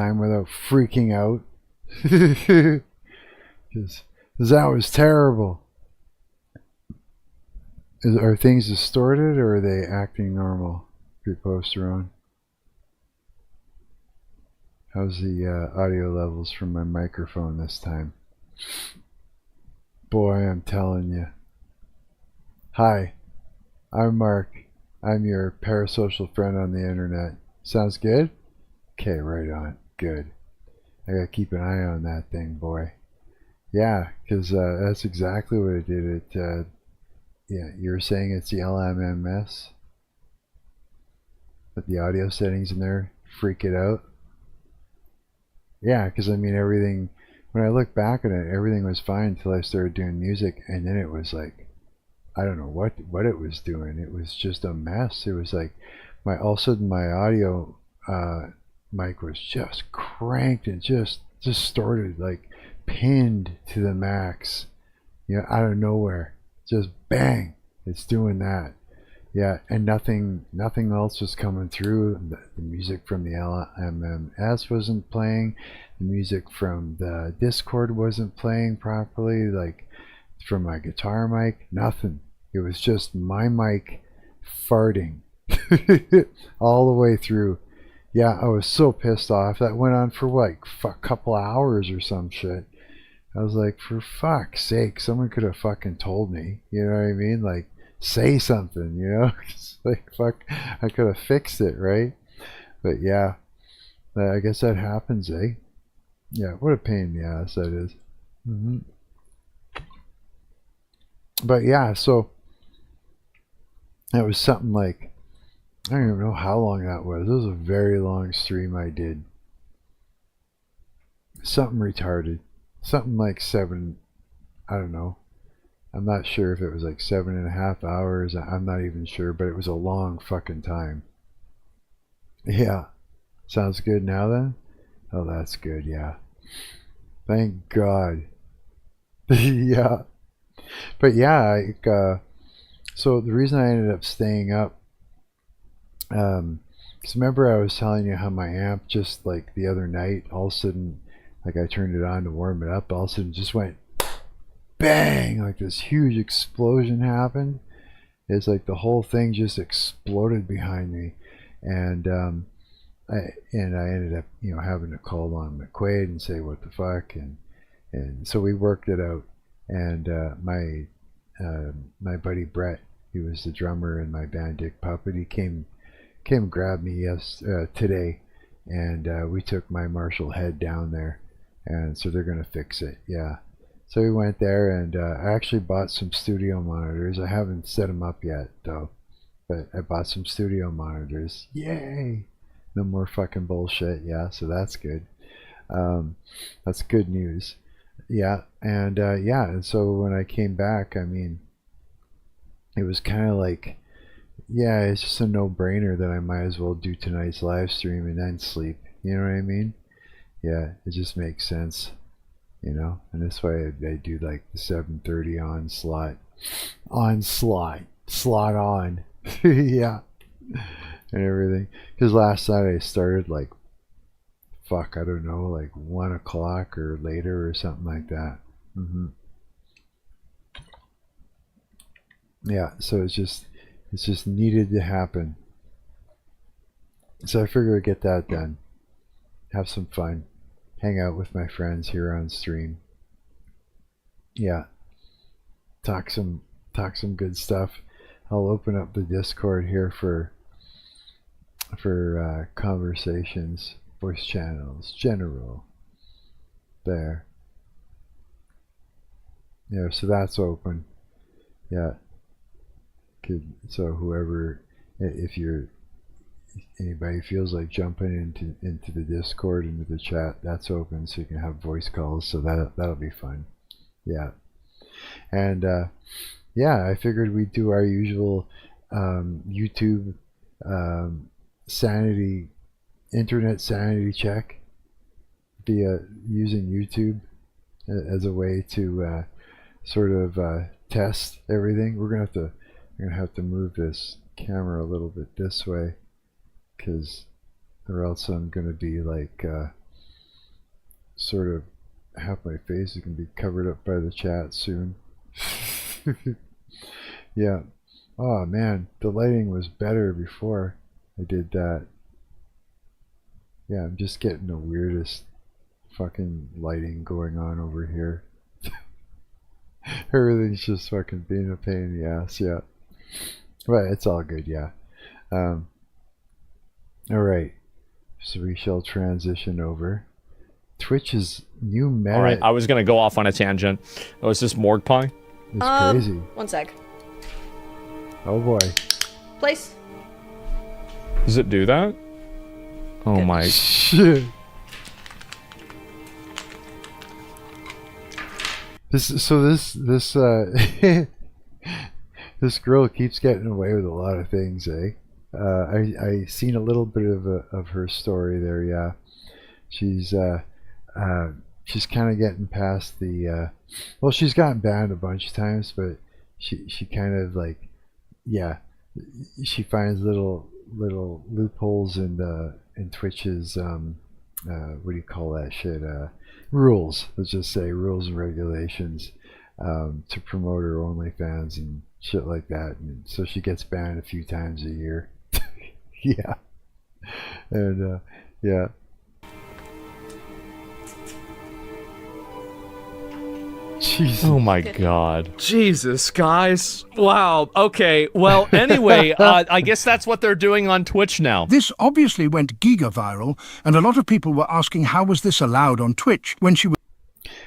time without freaking out. Because that was terrible. Are things distorted or are they acting normal? Your posts are on. How's the audio levels from my microphone this time? Boy, I'm telling you. Hi, I'm Mark. I'm your parasocial friend on the internet. Sounds good? Okay, right on. Good. I gotta keep an eye on that thing, boy. Yeah, because that's exactly what it did. Yeah, you're saying it's the LMMS? But the audio settings in there freak it out? Yeah, because I mean everything, when I look back at it, everything was fine until I started doing music, and then it was like, I don't know what it was doing. It was just a mess. It was like, all of a sudden my audio mic was just cranked and just distorted, like pinned to the max, out of nowhere. Just bang, it's doing that. Yeah, and nothing else was coming through. The music from the LMMS wasn't playing. The music from the Discord wasn't playing properly, like from my guitar mic, nothing. It was just my mic farting all the way through. Yeah, I was so pissed off. That went on for like a couple hours or some shit. I was like, for fuck's sake, someone could have fucking told me. You know what I mean? Like, say something, It's like, fuck, I could have fixed it, right? But yeah, I guess that happens, eh? Yeah, what a pain in the ass that is. But yeah, so that was something like, I don't even know how long that was. It was a very long stream I did. Something retarded. Something like I don't know. I'm not sure if it was like 7.5 hours. I'm not even sure, but it was a long fucking time. Yeah. Sounds good now then? Oh, that's good, yeah. Thank God. Yeah. But yeah, so the reason I ended up staying up, because remember I was telling you how my amp just like the other night, all of a sudden, like I turned it on to warm it up, all of a sudden just went bang, like this huge explosion happened. It's like the whole thing just exploded behind me, and I ended up having to call on McQuade and say what the fuck, and so we worked it out, and my buddy Brett, he was the drummer in my band Dick Puppet, he came and grabbed me today, and we took my Marshall head down there, and so they're gonna fix it. Yeah. So we went there, and I actually bought some studio monitors. I haven't set them up yet, though. But I bought some studio monitors. Yay! No more fucking bullshit. Yeah, so that's good. That's good news. Yeah, and so when I came back, I mean, it was kind of like, yeah, it's just a no-brainer that I might as well do tonight's live stream and then sleep. You know what I mean? Yeah, it just makes sense. And that's why I do like the 7:30 slot on, yeah, and everything. Because last night I started like, fuck, I don't know, like 1 o'clock or later or something like that. Yeah, so it's just needed to happen. So I figured I'd get that done, have some fun, hang out with my friends here on stream. Yeah, talk some good stuff. I'll open up the Discord here for conversations, voice channels, general. There. Yeah, so that's open. Yeah. So whoever, if anybody feels like jumping into the Discord, into the chat, that's open, so you can have voice calls. So that'll be fun. Yeah. And yeah, I figured we'd do our usual YouTube internet sanity check via using YouTube as a way to sort of test everything. We're gonna have to move this camera a little bit this way, or else I'm gonna be like sort of half my face is gonna be covered up by the chat soon. Yeah. Oh man, the lighting was better before I did that. Yeah, I'm just getting the weirdest fucking lighting going on over here. Everything's just fucking being a pain in the ass, yeah. But it's all good, yeah. Alright. So we shall transition over. Twitch's new meta. Alright, I was gonna go off on a tangent. Oh, is this Morgpie? It's crazy. One sec. Oh boy. Place. Does it do that? Oh Good. my. Shit. This this girl keeps getting away with a lot of things, eh? I seen a little bit of her story there. Yeah, she's kind of getting past the well, she's gotten banned a bunch of times, but she kind of like, yeah, she finds little loopholes in Twitch's what do you call that shit, rules, let's just say rules and regulations, to promote her OnlyFans and shit like that, and so she gets banned a few times a year. Yeah. And yeah. Jesus. Oh my god. Jesus, guys. Wow. Okay. Well, anyway, I guess that's what they're doing on Twitch now. This obviously went giga-viral, and a lot of people were asking how was this allowed on Twitch when she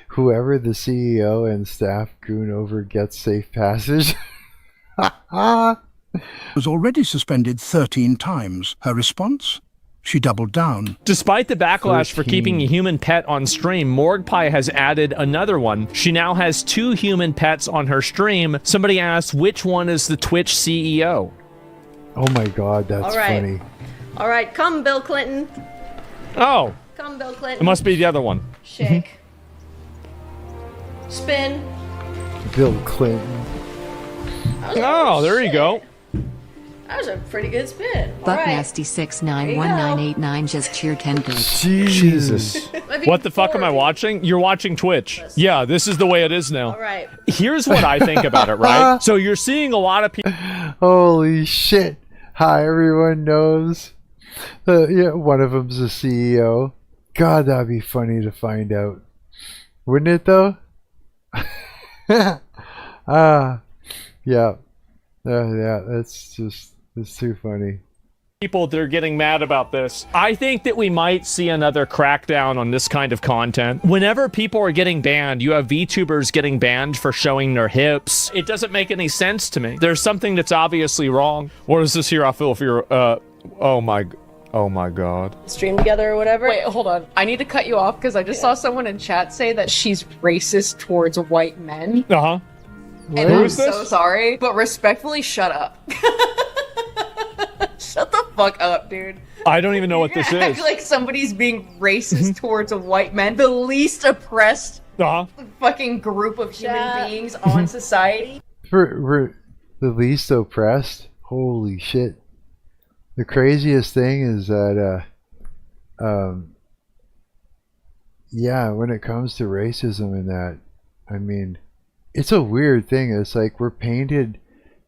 Whoever the CEO and staff goon over gets safe passage. was already suspended 13 times. Her response? She doubled down. Despite the backlash for 13. keeping a human pet on stream, Morgpie has added another one. She now has 2 human pets on her stream. Somebody asked, which one is the Twitch CEO? Oh my god, that's All right. funny. All right, come, Bill Clinton. Oh, Come, Bill Clinton. it must be the other one. Shake. Spin. Bill Clinton. That was Oh, there you shit. go. That was a pretty good spin. All right. Bucknasty691989 just cheer 10 bits. Jesus. Maybe What the fuck am I 40. watching? You're watching Twitch. Yeah, this is the way it is now. All right. Here's what I think about it, right? So you're seeing a lot of people. Holy shit. Hi, everyone knows. Yeah, one of them's the CEO. God, that'd be funny to find out. Wouldn't it, though? Yeah. Yeah, that's just, it's too funny. People that are getting mad about this. I think that we might see another crackdown on this kind of content. Whenever people are getting banned, you have VTubers getting banned for showing their hips. It doesn't make any sense to me. There's something that's obviously wrong. What is this here? I feel if you're, oh my god. Stream together or whatever. Wait, hold on. I need to cut you off because I just saw someone in chat say that she's racist towards white men. Uh-huh. And Who I'm is this? so sorry, but respectfully, shut up. Shut the fuck up, dude. I don't even know what this Act is. like somebody's being racist towards a white man, the least oppressed Uh-huh. fucking group of human Shut- beings on society. We're the least oppressed. Holy shit. The craziest thing is that, yeah, when it comes to racism and that, I mean, it's a weird thing. It's like we're painted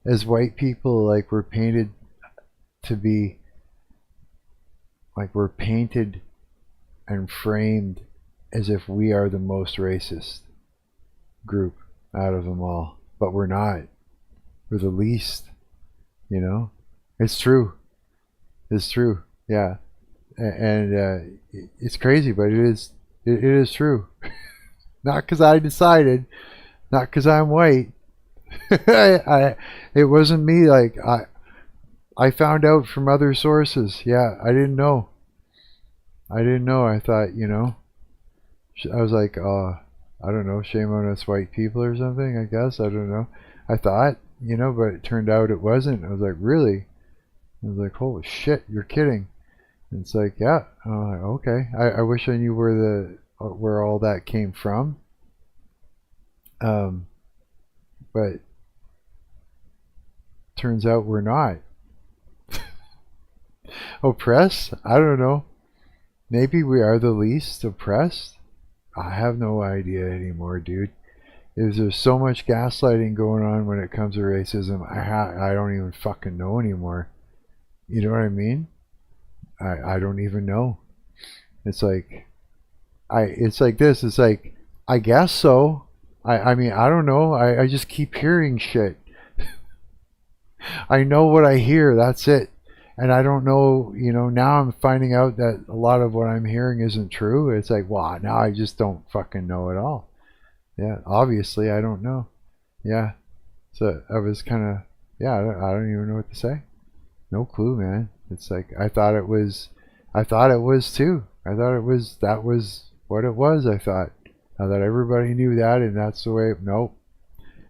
as white people, like we're painted to be, like we're painted and framed as if we are the most racist group out of them all. But we're not. We're the least, you know? It's true. It's true. Yeah. And it's crazy, but it is true. Not because I decided, not because I'm white. It wasn't me. Like I found out from other sources. Yeah, I didn't know. I thought, you know, I was like, I don't know, shame on us white people or something, I guess. I don't know. I thought, you know, but it turned out it wasn't. I was like, really? I was like, holy shit, you're kidding. And it's like, yeah, okay. I wish I knew where all that came from. But turns out we're not. Oppressed? I don't know. Maybe we are the least oppressed. I have no idea anymore, dude. There's so much gaslighting going on when it comes to racism. I don't even fucking know anymore. You know what I mean? I don't even know. It's like it's like this. It's like, I guess so. I mean, I don't know. I just keep hearing shit. I know what I hear. That's it. And I don't know, you know, now I'm finding out that a lot of what I'm hearing isn't true. It's like, wow, now I just don't fucking know at all. Yeah, obviously I don't know. Yeah. So I was kind of, yeah, I don't even know what to say. No clue, man. It's like, I thought it was too. I thought that was what it was, I thought. I thought everybody knew that and that's the way, nope.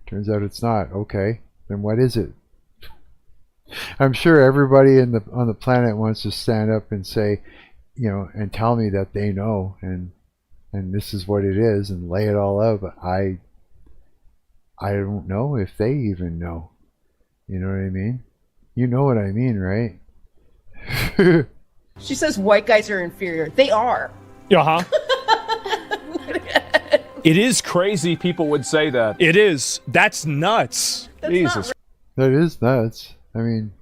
Turns out it's not. Okay, then what is it? I'm sure everybody on the planet wants to stand up and say, you know, and tell me that they know and this is what it is and lay it all out, but I don't know if they even know. You know what I mean? You know what I mean, right? She says white guys are inferior. They are. Uh-huh. It is crazy people would say that. It is. That's nuts. That's Jesus. That is nuts. I mean,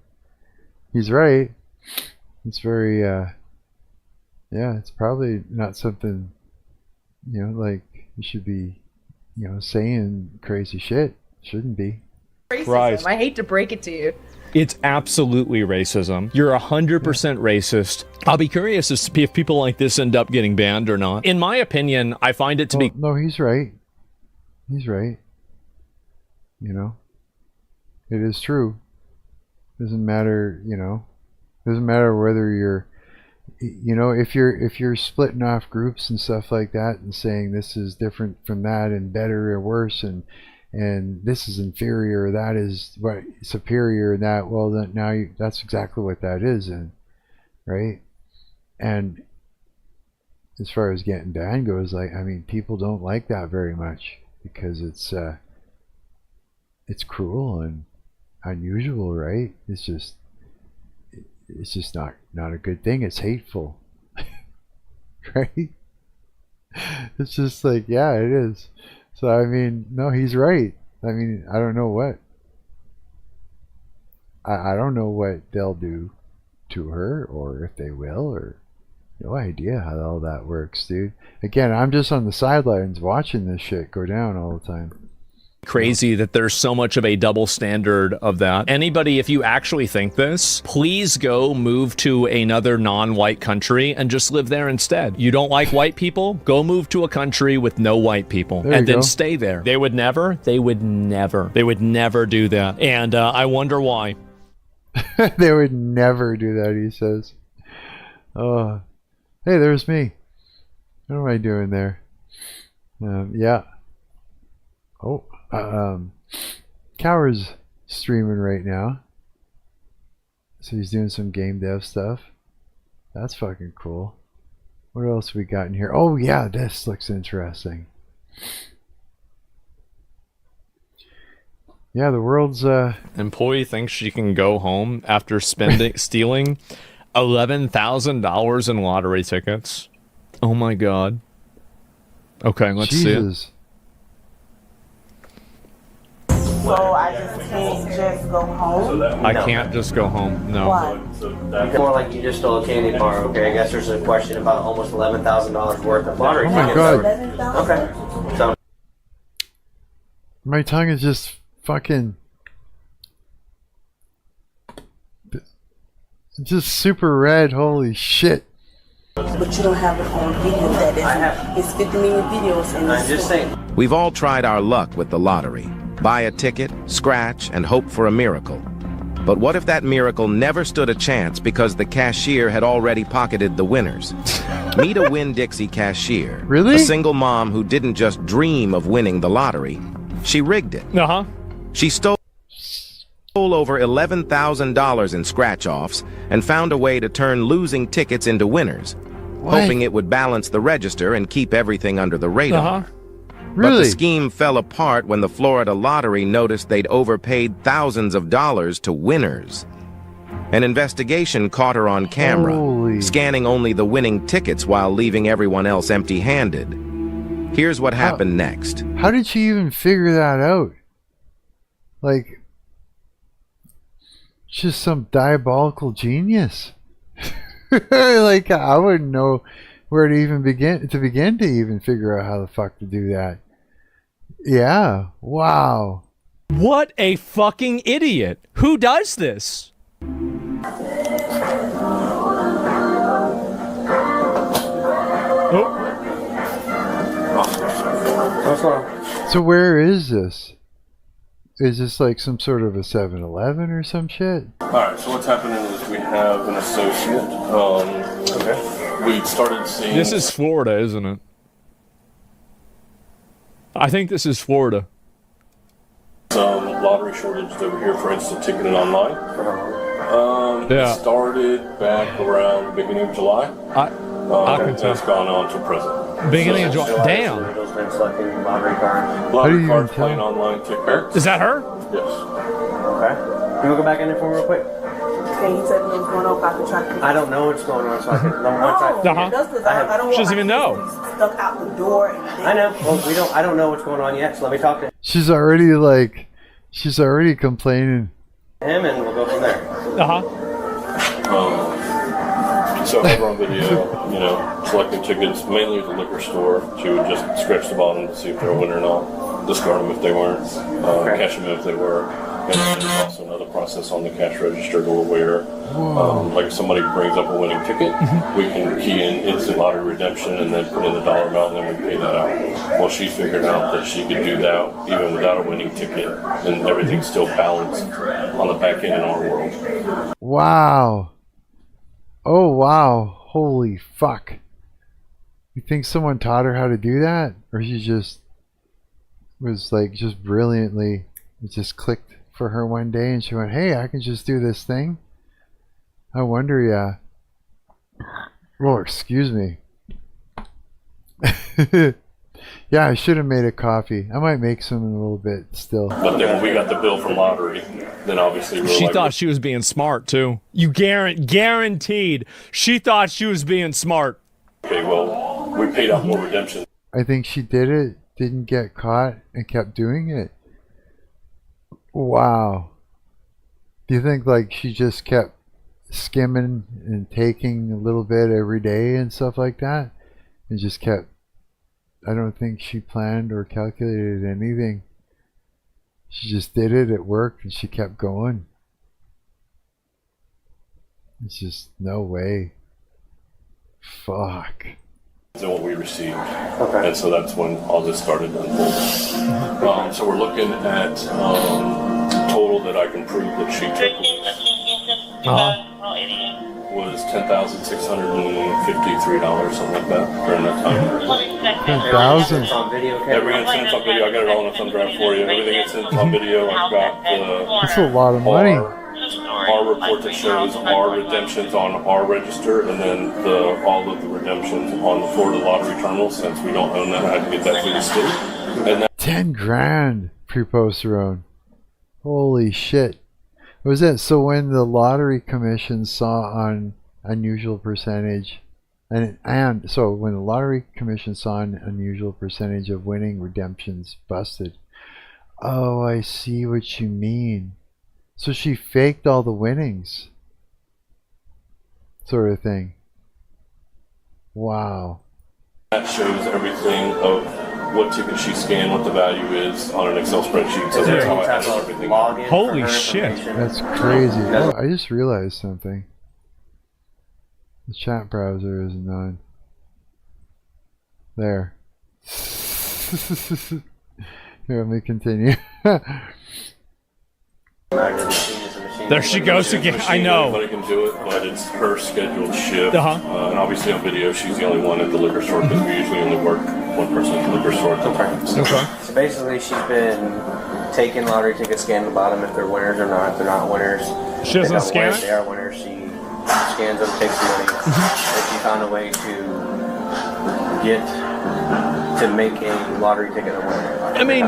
he's right. It's very, yeah, it's probably not something, you know, like you should be, you know, saying crazy shit. Shouldn't be. Racism. Christ. I hate to break it to you. It's absolutely racism. You're 100% racist. I'll be curious to see if people like this end up getting banned or not. In my opinion, I find it to be... No, he's right. He's right. You know, it is true. Doesn't matter, you know, doesn't matter whether you're, you know, if you're splitting off groups and stuff like that and saying this is different from that and better or worse and this is inferior, that is what superior and that, well then now that's exactly what that is, and right. And as far as getting banned goes, like, I mean, people don't like that very much because it's cruel and unusual, right? It's just not a good thing. It's hateful. Right? It's just like, yeah, it is. So I mean, no, he's right. I mean, I don't know what I don't know what they'll do to her or if they will, or no idea how all that works, dude. Again, I'm just on the sidelines watching this shit go down all the time. Crazy that there's so much of a double standard of that. Anybody, if you actually think this, please go move to another non-white country and just live there instead. You don't like white people? Go move to a country with no white people and then stay there. They would never do that. And I wonder why. They would never do that, he says. Oh, hey, there's me. What am I doing there? Yeah. Oh. Cower's streaming right now, so he's doing some game dev stuff. That's fucking cool. What else we got in here? Oh yeah, this looks interesting. Yeah, the world's employee thinks she can go home after stealing $11,000 in lottery tickets. Oh my god. Okay, let's see it. So I just can't just go home? I can't just go home, no. Why? More like you just stole a candy bar, okay? I guess there's a question about almost $11,000 worth of lottery tickets. Oh my god. Okay. So my tongue is just fucking... It's just super red, holy shit. But you don't have it on video, that is. I have. It's 50 million videos and I'm just saying. We've all tried our luck with the lottery. Buy a ticket, scratch, and hope for a miracle. But what if that miracle never stood a chance because the cashier had already pocketed the winners? Meet a Wind Dixie cashier. Really? A single mom who didn't just dream of winning the lottery. She rigged it. Uh-huh. She stole over $11,000 in scratch-offs and found a way to turn losing tickets into winners, hoping it would balance the register and keep everything under the radar. Uh-huh. Really? But the scheme fell apart when the Florida lottery noticed they'd overpaid thousands of dollars to winners. An investigation caught her on camera, scanning only the winning tickets while leaving everyone else empty-handed. Here's what happened next. How did she even figure that out? Like, just some diabolical genius. Like, I wouldn't know where to even begin to even figure out how the fuck to do that. Yeah. Wow. What a fucking idiot. Who does this? Oh. So where is this? Is this like some sort of a 7-Eleven or some shit? Alright, so what's happening is we have an associate. We started seeing... This is Florida, isn't it? I think this is Florida. Some lottery shortage over here for instant ticketing online. Yeah. It started back around the beginning of July. I can tell. It's gone on to present. Beginning of July. Damn. Been selecting lottery cards. Lottery cards, playing online tickets. Is that her? Yes. Okay. Can we go back in there for me real quick? Okay, you said what's going on about the traffic. I don't know what's going on, so I can. No, I don't She doesn't even know. Stuck out the door. And I know. Well, we don't. I don't know what's going on yet. So let me talk to She's already complaining. him, and we'll go from there. So over on video, you know, selecting tickets mainly at the liquor store. She would just scratch the bottom to see if they're a winner or not, discard them if they weren't, cash them if they were. And then there's also another process on the cash register where, like if somebody brings up a winning ticket, we can key in instant lottery redemption and then put in the dollar amount and then we pay that out. Well, she figured out that she could do that even without a winning ticket and everything's still balanced on the back end in our world. Wow. Oh, wow. Holy fuck. You think someone taught her how to do that? Or she just was like, just brilliantly, it just clicked for her one day and she went, hey, I can just do this thing? I wonder, yeah. Oh, excuse me. Yeah, I should have made a coffee. I might make some in a little bit still. But then when we got the bill from lottery, then obviously we were She like, thought she was being smart, too. You guaranteed. She thought she was being smart. okay, well, we paid out more redemption. I think she did it, didn't get caught, and kept doing it. Wow. Do you think like she just kept skimming and taking a little bit every day and stuff like that? And just kept, I don't think she planned or calculated anything. She just did it, it worked, and she kept going. It's just no way. Fuck. Than what we received. Okay. And so that's when all this started unfolding. So we're looking at total that I can prove that she took was $10,653, something like that, during that time. 10,000. Every incident on video, I got it all in a thumb drive for you. Everything incident on video, I've got That's a lot of money. our report that shows our redemptions on our register, and then all of the redemptions on the Florida lottery terminal. Since we don't own that, I had to get that through the state. And that 10 grand pre-posterone. Holy shit. Was it so when the lottery commission saw on unusual percentage and so when the lottery commission saw an unusual percentage of winning redemptions busted. Oh, I see what you mean. So she faked all the winnings, sort of thing. Wow. that shows everything of what ticket she scanned, what the value is on an Excel spreadsheet. So that's how I handle everything. Holy shit. That's crazy. Oh, I just realized something. The chat browser isn't on. There. Here, let me continue. There she goes again. I know. Anybody can do it, but it's her scheduled shift. And obviously on video, she's the only one at the liquor store because we usually only work one person at the liquor store at the time. So basically, she's been taking lottery tickets, scanning the bottom if they're winners or not. If they're not winners, she doesn't scan it? If they are winners, she scans them, takes the money. And she found a way to get to make a lottery ticket a winner. I mean,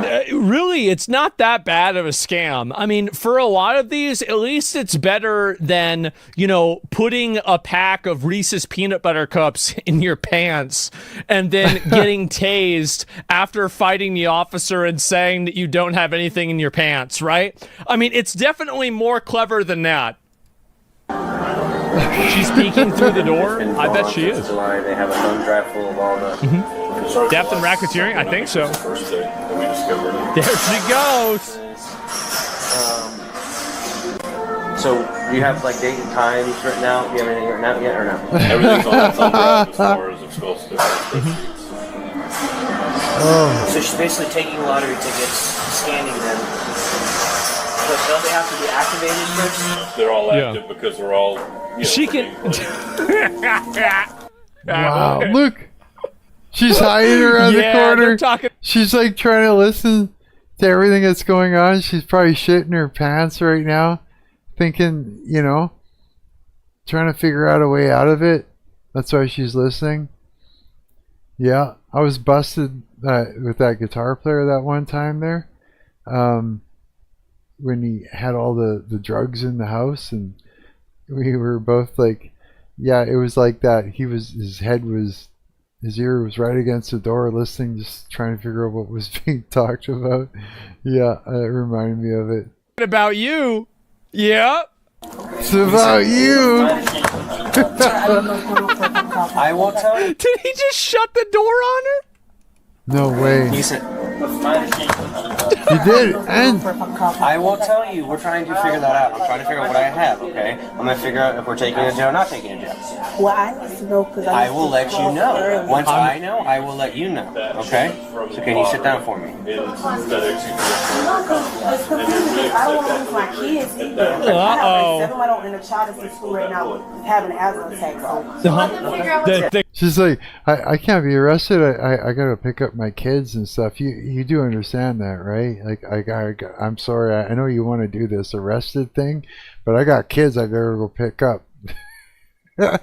really, it's not that bad of a scam. I mean, for a lot of these, at least it's better than, you know, putting a pack of Reese's peanut butter cups in your pants and then getting tased after fighting the officer and saying that you don't have anything in your pants, right? I mean, it's definitely more clever than that. She's peeking through the door? I bet she is. July, they have a thumb drive full of all the... Theft and racketeering? I think so. First day that we discovered it. There she goes! So, do you have, like, date and times written out? Do you have anything written out yet, or no? Everything's on that thumb drive as far as explosive. Oh, So she's basically taking lottery tickets, scanning them. But don't they have to be activated first? They're all active because they're all, you know, She can... wow, look. She's hiding around the corner. They're talking... She's like trying to listen to everything that's going on. She's probably shitting her pants right now, thinking, you know, trying to figure out a way out of it. That's why she's listening. Yeah, I was busted with that guitar player that one time there. When he had all the drugs in the house, and we were both like, yeah, it was like that. His ear was right against the door, listening, just trying to figure out what was being talked about. Yeah, it reminded me of it. About you. Yeah. It's about you. I won't tell you. Did he just shut the door on her? No way. He said, He did, and I won't tell you. We're trying to figure that out. I'm trying to figure out what I have, okay? I'm going to figure out if we're taking a jail or not taking a jail. Well, I need to know because I will let you know. Once I know, I will let you know, okay? So can you sit down for me? it's confusing. I don't want to lose my kids either. Uh-oh. I have like 7 year old and a child that's in school right now having an asthma attack. So she's like, I can't be arrested. I gotta pick up my kids and stuff. You do understand that, right? Like, I'm sorry. I know you want to do this arrested thing, but I got kids I gotta go pick up. The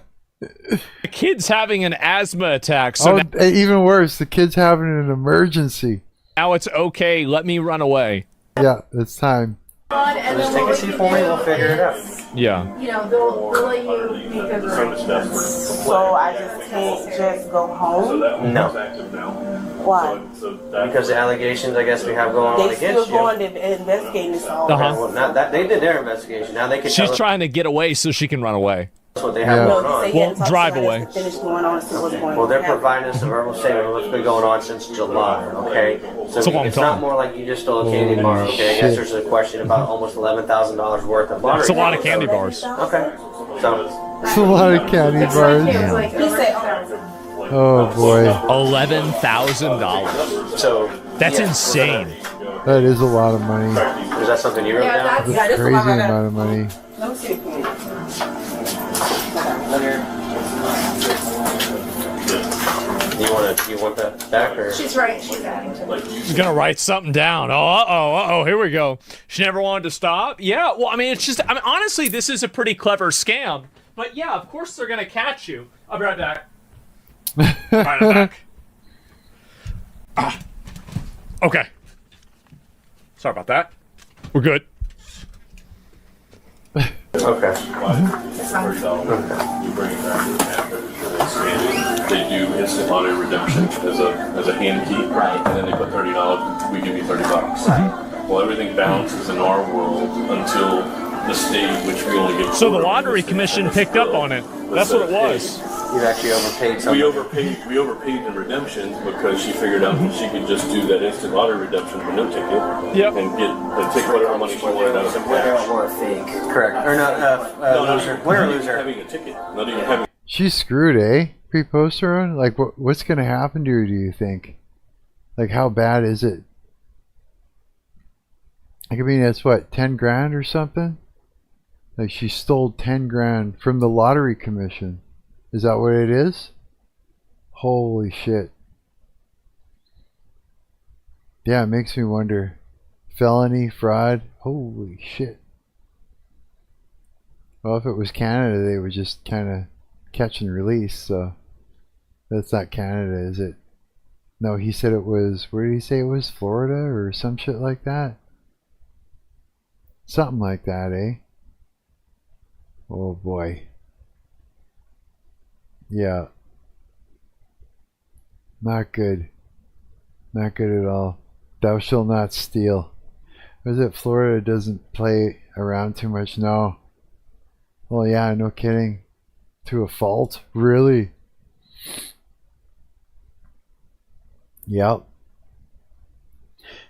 kid's having an asthma attack, so even worse, the kid's having an emergency. now it's okay. Let me run away. Yeah, it's time. Just take a seat for me. We'll figure it out. Yeah. you know, they'll let you make a So I just can't just go home? No. Why? Because the allegations, I guess, we have going on They against still you. going to investigate this all. Well, not that they did their investigation. Now they can She's tell trying to get away so she can run away. us what they have Yeah. going No, on. they say you had to Well, talk to drive somebody away. to finish going on and see what's going Well, on. they're providing us a verbal statement of what's been going on since July, okay? So That's a long it's time. not more like you just stole a candy bar, okay? I guess there's a question about almost $11,000 worth of lottery. It's a lot of candy bars. Okay. So, It's a lot of candy bars. He said, Oh boy, $11,000. so That's yeah, insane. that is a lot of money. Was that something you wrote down? That's a crazy amount of money. let me see the You want that back or? She's right. She's adding to it. She's gonna write something down. Uh-oh, here we go. She never wanted to stop? Yeah, well, I mean, it's just, I mean, honestly, this is a pretty clever scam. But yeah, of course they're gonna catch you. I'll be right back. Right back. Okay. Sorry about that. We're good. Okay. They do instant auto redemption as a hand key, and then they put $30. We give you $30. Well, everything bounces in our world until the stage which we only get. So the lottery commission picked up on it. That's what it was. You've actually overpaid something. We overpaid in redemptions because she figured out that she could just do that instant lottery redemption for no ticket. Yep. And take whatever money she wanted out of the Winner cash. or fake. Correct. Or not, loser. Winner or loser. Having a ticket, not even having. She's screwed, eh? Pre-poster run? Like, what's gonna happen to her? Do you think? Like, how bad is it? Like, I mean, that's what, 10 grand or something? Like, she stole 10 grand from the lottery commission. Is that what it is? Holy shit. Yeah, it makes me wonder. Felony, fraud, holy shit. Well, if it was Canada, they would just kind of catch and release, so that's not Canada, is it? No, he said it was, where did he say it was? Florida or some shit like that? Something like that, eh? Oh boy. Yeah. Not good. Not good at all. Thou shalt not steal. Was it Florida doesn't play around too much? No. Well, yeah, no kidding. To a fault? Really? Yep.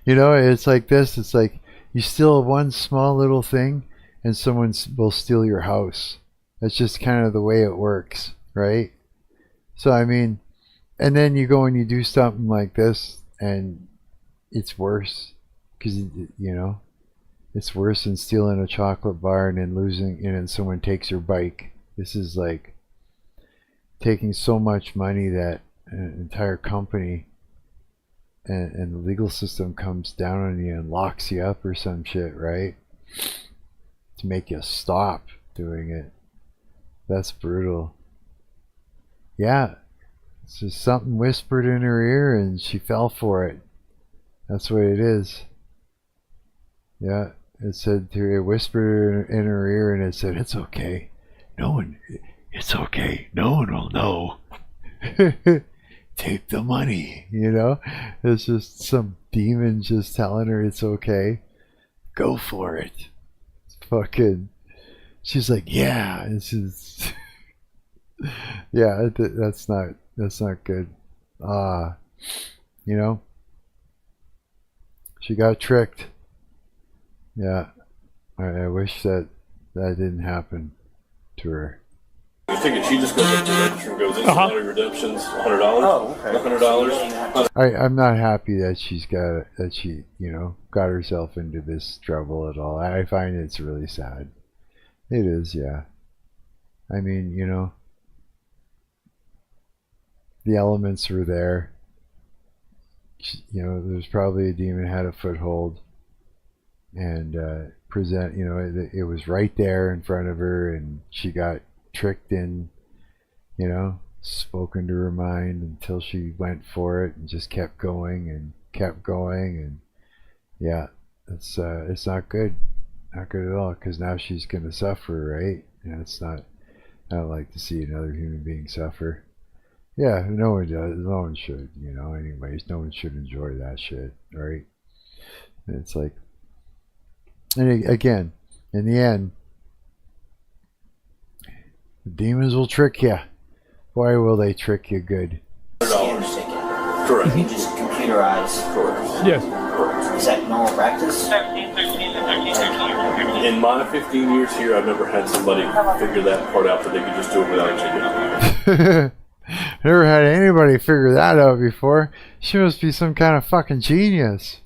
You know, it's like this. It's like you steal one small little thing and someone will steal your house. That's just kind of the way it works, right? So, I mean, and then you go and you do something like this and it's worse. Because, you know, it's worse than stealing a chocolate bar and then losing, and then someone takes your bike. This is like taking so much money that an entire company and the legal system comes down on you and locks you up or some shit, right? To make you stop doing it. That's brutal. Yeah. It's just something whispered in her ear and she fell for it. That's what it is. Yeah. It said to her, it whispered in her ear and it said, it's okay. It's okay. No one will know. Take the money, you know? It's just some demon just telling her it's okay. Go for it. It's fucking... She's like, yeah. This is... yeah, that's not good. You know? She got tricked. Yeah. I wish that didn't happen to her. I think she just goes up to the register and goes, instant redemptions, $100. Oh, okay. $100. I'm not happy that she, you know, got herself into this trouble at all. I find it's really sad. It is, yeah. I mean, you know, the elements were there. You know, there's probably a demon had a foothold. And you know, it was right there in front of her, and she got tricked in, you know, spoken to her mind until she went for it and just kept going, and yeah, it's not good at all, because now she's gonna suffer, right? And it's not. I don't like to see another human being suffer. Yeah, no one does. No one should, you know. Anyways, no one should enjoy that shit, right? And it's like. And again, in the end, the demons will trick you. Why will they trick you good? Correct. You just computerize. Correct. Yes. Correct. Is that normal practice? In my 15 years here, I've never had somebody figure that part out that they could just do it without checking. Never had anybody figure that out before. She must be some kind of fucking genius.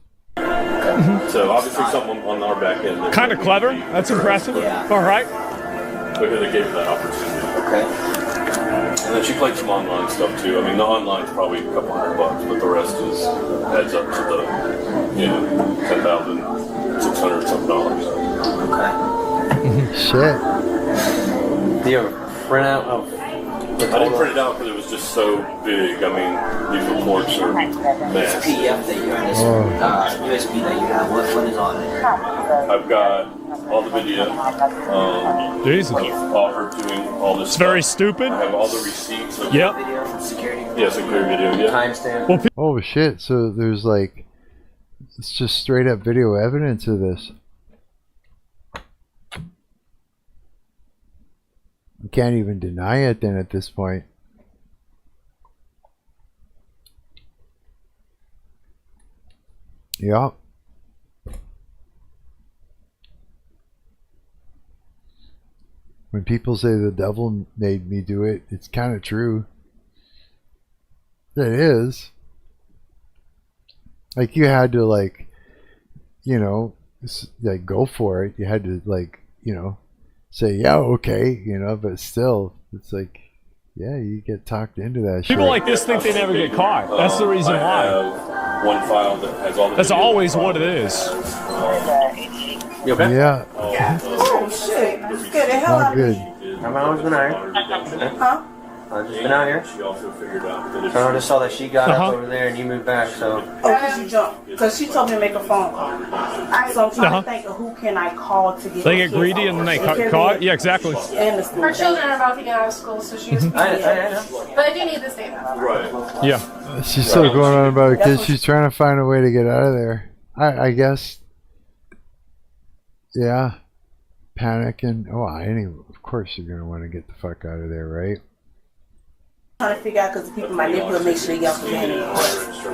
So obviously someone on our back end. Kind of clever. That's impressive. Yeah. All right. Because they gave her that opportunity. Okay. And then she played some online stuff too. I mean, the online's probably a couple $100, but the rest adds up to the, you know, $10,600 something. Okay. Shit. Do you have a printout of? I didn't print it out because it was just so big. I mean, these reports are massive. PDF that you have, this USB that you have. What is on it? I've got all the video. Jesus. Of her doing all this. It's stuff. very stupid. I have all the receipts. Of Yep. Video, security. Yeah, security video. Yeah. Timestamp. Well, Oh shit, so there's like, it's just straight up video evidence of this. You can't even deny it then at this point. Yep. When people say the devil made me do it, it's kind of true. It is. Like, you had to, like, you know, like, go for it. You had to, like, you know, say, yeah, okay, you know, but still, it's like, yeah, you get talked into that shit. people like this think they never get caught. That's the reason I why. have one file that has all the That's video always files. what it is. You okay? Yeah, Oh shit! You scared the hell out not of me. good. How long has it been alright? Huh? I've just been out here. She also figured out that So I just saw that she got up over there and you moved back, so. Oh, because you jumped. Because she told me to make a phone call. So I'm trying to think of who can I call to get They get greedy and then they call it. Yeah, exactly. Her children are about to get out of school, so she's. I know. But I do need this data. right. Yeah. She's still going on about it because she's trying to find a way to get out of there. I guess. Yeah. Panic and of course you're gonna want to get the fuck out of there, right? Trying to figure out because the people in my neighborhood make sure they get off the van.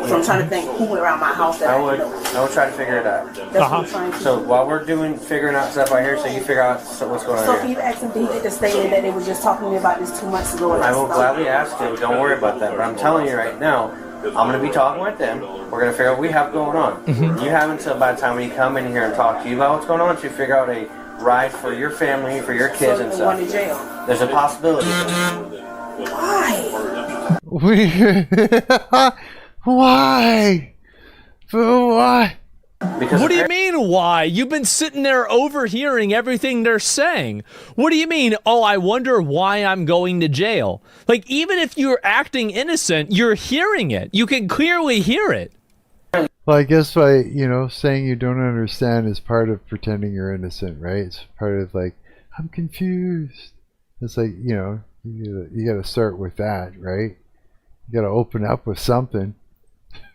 So I'm trying to think who went around my house that I I would know. try to figure it out. That's what I'm trying to do. So while we're figuring out stuff right here, so you figure out what's going on So here. can you ask them, did he get the statement that they were just talking to me about this 2 months ago? I will gladly ask you. Don't worry about that. But I'm telling you right now, I'm going to be talking with them. We're going to figure out what we have going on. You have until by the time we come in here and talk to you about what's going on to figure out a ride for your family, for your kids and So one in stuff. jail. There's a possibility. Why? Why? Why? Because What do you mean, why? You've been sitting there overhearing everything they're saying. What do you mean, oh, I wonder why I'm going to jail? Like, even if you're acting innocent, you're hearing it. You can clearly hear it. Well, I guess by, saying you don't understand is part of pretending you're innocent, right? It's part of like, I'm confused. It's like, you gotta start with that, right? You gotta open up with something.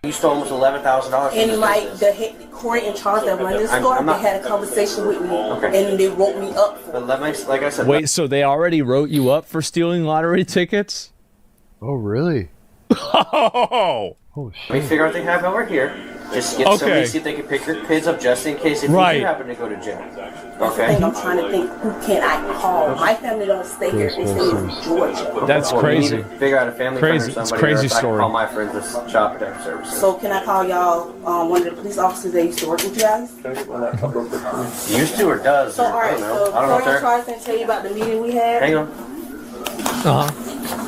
you stole almost $11,000. And like the head court in charge that run this store, they had a conversation with me, and they wrote me up for But like I said, Wait, so they already wrote you up for stealing lottery tickets? Oh, really? Oh! Oh, let me shit. figure out what they have over here. Just get somebody, see if they can pick your kids up just in case if you do happen to go to jail. Okay. I'm trying to think, who can I call? My family don't stay here. They stay in Georgia. That's Well, crazy. You need to figure out a family Crazy. friend or It's somebody. crazy or if I can story. call my friends as child protective services. So can I call y'all one of the police officers that used to work with you guys? Used to or does? So or, all right, I don't know. so I don't know, Cory sir. Charles can tell you about the meeting we had. Hang on.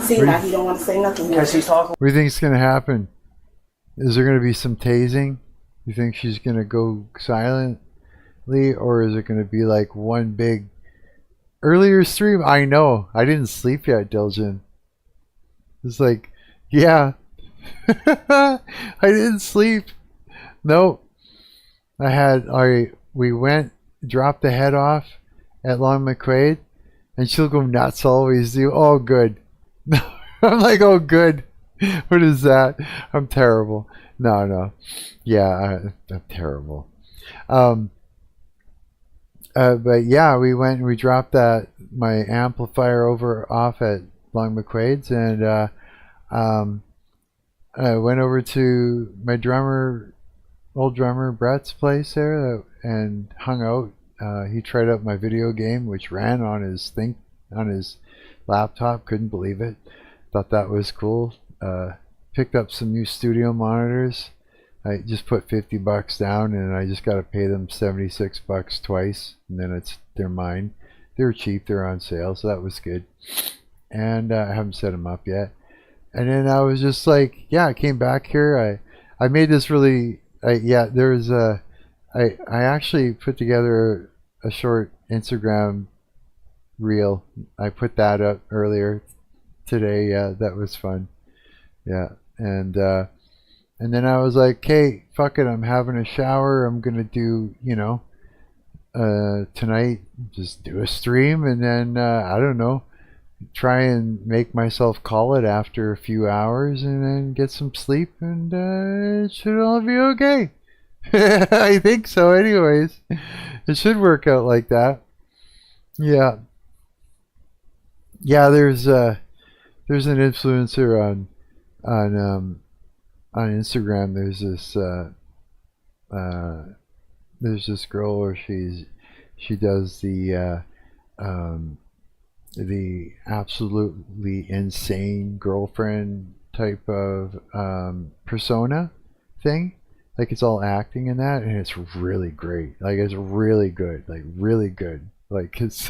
See, now he don't want to say nothing. Because he's talking. What do you think is gonna happen? Is there gonna be some tasing? You think she's gonna go silently, or is it gonna be like one big? Earlier stream, I know I didn't sleep yet, Diljan. It's like, yeah, I didn't sleep. Nope. We went, dropped the head off at Long McQuade, and she'll go nuts. Always do. Oh, good. I'm like, oh, good. What is that? I'm terrible. No. Yeah, I'm terrible. But yeah, we went and we dropped my amplifier off at Long McQuade's, and I went over to my old drummer Brett's place there, and hung out. He tried out my video game, which ran on his laptop. Couldn't believe it. Thought that was cool. Picked up some new studio monitors. I just put $50 down, and I just got to pay them $76 twice, and then they're mine. They're cheap. They're on sale, so that was good. And I haven't set them up yet. And then I was just like, yeah, I came back here. I made this really. I actually put together a short Instagram reel. I put that up earlier today. Yeah, that was fun. Yeah, and then I was like, hey, fuck it, I'm having a shower. I'm gonna do, tonight, just do a stream, and then I don't know, try and make myself call it after a few hours, and then get some sleep, and it should all be okay. I think so. Anyways, it should work out like that. Yeah. There's an influencer on Instagram. There's this girl where she does the absolutely insane girlfriend type of persona thing. Like, it's all acting in that, and it's really great. Like, it's really good. Like, really good. Like, it's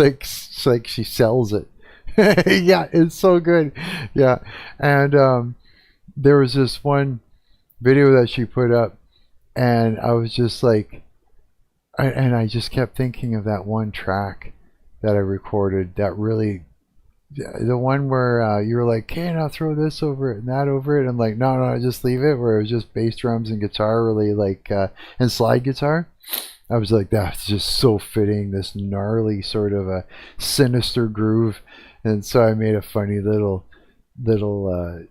like she sells it. Yeah, it's so good. Yeah. And there was this one video that she put up, and I was just like, I just kept thinking of that one track that I recorded that really The one where you were like, "Can I throw this over it and that over it?" And I'm like, no, just leave it. Where it was just bass drums and guitar, really like, and slide guitar. I was like, that's just so fitting. This gnarly sort of a sinister groove, and so I made a funny little what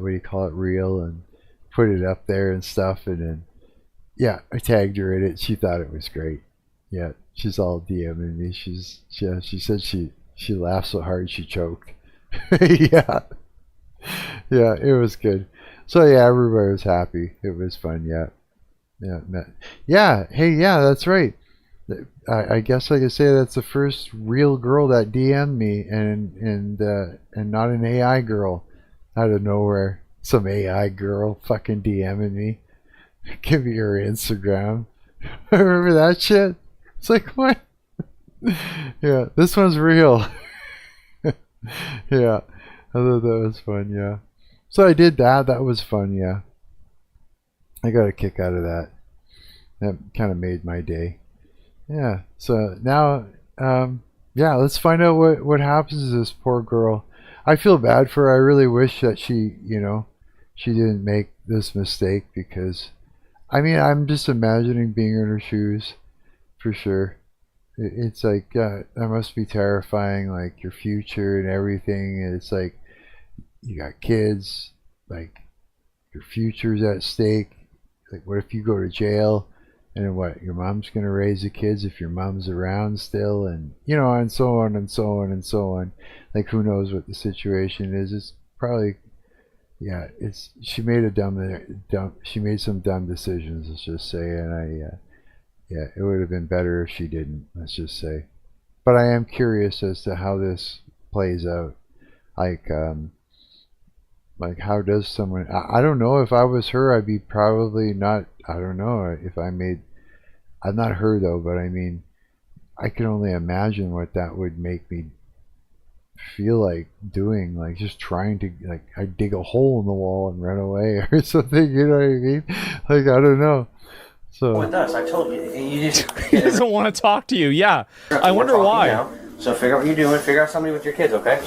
do you call it, reel, and put it up there and stuff. And then I tagged her in it. She thought it was great. Yeah, she's all DMing me. She said she laughed so hard she choked. yeah, it was good. So yeah, everybody was happy. It was fun. Hey, that's right. I guess I could say that's the first real girl that DM'd me, and not an AI girl out of nowhere. Some AI girl fucking DMing me. Give me your Instagram. Remember that shit? It's like, what? Yeah, this one's real. Yeah, I thought that was fun. Yeah, so I did that. That was fun. Yeah, I got a kick out of that. That kind of made my day. Yeah. So now, let's find out what happens to this poor girl. I feel bad for her. I really wish that she didn't make this mistake, because, I mean, I'm just imagining being in her shoes, for sure. It's like, that must be terrifying, like your future and everything. And it's like, you got kids, like your future's at stake. Like, what if you go to jail? And then what? Your mom's going to raise the kids if your mom's around still, and and so on and so on and so on. Like, who knows what the situation is? It's probably, she made she made some dumb decisions, let's just say, and it would have been better if she didn't, let's just say. But I am curious as to how this plays out. Like how does someone, I don't know, if I was her, I'd be probably not, I don't know if I'm not her though, but I mean, I can only imagine what that would make me feel like doing, like just trying to, like, I dig a hole in the wall and run away or something, you know what I mean? Like, I don't know. So with us, I told you, he doesn't want to talk to you. Yeah, I wonder why. Now, so figure out what you're doing. Figure out somebody with your kids, okay?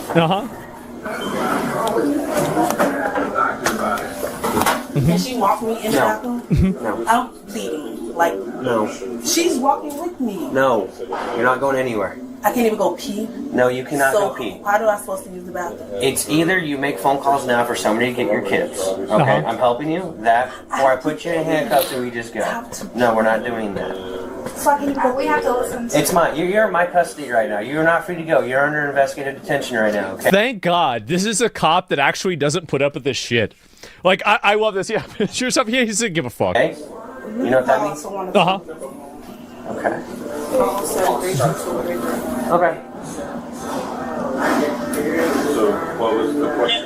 Can she walk me in the bathroom? No. I'm bleeding. Like, no. She's walking with me. No, you're not going anywhere. I can't even go pee. No, you cannot go pee. How do I supposed to use the bathroom? It's either you make phone calls now for somebody to get your kids. Okay, I'm helping you. That, or I put you in handcuffs and we just go. No, we're not doing that. We have to listen to. It's you're in my custody right now. You're not free to go. You're under investigative detention right now. Okay. Thank God, this is a cop that actually doesn't put up with this shit. Like, I love this. Yeah, sure stuff. He doesn't give a fuck. Okay. You know what that means? Okay. Okay. So, what was the question?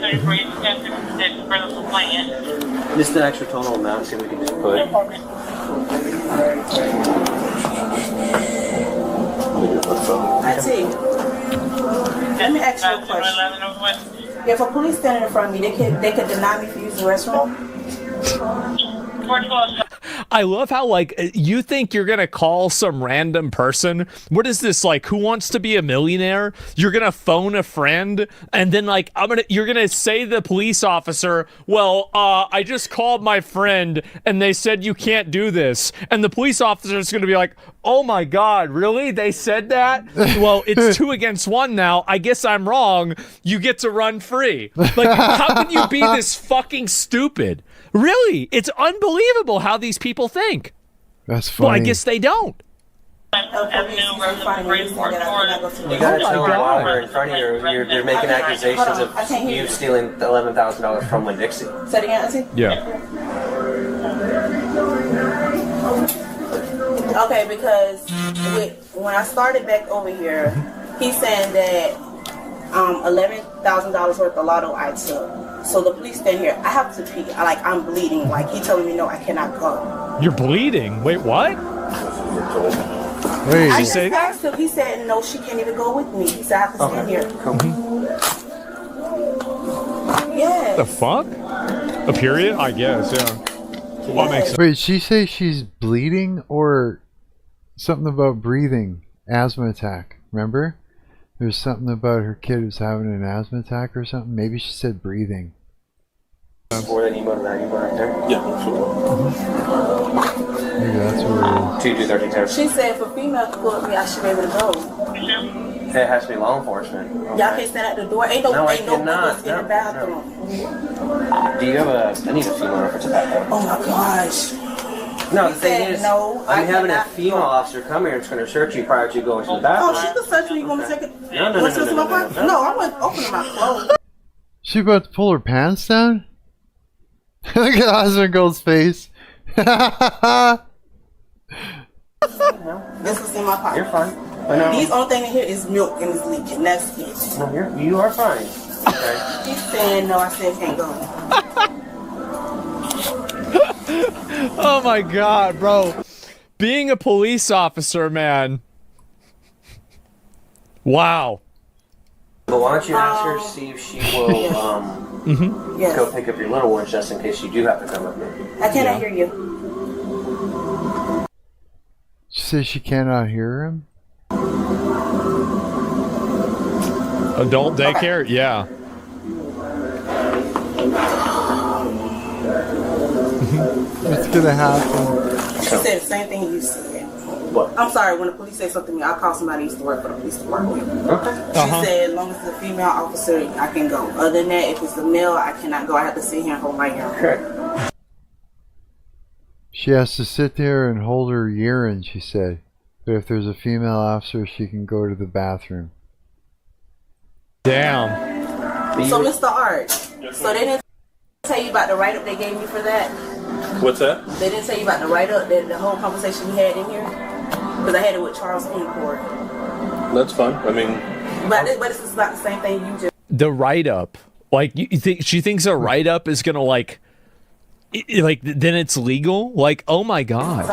Just the actual total amount, see if we can just put. I see. Let me ask you a question. If a police standing in front of me, they could deny me for using the restroom? I love how, like, you think you're gonna call some random person. What is this, like, Who Wants to Be a Millionaire? You're gonna phone a friend, and then, like, you're gonna say to the police officer, well, I just called my friend, and they said you can't do this. And the police officer is gonna be like, oh my God, really? They said that? Well, it's 2 against 1 now. I guess I'm wrong. You get to run free. Like, how can you be this fucking stupid? Really? It's unbelievable how these people think. That's funny. Well, I guess they don't. You gotta tell them while we're in front of you, you're making accusations of you stealing $11,000 from Wind Dixie. Say it again, Auntie? Yeah. Okay, because when I started back over here, he's saying that $11,000 worth of lotto I took. So the police stand here. I have to pee. I'm bleeding. Like, he telling me no, I cannot go. You're bleeding? Wait, what? Wait. I just asked him. He said no, she can't even go with me. He said I have to stand here. Yeah. The fuck? A period? I guess, yeah. What makes sense? Wait, she say she's bleeding or something about breathing? Asthma attack. Remember? There's something about her kid who's having an asthma attack or something. Maybe she said breathing. Or that email right there? Yeah, absolutely. Maybe that's what it is. 2 times. She said if a female could pull up me, I should be able to go. It has to be law enforcement. Okay. Y'all can't stand at the door. Ain't no niggas in the bathroom. Do you have I need a female reference to that. Oh my gosh. No, the thing is, no, I'm having a female officer come here and it's going to search you prior to going to the bathroom. Oh, she can search me. You want me to take it? No, I wasn't opening my clothes. She about to pull her pants down? Look at Husband Gold's face. This is in my pocket. You're fine. These only thing in here is milk and it's leaking. That's it. No, you are fine. Okay. She's saying no. I said can't go. Oh my god, bro. Being a police officer, man. Wow. But why don't you ask her, see if she will go pick up your little ones just in case you do have to come with me. I cannot hear you. She says she cannot hear him? Adult daycare? Okay. Yeah. What's gonna happen? She said the same thing you said. What? I'm sorry, when the police say something to me, I'll call somebody who used to work for the police to work with. Okay. She said as long as it's a female officer, I can go. Other than that, if it's a male, I cannot go. I have to sit here and hold my urine. Okay. She has to sit there and hold her urine, she said. But if there's a female officer, she can go to the bathroom. Damn. So, Mr. Art, so they didn't tell you about the write-up they gave me for that? What's that? They didn't tell you about the write-up, the whole conversation we had in here? Because I had it with Charles in court. That's fine. I mean... But this is about the same thing you just... The write-up. Like, you think she thinks a write-up is gonna, like, then it's legal? Like, oh my god.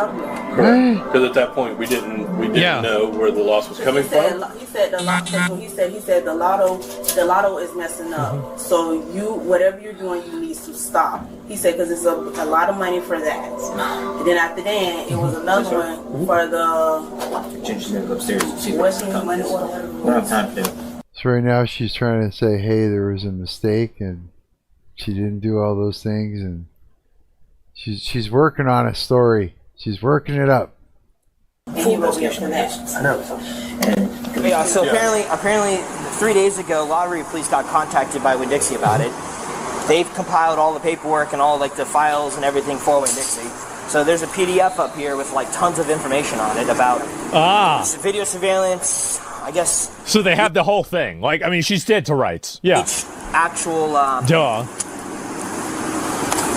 Because at that point we didn't know where the loss was coming from. He said the lotto is messing up. So whatever you're doing, you need to stop. He said because it's a lot of money for that. And then after that, it was another one for the. Upstairs and see what's the money? So right now she's trying to say, hey, there was a mistake and she didn't do all those things, and she's working on a story. She's working it up. Full investigation. I know. Yeah, so apparently 3 days ago, Lottery Police got contacted by Wind Dixie about it. They've compiled all the paperwork and all like the files and everything for Wind Dixie. So there's a PDF up here with like tons of information on it about video surveillance, I guess. So they have the whole thing. Like, I mean, she's dead to rights. Yeah. Each actual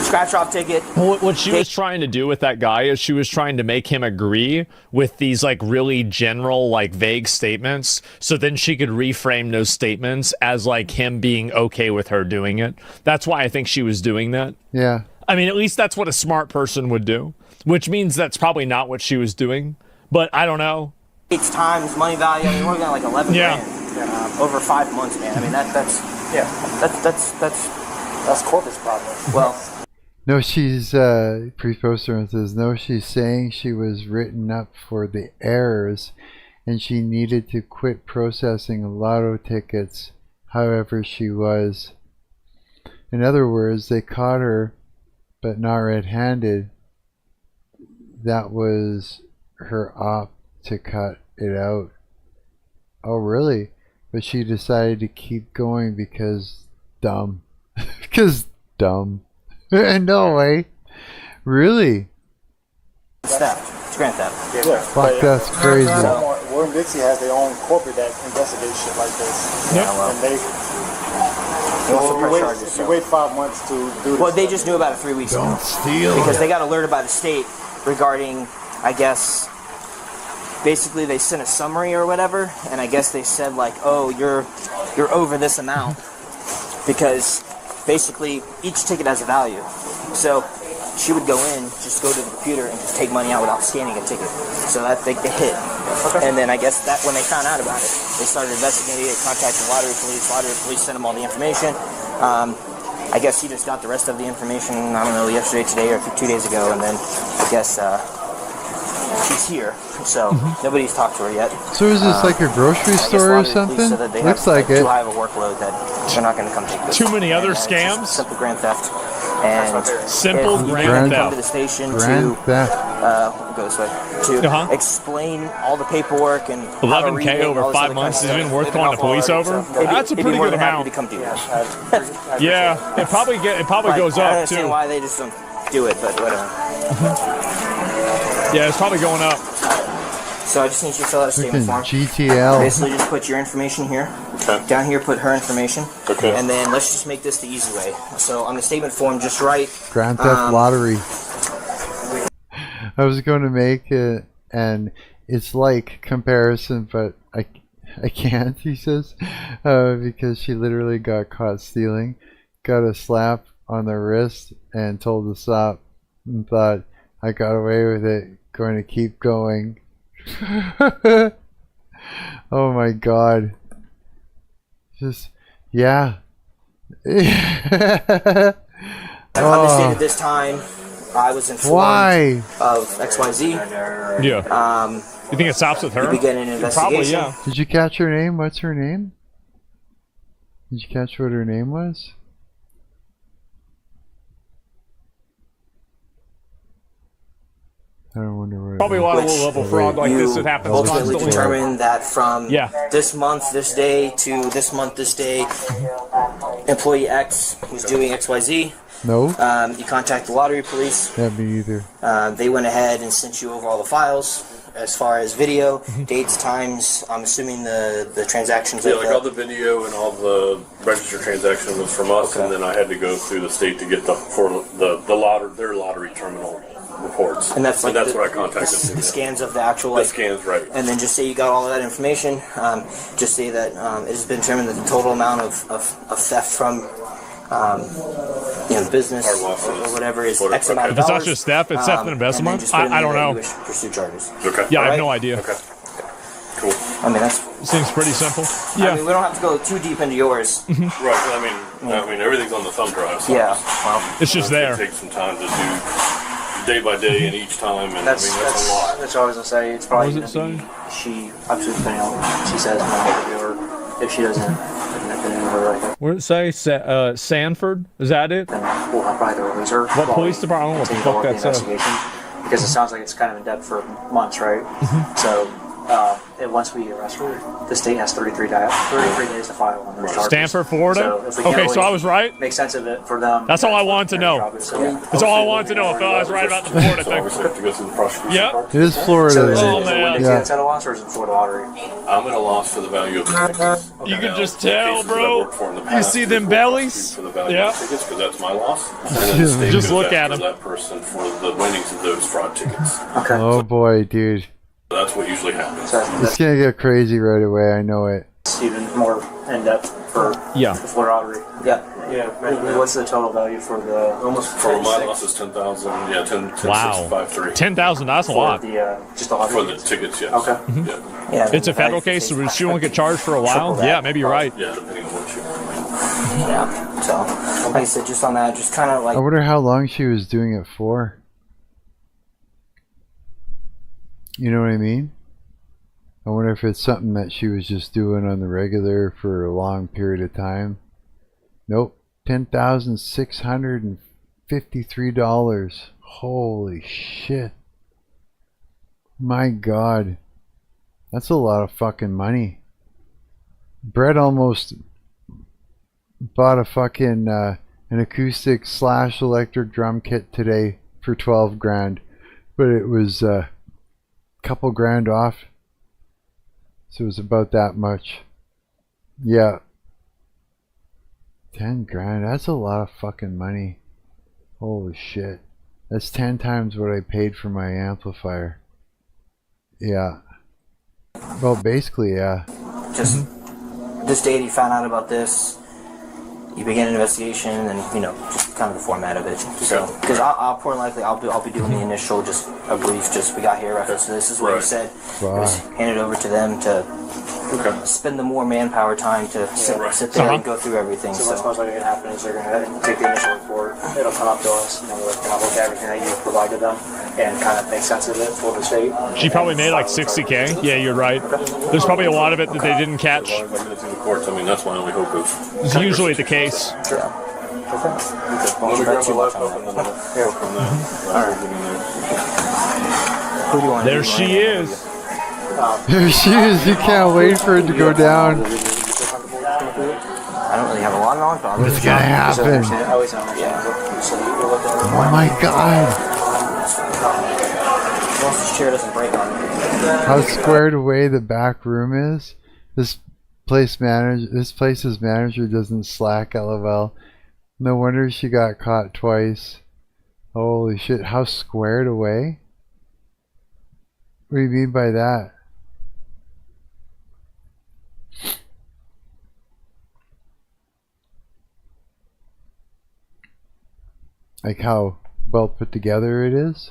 scratch-off ticket. What she was trying to do with that guy is she was trying to make him agree with these, like, really general, like, vague statements, so then she could reframe those statements as, like, him being okay with her doing it. That's why I think she was doing that. Yeah. I mean, at least that's what a smart person would do, which means that's probably not what she was doing, but I don't know. 8 times money value. I mean, we're looking at like 11 grand over 5 months, man. I mean, that's corpus problem. Well... No, she's, pre-poster says, no, she's saying she was written up for the errors and she needed to quit processing lotto tickets, however she was. In other words, they caught her, but not red-handed. That was her op to cut it out. Oh, really? But she decided to keep going because dumb. Because dumb. No way. Really? Theft. It's grand theft. Yeah. Fuck, that's crazy. Wind Dixie has their own corporate that investigates shit like this. Yeah. Well. And if you wait 5 months to do this. Well, they just knew about it 3 weeks ago. Don't steal. Because they got alerted by the state regarding, I guess, basically they sent a summary or whatever, and I guess they said like, oh, you're over this amount. Because basically, each ticket has a value. So she would go in, just go to the computer, and just take money out without scanning a ticket. So that they hit. Okay. And then I guess that when they found out about it, they started investigating it, contacting lottery police. Lottery police sent them all the information. I guess he just got the rest of the information, I don't know, yesterday, today, or 2 days ago, and then I guess she's here, so nobody's talked to her yet. So is this like a grocery store or something? Looks like it. Too high of a workload that they're not going to come take this. Too many other scams? Simple grand theft. And simple grand theft. Come to the station grand theft. Go this way. To explain all the paperwork and 11K over 5 months is even worth calling the police over. That's a pretty good amount. To come do that. Yeah, it probably goes I don't up understand too. why they just don't do it, but whatever. Yeah, it's probably going up. So I just need you to fill out a statement form. GTL. Basically, just put your information here. Okay. Down here, put her information. Okay. And then let's just make this the easy way. So on the statement form, just write Grand Theft Lottery. I was going to make it, and it's like comparison, but I can't, he says, because she literally got caught stealing, got a slap on the wrist, and told to stop, and thought, I got away with it, going to keep going. Oh my god. Just, yeah. Understated this time, I was informed of XYZ. Yeah. You think it stops with her? You begin an investigation. Probably, yeah. Did you catch her name? What's her name? Did you catch what her name was? I don't wonder what. Probably a lot of low-level fraud like this that happens ultimately constantly. determined that from this month, this day, to this month, this day, employee X was doing XYZ. No. You contact the lottery police. Yeah, me either. They went ahead and sent you over all the files as far as video, dates, times. I'm assuming the transactions. Yeah, like all the video and all the registered transactions was from us, and then I had to go through the state to get their lottery terminal reports. And that's like what I contacted. The scans of the actual. The scans, right. And then just say you got all of that information. Just say that it has been determined that the total amount of theft from the business or whatever is X amount of If it's dollars. not just theft, it's theft and embezzlement. I don't know. Pursue charges. Okay. Yeah, I have no idea. Okay. Cool. I mean, that's seems pretty simple. Yeah. I mean, we don't have to go too deep into yours. Right. I mean, everything's on the thumb drive. So yeah. Well, it's just there. It takes some time to do day by day and each time, and that's a lot. That's what I was gonna say. It's probably what was it saying? She obviously depending on what she says when I get her. If she doesn't, what did it say? Sanford? Is that it? Then we'll probably have to release her. What police department? I don't know what the fuck that says. Because it sounds like it's kind of in depth for months, right? So and once we arrest her, the state has 33 days to file on those charges. Stanford, Florida? Okay, so I was right? Make sense of it for them. That's all I wanted to know. That's all I wanted to know, if I was right about the Florida thing. Yep. It is Florida. So is oh, it man. Wind Dixie that's at a loss, or is it Florida Lottery? I'm at a loss for the value of the tickets. You can just tell, bro. You see them bellies? Yeah. Because that's my loss. And then the state just goes look at after them. that person for the winnings of those fraud tickets. Okay. Oh boy, dude. That's what usually happens. It's gonna get crazy right away. I know it. It's even more in depth for the Florida Lottery. Yeah. Yeah. What's the total value for the almost for my loss is 10,000. Yeah, 10. Wow. 10,653. 10,000. That's a lot. The just the lottery for the tickets. Yes. Okay. Yeah. It's a federal case, so she won't get charged for a while. Yeah, maybe you're right. Yeah, depending on what you. Yeah. So, like I said, just on that, just kind of like. I wonder how long she was doing it for. You know what I mean? I wonder if it's something that she was just doing on the regular for a long period of time. Nope. $10,653. Holy shit. My god. That's a lot of fucking money. Brett almost bought a fucking an acoustic / electric drum kit today for 12 grand. But it was a couple grand off. So it was about that much. Yeah. 10 grand. That's a lot of fucking money. Holy shit. That's 10 times what I paid for my amplifier. Yeah. Well, basically, yeah. Just this day you found out about this. You begin an investigation, and just kind of the format of it. So, because I'll more likely I'll be doing the initial, just a brief, just we got here reference to this is what he said. It was handed over to them to spend the more manpower time to sit there and go through everything. So what's most likely going to happen is they're going to take the initial report, it'll come up to us, and then we're going to look at everything that you provided them and kind of make sense of it for the state. She probably made like 60K. Yeah, you're right. There's probably a lot of it that they didn't catch. As long as I get it through the courts, I mean, that's my only hope of. It's usually the case. Yeah. Okay. Let me grab my laptop and then I'll go from there. Who do you want There she is. There she is. You can't wait for it to go down. I don't really have a lot of knowledge, but What's gonna happen? Oh my god. This chair doesn't break on me. How squared away the back room is. This place's manager doesn't slack, lol. No wonder she got caught twice. Holy shit, how squared away? What do you mean by that? Like how well put together it is?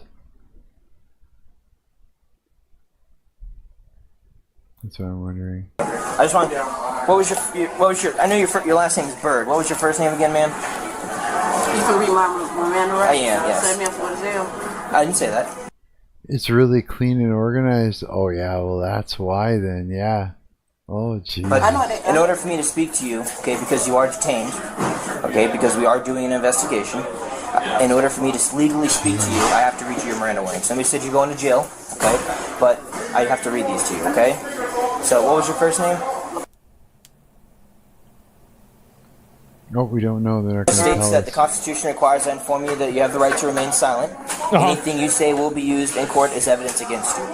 That's what I'm wondering. I just want. What was your? I know your last name is Bird. What was your first name again, ma'am? You can read my Miranda Rights. I am. Yes. I didn't say that. It's really clean and organized. Oh yeah, well that's why then. Yeah. Oh jeez. But in order for me to speak to you, okay, because you are detained, okay, because we are doing an investigation. In order for me to legally speak to you, I have to read you your Miranda warning. Somebody said you're going to jail, okay, but I have to read these to you, okay? So, what was your first name? Oh, we don't know. They're not going to tell us. States that the Constitution requires I inform you that you have the right to remain silent. Anything you say will be used in court as evidence against you.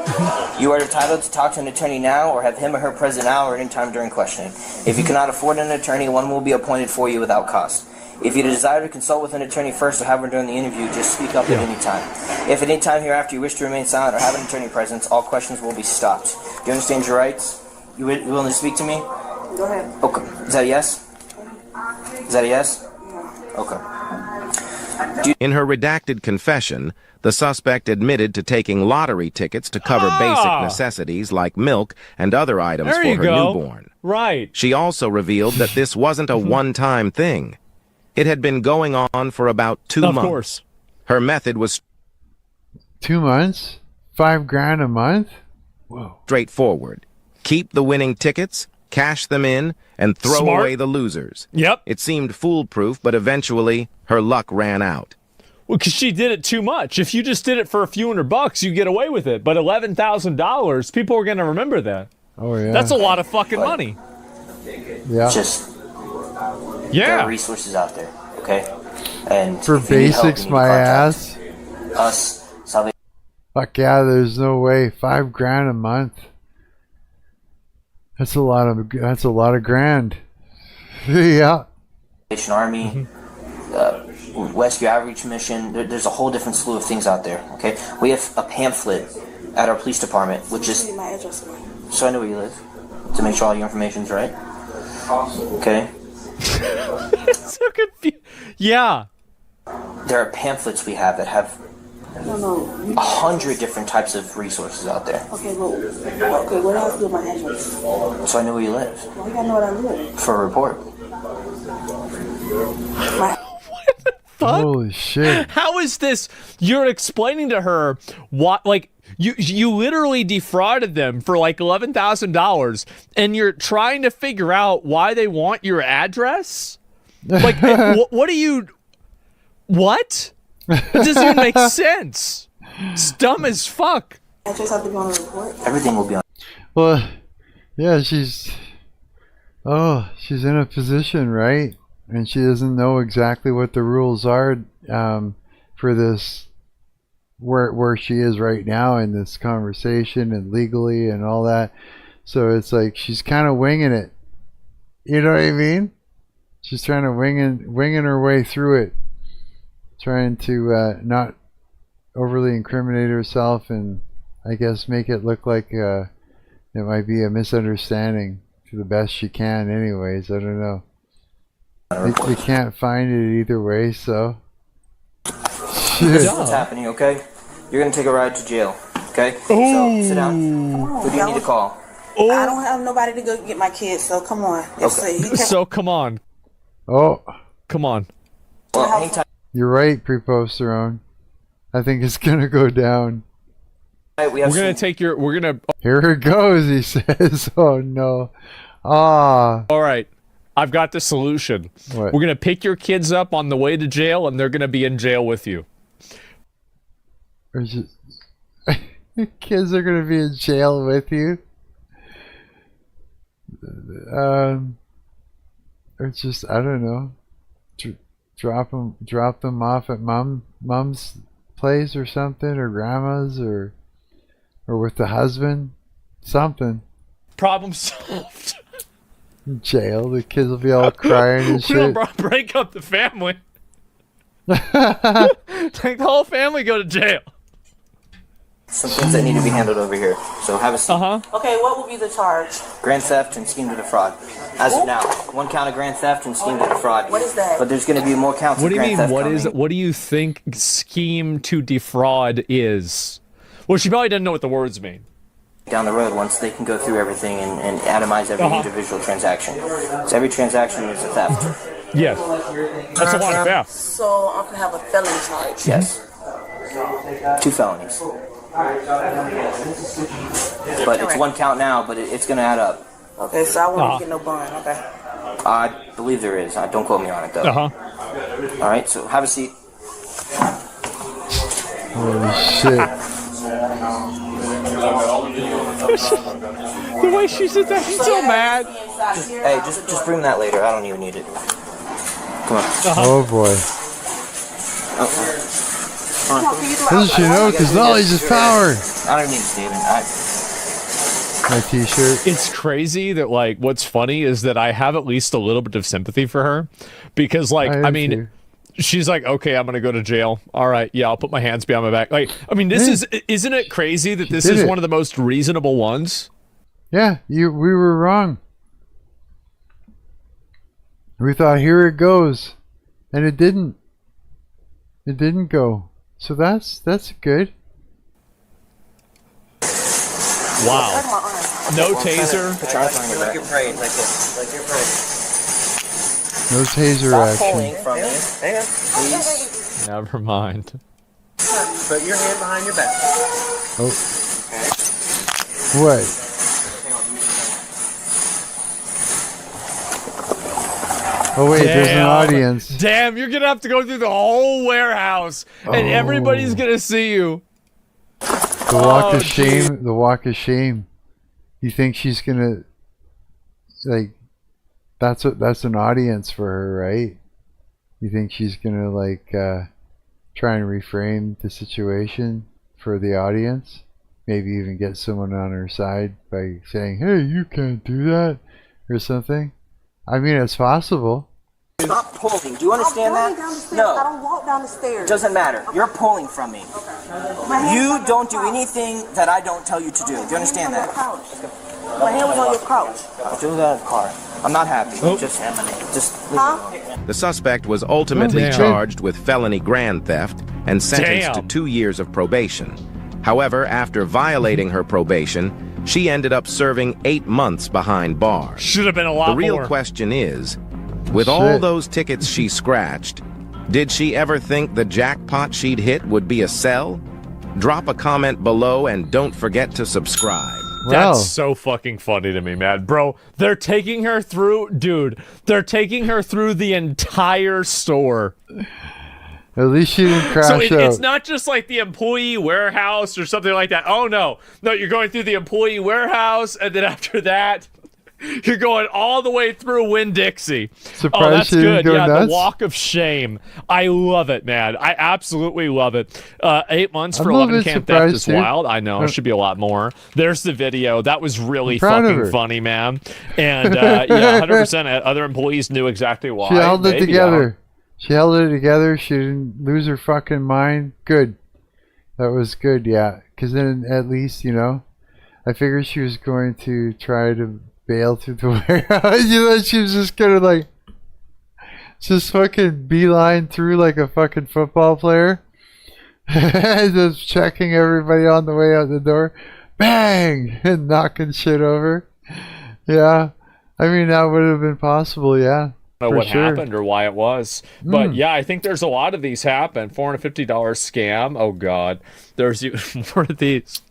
You are entitled to talk to an attorney now or have him or her present now or any time during questioning. If you cannot afford an attorney, one will be appointed for you without cost. If you desire to consult with an attorney first or have one during the interview, just speak up at any time. If at any time hereafter you wish to remain silent or have an attorney present, all questions will be stopped. Do you understand your rights? You willing to speak to me? Go ahead. Okay. Is that a yes? Is that a yes? Okay. In her redacted confession, the suspect admitted to taking lottery tickets to cover basic necessities like milk and other items for her newborn. Right. She also revealed that this wasn't a one-time thing. It had been going on for about 2 months. Of course. Her method was 2 months? $5,000 a month? Whoa. Straightforward. Keep the winning tickets, cash them in, and throw away the losers. Yep. It seemed foolproof, but eventually her luck ran out. Well, because she did it too much. If you just did it for a few $100, you get away with it. But $11,000, people are going to remember that. Oh, yeah. That's a lot of fucking money. Yeah. There are resources out there, okay? And for basics, my ass. Us, Salvation. Fuck yeah, there's no way. $5,000 a month. That's a lot of grand. Yeah. Army, Rescue Outreach Mission. There's a whole different slew of things out there. Okay, we have a pamphlet at our police department, which is so I know where you live to make sure all your information's right. Okay. So confused. Yeah. There are pamphlets we have that have 100 different types of resources out there. Okay, what else do my address? So I know where you live. Why you gotta know where I live? For a report. What the fuck? Holy shit. How is this? You're explaining to her what, like, you literally defrauded them for like $11,000 and you're trying to figure out why they want your address? Like, what do you... What? It doesn't even make sense. It's dumb as fuck. Address have to be on the report? Everything will be on. Well, yeah, she's in a position, right? And she doesn't know exactly what the rules are for this, where she is right now in this conversation and legally and all that. So it's like she's kind of winging it. You know what I mean? She's trying to winging her way through it, trying to not overly incriminate herself and I guess make it look like it might be a misunderstanding to the best she can. Anyways, I don't know. You can't find it either way, so shit. This is what's happening, okay? You're gonna take a ride to jail, okay? So sit down. Who do you need to call? I don't have nobody to go get my kids, so come on. So come on. Oh. Come on. Well, hang tight. You're right, preposterone. I think it's gonna go down. We're gonna take your. We're gonna. Here it goes, he says. Oh no. Ah. All right. I've got the solution. What? We're gonna pick your kids up on the way to jail, and they're gonna be in jail with you. Or just, your kids are gonna be in jail with you. Or just I don't know. Drop them off at mom's place or something, or grandma's, or with the husband, something. Problem solved. Jail. The kids will be all crying and shit. We'll break up the family. Take the whole family go to jail. Some things that need to be handled over here. So have a seat. Okay, what will be the charge? Grand theft and scheme to defraud. As of now, 1 count of grand theft and scheme to defraud. What is that? But there's going to be more counts What of do you grand mean? theft What do you think scheme to defraud is? Well, she probably doesn't know what the words mean. down the road once they can go through everything and atomize every individual transaction. So every transaction is a theft. Yes. That's a lot of theft. So I'm going to have a felony charge. Yes. 2 felonies. But it's 1 count now, but it's going to add up. Okay, so I won't get no bond, okay? I believe there is. Don't quote me on it, though. All right, so have a seat. Holy shit. The way she said that, she's so mad. Hey, just bring that later. I don't even need it. Come on. Oh boy. Doesn't she know? Because knowledge is power. I don't need it, Steven. My t-shirt. It's crazy that, like, what's funny is that I have at least a little bit of sympathy for her. Because, like, I mean, she's like, okay, I'm going to go to jail. All right, yeah, I'll put my hands behind my back. Like, I mean, isn't it crazy that this is one of the most reasonable ones? Yeah, we were wrong. We thought, here it goes. And it didn't. It didn't go. So that's good. Wow. No taser. Like you're praying, like this. Like you're praying. No taser Stop action. pulling from me. Please. Never mind. Put your hand behind your back. Oh. What? Oh wait, there's an audience. Damn, you're gonna have to go through the whole warehouse, and everybody's gonna see you. The walk of shame. Dude. The walk of shame. You think she's gonna, like, that's an audience for her, right? You think she's gonna, like, try and reframe the situation for the audience? Maybe even get someone on her side by saying, "Hey, you can't do that," or something. I mean, it's possible. Stop pulling. Do you understand that? No. I don't walk down the stairs. Doesn't matter. You're pulling from me. Okay. You don't do anything that I don't tell you to do. Do you understand that? My hand was on your couch. I'll do that in the car. I'm not happy. Just leave me alone. The suspect was ultimately charged with felony grand theft and sentenced to 2 years of probation. However, after violating her probation, she ended up serving 8 months behind bars. Should have been a lot more. The real question is, with all those tickets she scratched, did she ever think the jackpot she'd hit would be a cell? Drop a comment below and don't forget to subscribe. That's so fucking funny to me, man. Bro, they're taking her through, dude, they're taking her through the entire store. At least she didn't crash out. So it's not just like the employee warehouse or something like that. Oh, no. No, you're going through the employee warehouse, and then after that, you're going all the way through Wind Dixie. Surprised oh, that's she didn't good. go Yeah, nuts? the walk of shame. I love it, man. I absolutely love it. 8 months for 11 camp theft is wild. I know. It should be a lot more. There's the video. That was really fucking funny, man. And, yeah, 100% other employees knew exactly why. She held it together. She held it together. She didn't lose her fucking mind. Good. That was good, yeah. Because then at least, you know, I figured she was going to try to bail through the warehouse. You know, she was just gonna, like, just fucking beeline through like a fucking football player. Just checking everybody on the way out the door. Bang! And knocking shit over. Yeah. I mean, that would have been possible, yeah. Know what happened or why it was, but yeah, I think there's a lot of these happen. $450 scam. Oh god, there's more of these.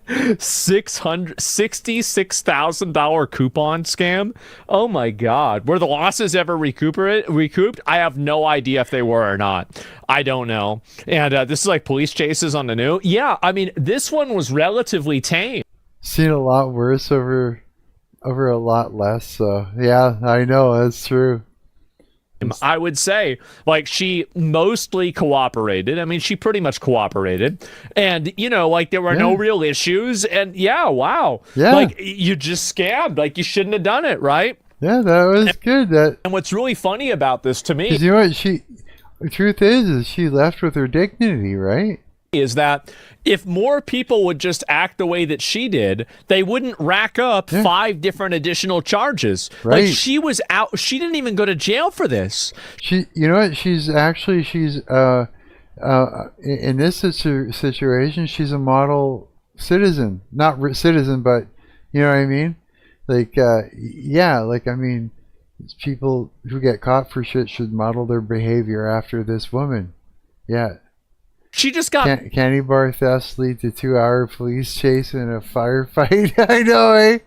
$66,000 coupon scam. Oh my god, were the losses ever recouped? I have no idea if they were or not. I don't know. And this is like police chases on the new. Yeah, I mean, this one was relatively tame. Seen a lot worse over a lot less. So yeah, I know that's true. I would say, like, she mostly cooperated. I mean, she pretty much cooperated. And, you know, like, there were no real issues. And, yeah, wow. Yeah. Like, you just scammed. Like, you shouldn't have done it, right? Yeah, that was good. And what's really funny about this to me... You know what? The truth is she left with her dignity, right? Is that if more people would just act the way that she did, they wouldn't rack up 5 different additional charges. Right. Like, she was out. She didn't even go to jail for this. You know what? She's in this situation, she's a model citizen. Not citizen, but you know what I mean? Like, yeah, like, I mean, people who get caught for shit should model their behavior after this woman. Yeah. She just got... Candy bar thefts lead to 2-hour police chase and a firefight. I know, eh?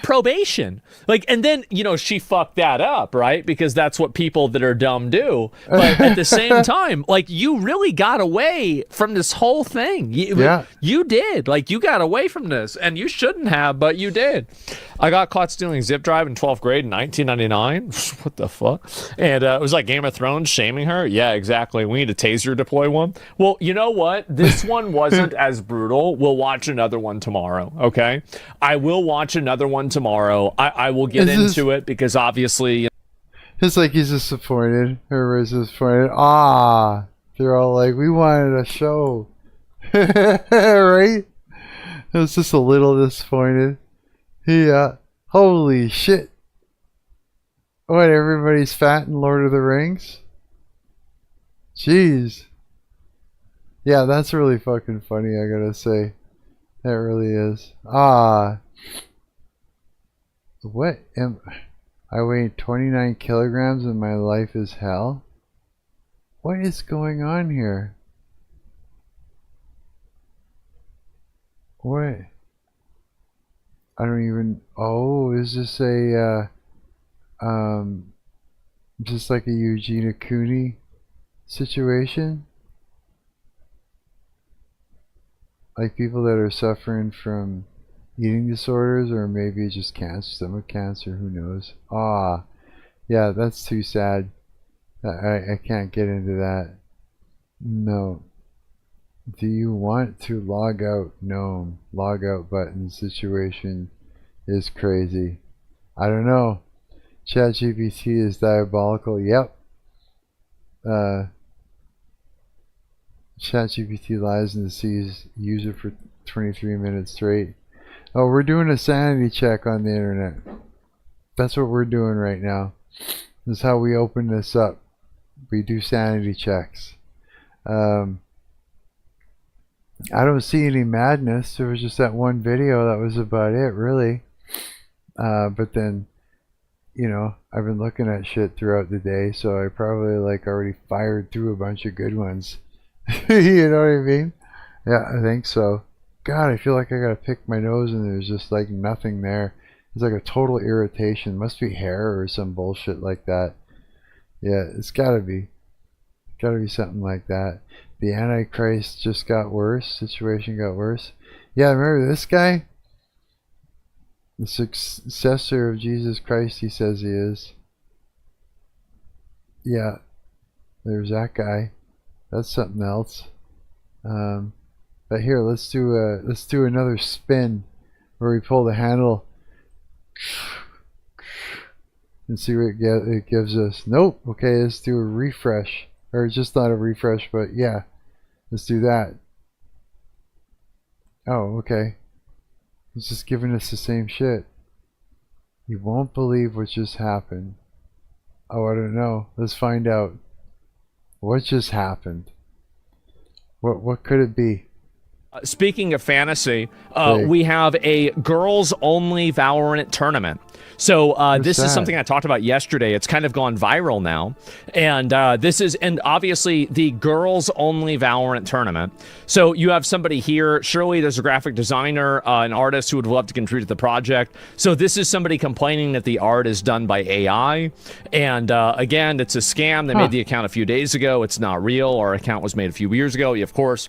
Probation. Like, and then, you know, she fucked that up, right? Because that's what people that are dumb do. But at the same time, like, you really got away from this whole thing. You did. Like, you got away from this. And you shouldn't have, but you did. I got caught stealing zip drive in 12th grade in 1999. What the fuck? And it was like Game of Thrones shaming her. Yeah, exactly. We need a taser deploy one. Well, you know what? This one wasn't as brutal. We'll watch another one tomorrow, okay? I will watch another one tomorrow. I will get into it because obviously... It's like he's disappointed. Everybody's disappointed. Ah, they're all like, we wanted a show. Right? It was just a little disappointed. Holy shit. What, everybody's fat in Lord of the Rings? Jeez. Yeah, that's really fucking funny, I gotta say. That really is. What am I weigh 29 kilograms and my life is hell? What is going on here? What? I don't even... Oh, is this a... just like a Eugenia Cooney situation? Like people that are suffering from eating disorders or maybe just cancer, stomach cancer, who knows? Yeah, that's too sad. I can't get into that. No. Do you want to log out? No. Log out button situation is crazy. I don't know. ChatGPT is diabolical. Yep. ChatGPT lies and deceives user for 23 minutes straight. Oh, we're doing a sanity check on the internet. That's what we're doing right now. This is how we open this up. We do sanity checks. I don't see any madness. There was just that one video. That was about it, really. But then, you know, I've been looking at shit throughout the day, so I probably like already fired through a bunch of good ones. You know what I mean? Yeah, I think so. God, I feel like I gotta pick my nose and there's just like nothing there. It's like a total irritation. Must be hair or some bullshit like that. Yeah, it's gotta be. Gotta be something like that. The Antichrist just got worse. Situation got worse. Yeah, remember this guy? The successor of Jesus Christ, he says he is. Yeah, there's that guy. That's something else. But here, let's do another spin where we pull the handle and see what it gives us. Nope. Okay, let's do a refresh, or just not a refresh, but yeah, let's do that. Oh, okay. It's just giving us the same shit. You won't believe what just happened. Oh, I don't know. Let's find out. What just happened? What could it be? Speaking of fantasy, we have a girls-only Valorant tournament. So this is something I talked about yesterday. It's kind of gone viral now. And and obviously the girls-only Valorant tournament. So you have somebody here. Surely there's a graphic designer, an artist who would love to contribute to the project. So this is somebody complaining that the art is done by AI. And again, it's a scam. They made the account a few days ago. It's not real. Our account was made a few years ago, of course.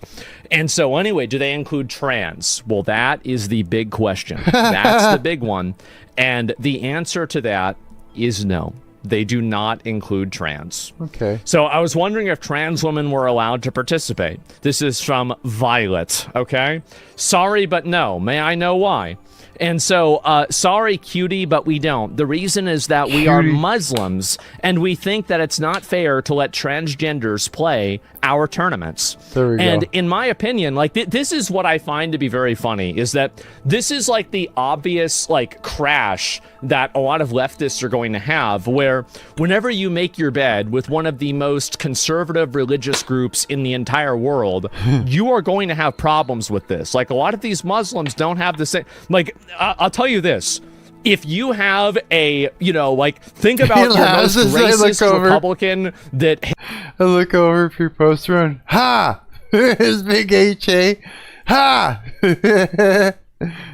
And so anyway, do they include trans? Well, that is the big question. That's the big one. And the answer to that is no. They do not include trans. Okay. So I was wondering if trans women were allowed to participate. This is from Violet, okay? Sorry, but no. May I know why? And so, sorry, cutie, but we don't. The reason is that we are Muslims, and we think that it's not fair to let transgenders play our tournaments. There we and go. in my opinion, like, this is what I find to be very funny, is that this is like the obvious, like, crash that a lot of leftists are going to have, where whenever you make your bed with one of the most conservative religious groups in the entire world, you are going to have problems with this. Like, a lot of these Muslims don't have the same, like, I'll tell you this. If you have a, you know, like, think about your most racist Republican that... I look over if your post run. Ha! His big H-A. Ha!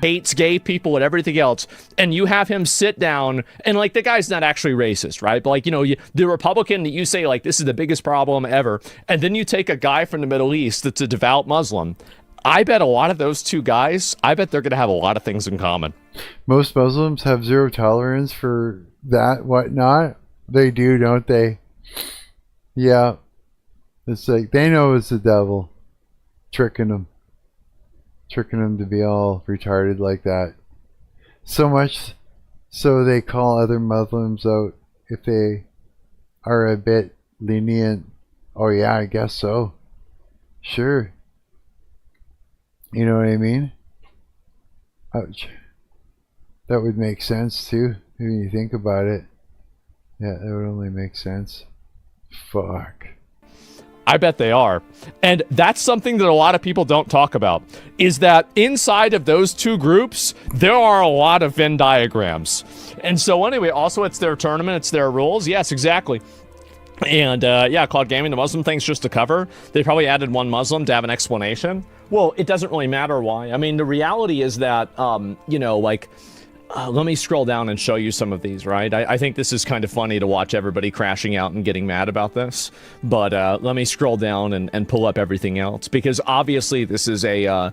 hates gay people and everything else, and you have him sit down, and, like, the guy's not actually racist, right? But, like, you know, the Republican that you say, like, this is the biggest problem ever, and then you take a guy from the Middle East that's a devout Muslim. I bet a lot of those two guys, I bet they're going to have a lot of things in common. Most Muslims have zero tolerance for that, whatnot. They do, don't they? Yeah. It's like, they know it's the devil tricking them. Tricking them to be all retarded like that. So much so they call other Muslims out if they are a bit lenient. Oh yeah, I guess so. Sure. You know what I mean? Ouch. That would make sense too, when you think about it. Yeah, that would only make sense. Fuck. I bet they are. And that's something that a lot of people don't talk about, is that inside of those two groups, there are a lot of Venn diagrams. And so anyway, also it's their tournament, it's their rules. Yes, exactly. And yeah, Cloud Gaming, the Muslim thing's just a cover. They probably added one Muslim to have an explanation. Well, it doesn't really matter why. I mean, the reality is that, you know, like, let me scroll down and show you some of these, right? I think this is kind of funny to watch everybody crashing out and getting mad about this. But let me scroll down and pull up everything else, because obviously this is a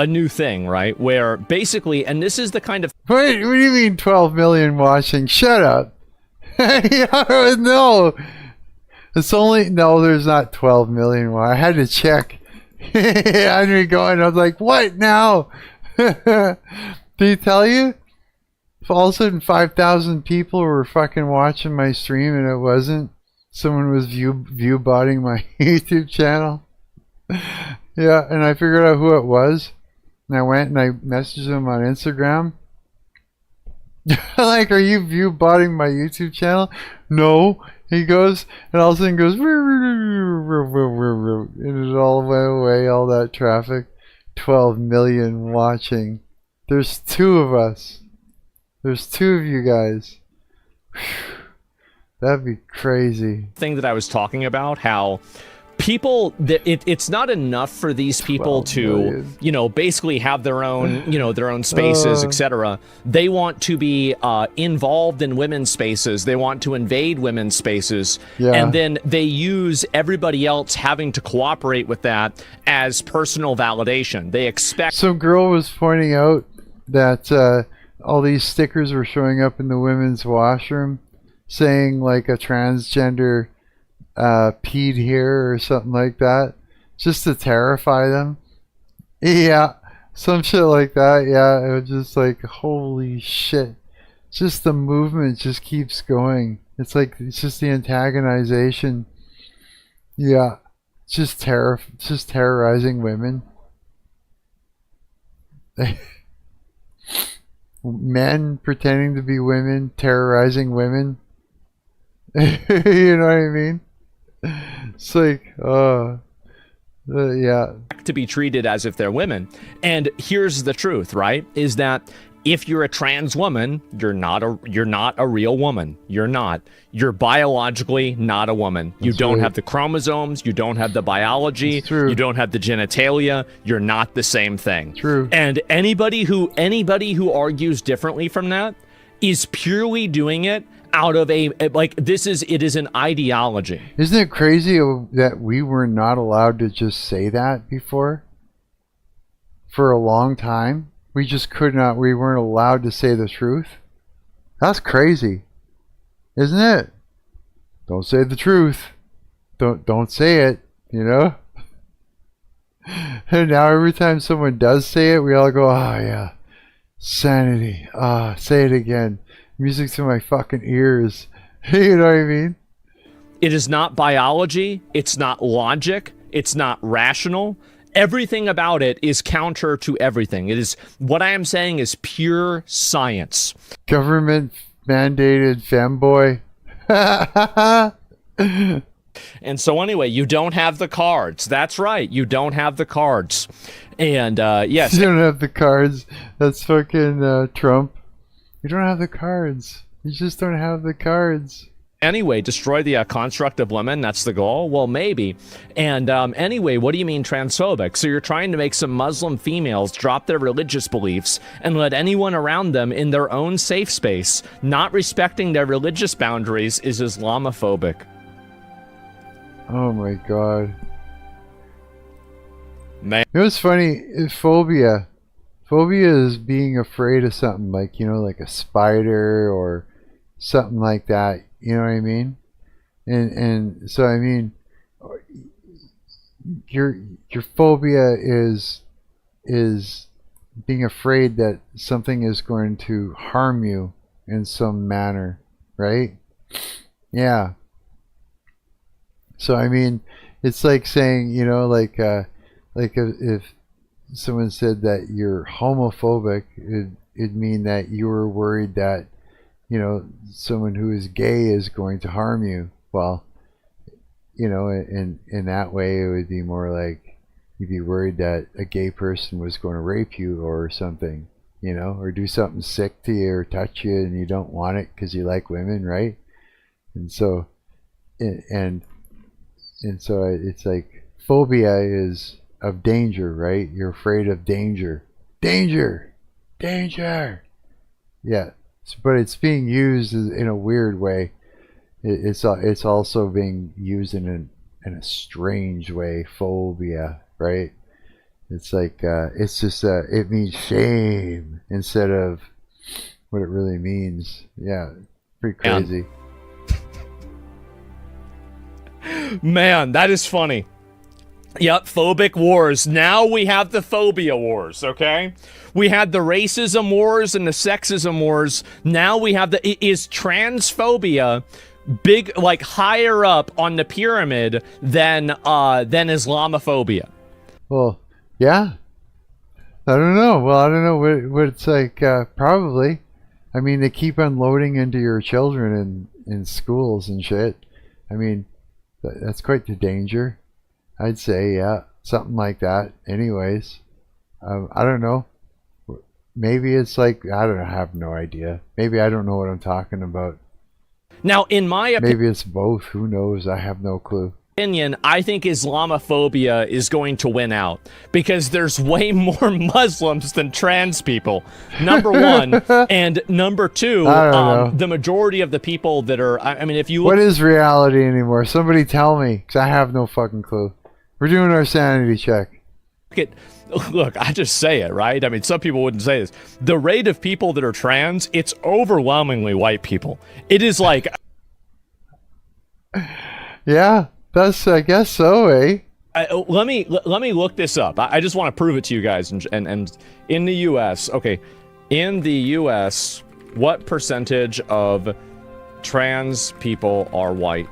new thing, right? Where basically, and this is the kind of... Wait, what do you mean 12 million watching? Shut up. Yeah, no. It's only... No, there's not 12 million. I had to check. I'm going. I was like, what now? Did he tell you? If all of a sudden 5,000 people were fucking watching my stream and it wasn't, someone was view botting my YouTube channel. Yeah, and I figured out who it was, and I went and I messaged him on Instagram. Like, are you view botting my YouTube channel? No. He goes, and all of a sudden goes, and it all went away, all that traffic. 12 million watching. There's two of us. There's two of you guys. Whew. That'd be crazy. Thing that I was talking about, how people, it's not enough for these people to, you know, basically have their own, you know, their own spaces, etc. They want to be involved in women's spaces. They want to invade women's spaces. Yeah. And then they use everybody else having to cooperate with that as personal validation. They expect... Some girl was pointing out that all these stickers were showing up in the women's washroom saying, like, a transgender peed here or something like that, just to terrify them. Yeah, some shit like that. Yeah, it was just like, holy shit. Just the movement just keeps going. It's like, it's just the antagonization. Yeah, just terrorizing women. Men pretending to be women, terrorizing women. You know what I mean? It's like, Yeah. To be treated as if they're women. And here's the truth, right? Is that if you're a trans woman, you're not a real woman. You're not. You're biologically not a woman. You don't have the chromosomes. You don't have the biology. You don't have the genitalia. You're not the same thing. True. And anybody who argues differently from that is purely doing it out of it is an ideology. Isn't it crazy that we were not allowed to just say that before? For a long time? We just we weren't allowed to say the truth? That's crazy. Isn't it? Don't say the truth. Don't say it, you know? And now every time someone does say it, we all go, oh yeah, sanity. Say it again. Music to my fucking ears. You know what I mean? It is not biology. It's not logic. It's not rational. Everything about it is counter to everything. It is, what I am saying is pure science. Government mandated femboy. And so anyway, you don't have the cards. That's right. You don't have the cards. And yes. You don't have the cards. That's fucking Trump. You don't have the cards. You just don't have the cards. Anyway, destroy the construct of women, that's the goal? Well, maybe. And anyway, what do you mean transphobic? So you're trying to make some Muslim females drop their religious beliefs and let anyone around them in their own safe space. Not respecting their religious boundaries is Islamophobic. Oh my god. Man. It was funny, phobia. Phobia is being afraid of something, like, you know, like a spider or something like that. You know what I mean? And so I mean, your phobia is being afraid that something is going to harm you in some manner, right? Yeah. So I mean, it's like saying, you know, like if someone said that you're homophobic, it'd mean that you were worried that, you know, someone who is gay is going to harm you. Well, you know, in that way, it would be more like you'd be worried that a gay person was going to rape you or something, you know, or do something sick to you or touch you and you don't want it because you like women, right? And so, and so it's like phobia is of danger, right? You're afraid of danger. Danger! Danger! Yeah. But it's being used in a weird way. It's also being used in a strange way. Phobia, right? It's like it's just it means shame instead of what it really means. Yeah, pretty crazy. Man, that is funny. Yep, phobic wars. Now we have the phobia wars, okay? We had the racism wars and the sexism wars. Now we have is transphobia big, like higher up on the pyramid than Islamophobia? Well, yeah. I don't know. Well, I don't know what it's like. Probably. I mean, they keep unloading into your children in schools and shit. I mean, that's quite the danger. I'd say, yeah, something like that. Anyways, I don't know. Maybe it's like, I don't know, I have no idea. Maybe I don't know what I'm talking about. Now, in my opinion, maybe it's both. Who knows? I have no clue. I think Islamophobia is going to win out because there's way more Muslims than trans people, number one. And number two, the majority of the people that are, I mean, if you look, what is reality anymore? Somebody tell me, because I have no fucking clue. We're doing our sanity check. Look, I just say it, right? I mean, some people wouldn't say this. The rate of people that are trans, it's overwhelmingly white people. It is like... Yeah, that's, I guess so, eh? Let me look this up. I just want to prove it to you guys. And in the U.S., okay, in the U.S., what percentage of trans people are white?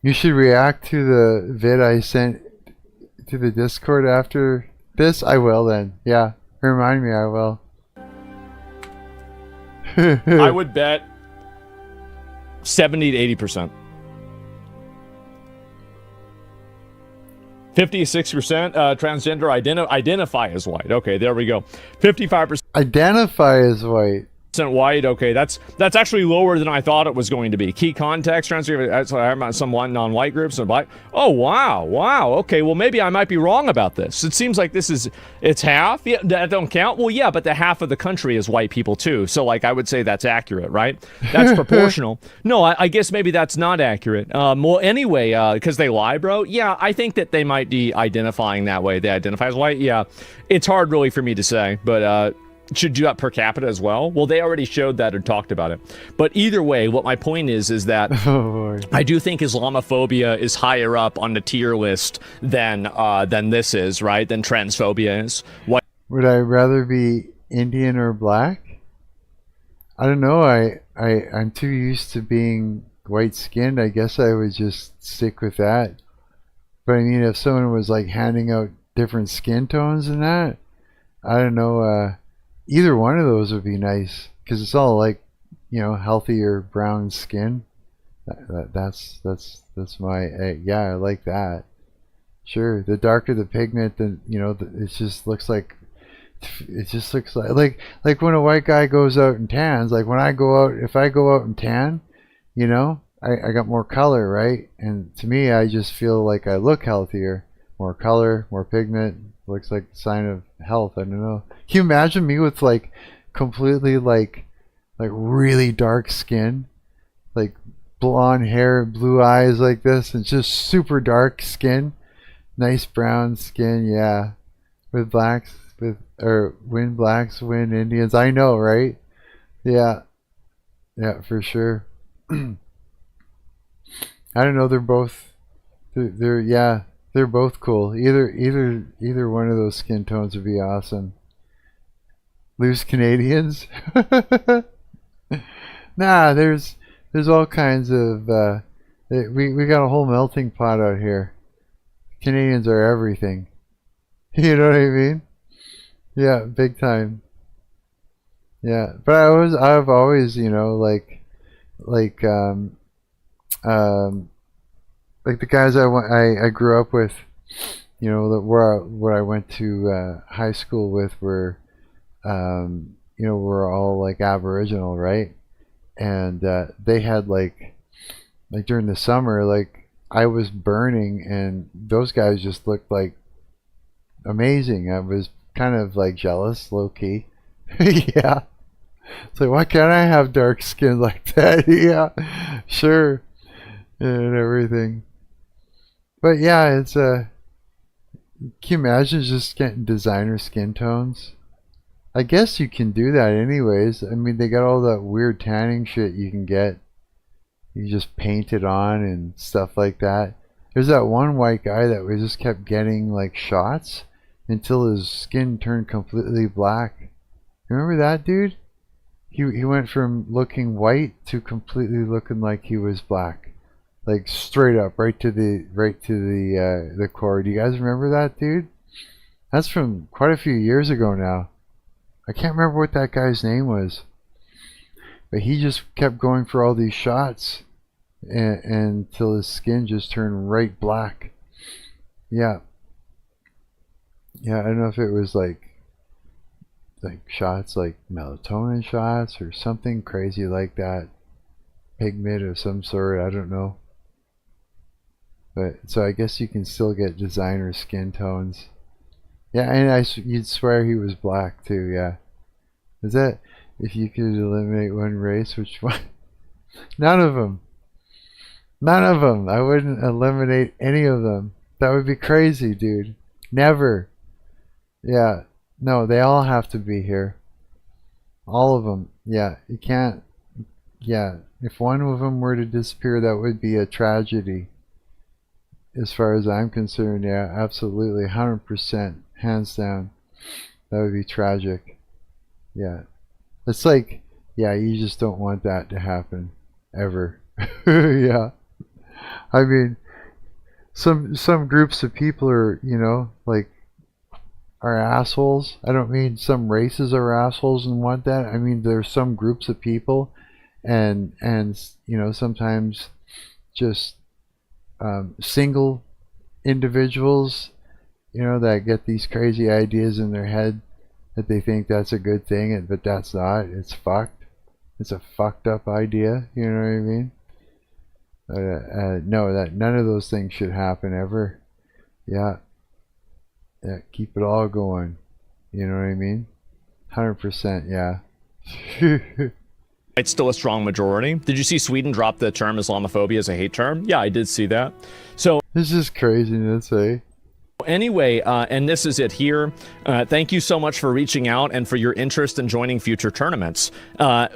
You should react to the vid I sent to the Discord after this. I will then. Yeah, remind me. I will. I would bet 70 to 80%. 56% transgender identify as white. Okay, there we go. 55% identify as white. White. Okay, that's actually lower than I thought it was going to be. Key context transgender. Some non-white groups and black. Oh wow. Okay, well maybe I might be wrong about this. It seems like it's half. Yeah, that don't count. Well, yeah, but the half of the country is white people too. So like I would say that's accurate, right? That's proportional. No, I guess maybe that's not accurate. Well, anyway, because they lie, bro. Yeah, I think that they might be identifying that way. They identify as white. Yeah, it's hard really for me to say, but. Should do that per capita as well. Well, they already showed that or talked about it. But either way, what my point is that I do think Islamophobia is higher up on the tier list than this is, right? Than transphobia is. What would I rather be, Indian or black? I don't know. I'm too used to being white skinned. I guess I would just stick with that. But I mean, if someone was like handing out different skin tones and that, I don't know. Either one of those would be nice because it's all like, healthier brown skin. That's my yeah. I like that. Sure, the darker the pigment, then it just looks like like when a white guy goes out and tans. Like when if I go out and tan, I got more color, right? And to me, I just feel like I look healthier. More color, more pigment. Looks like a sign of health. I don't know. Can you imagine me with like completely like really dark skin, like blonde hair, blue eyes like this, and just super dark skin, nice brown skin, yeah, with blacks, wind blacks, wind Indians. I know, right? Yeah, for sure. I don't know. They're both. They're both cool. Either one of those skin tones would be awesome. Loose Canadians? Nah, there's all kinds of we got a whole melting pot out here. Canadians are everything. You know what I mean? Yeah, big time. Yeah, but I've always, like the guys I grew up with, where I went to high school with were, were all like Aboriginal, right? And they had like during the summer, like I was burning, and those guys just looked like amazing. I was kind of like jealous, low key. Yeah. It's like, why can't I have dark skin like that? Yeah, sure, and everything. But yeah, it's can you imagine just getting designer skin tones? I guess you can do that anyways. I mean, they got all that weird tanning shit you can get. You just paint it on and stuff like that. There's that one white guy that we just kept getting like shots until his skin turned completely black. Remember that dude? He went from looking white to completely looking like he was black. Like straight up, right to the core. Do you guys remember that dude? That's from quite a few years ago now. I can't remember what that guy's name was, but he just kept going for all these shots, until his skin just turned right black. Yeah. I don't know if it was like shots like melatonin shots or something crazy like that, pigment of some sort. I don't know. But so I guess you can still get designer skin tones. Yeah, and you'd swear he was black too. Yeah, is that if you could eliminate one race, which one? None of them. I wouldn't eliminate any of them. That would be crazy, dude. Never. Yeah, no, they all have to be here. All of them. Yeah, you can't. Yeah, if one of them were to disappear, that would be a tragedy. As far as I'm concerned, yeah, absolutely, 100%, hands down. That would be tragic. Yeah. It's like, yeah, you just don't want that to happen. Ever. Yeah. I mean, some groups of people are, are assholes. I don't mean some races are assholes and want that. I mean, there's some groups of people and sometimes just single individuals, you know, that get these crazy ideas in their head that they think that's a good thing, but that's not. It's fucked. It's a fucked up idea. You know what I mean? No, that none of those things should happen ever. Yeah. Yeah, keep it all going. You know what I mean? 100%, yeah. It's still a strong majority. Did you see Sweden drop the term Islamophobia as a hate term? Yeah, I did see that. So this is craziness, eh? Anyway, and this is it here. Thank you so much for reaching out and for your interest in joining future tournaments.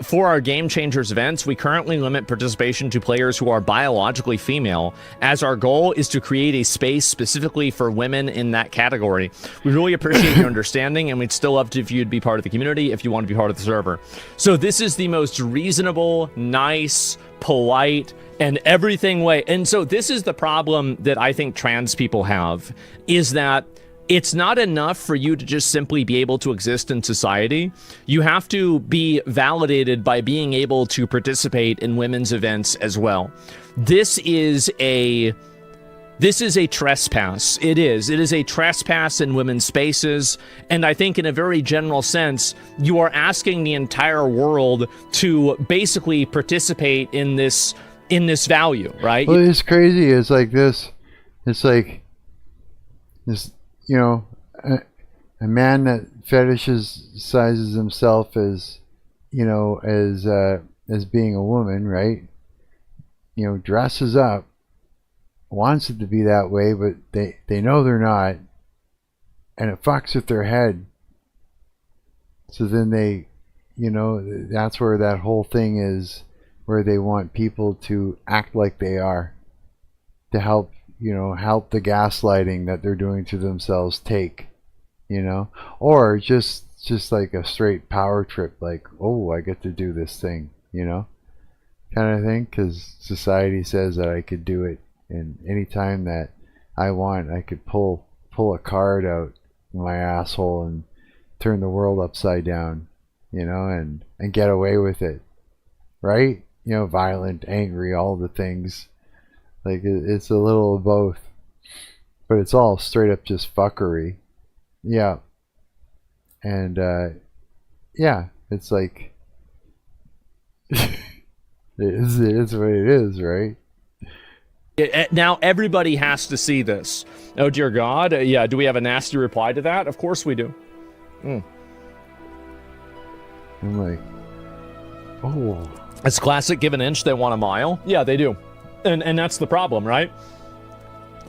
For our Game Changers events, we currently limit participation to players who are biologically female, as our goal is to create a space specifically for women in that category. We really appreciate your understanding, and we'd still love to if you'd be part of the community if you want to be part of the server. So this is the most reasonable, nice, polite, and everything way. And so this is the problem that I think trans people have, is that it's not enough for you to just simply be able to exist in society. You have to be validated by being able to participate in women's events as well. This is a trespass. It is a trespass in women's spaces. And I think in a very general sense, you are asking the entire world to basically participate in this value, right? Well, it's crazy. It's like this. It's like this, you know, a man that fetishizes himself as, you know, as being a woman, right? You know, dresses up, wants it to be that way, but they know they're not, and it fucks with their head. So then they, you know, that's where that whole thing is, where they want people to act like they are, to help, you know, help the gaslighting that they're doing to themselves take, you know, or just like a straight power trip, like, oh, I get to do this thing, you know, kind of thing, because society says that I could do it, and anytime that I want, I could pull a card out in my asshole and turn the world upside down, you know, and get away with it, right? You know, violent, angry, all the things. Like, it's a little of both. But it's all straight up just fuckery. Yeah. And, yeah, it's like, it is what it is, right? Now everybody has to see this. Oh, dear God. Yeah, do we have a nasty reply to that? Of course we do. I'm like, oh. It's classic, give an inch, they want a mile. Yeah, they do. And that's the problem, right?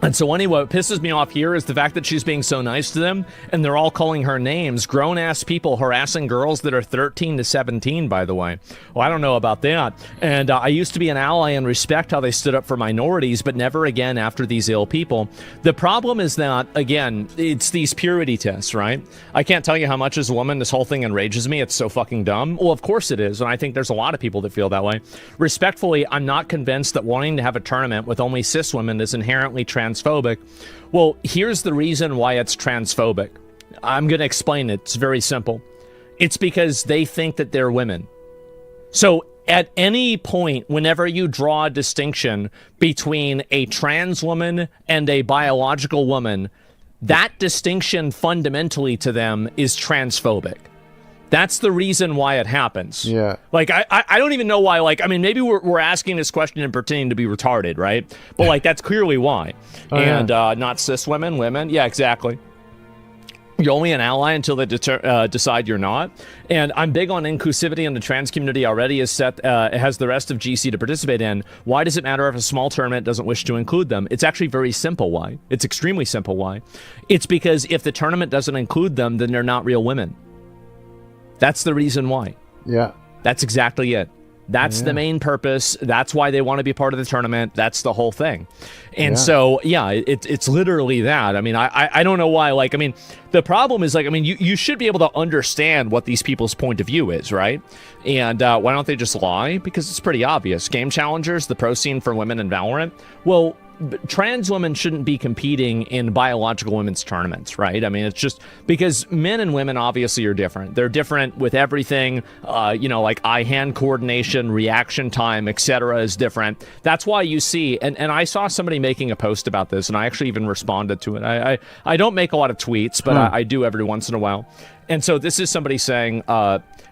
And so anyway, what pisses me off here is the fact that she's being so nice to them, and they're all calling her names. Grown-ass people harassing girls that are 13 to 17, by the way. Well, I don't know about that. And I used to be an ally and respect how they stood up for minorities, but never again after these ill people. The problem is that, again, it's these purity tests, right? I can't tell you how much as a woman this whole thing enrages me. It's so fucking dumb. Well, of course it is, and I think there's a lot of people that feel that way. Respectfully, I'm not convinced that wanting to have a tournament with only cis women is inherently transphobic. Well, here's the reason why it's transphobic. I'm going to explain it. It's very simple. It's because they think that they're women. So at any point, whenever you draw a distinction between a trans woman and a biological woman, that distinction fundamentally to them is transphobic. That's the reason why it happens. Yeah. Like, I don't even know why. Like, I mean, maybe we're asking this question and pretending to be retarded, right? But, like, that's clearly why. Oh, and not cis women. Yeah, exactly. You're only an ally until they decide you're not. And I'm big on inclusivity, and the trans community already is set, has the rest of GC to participate in. Why does it matter if a small tournament doesn't wish to include them? It's actually very simple why. It's extremely simple why. It's because if the tournament doesn't include them, then they're not real women. That's the reason why. Yeah. That's exactly it. That's the main purpose. That's why they want to be part of the tournament. That's the whole thing. And so, yeah, it's literally that. I mean, I don't know why. Like, I mean, the problem is, like, I mean, you should be able to understand what these people's point of view is, right? And why don't they just lie? Because it's pretty obvious. Game challengers, the pro scene for women in Valorant. Well, trans women shouldn't be competing in biological women's tournaments, right? I mean, it's just because men and women obviously are different. They're different with everything, like eye-hand coordination, reaction time, etc. is different. That's why you see, and I saw somebody making a post about this, and I actually even responded to it. I don't make a lot of tweets, but I do every once in a while. And so this is somebody saying,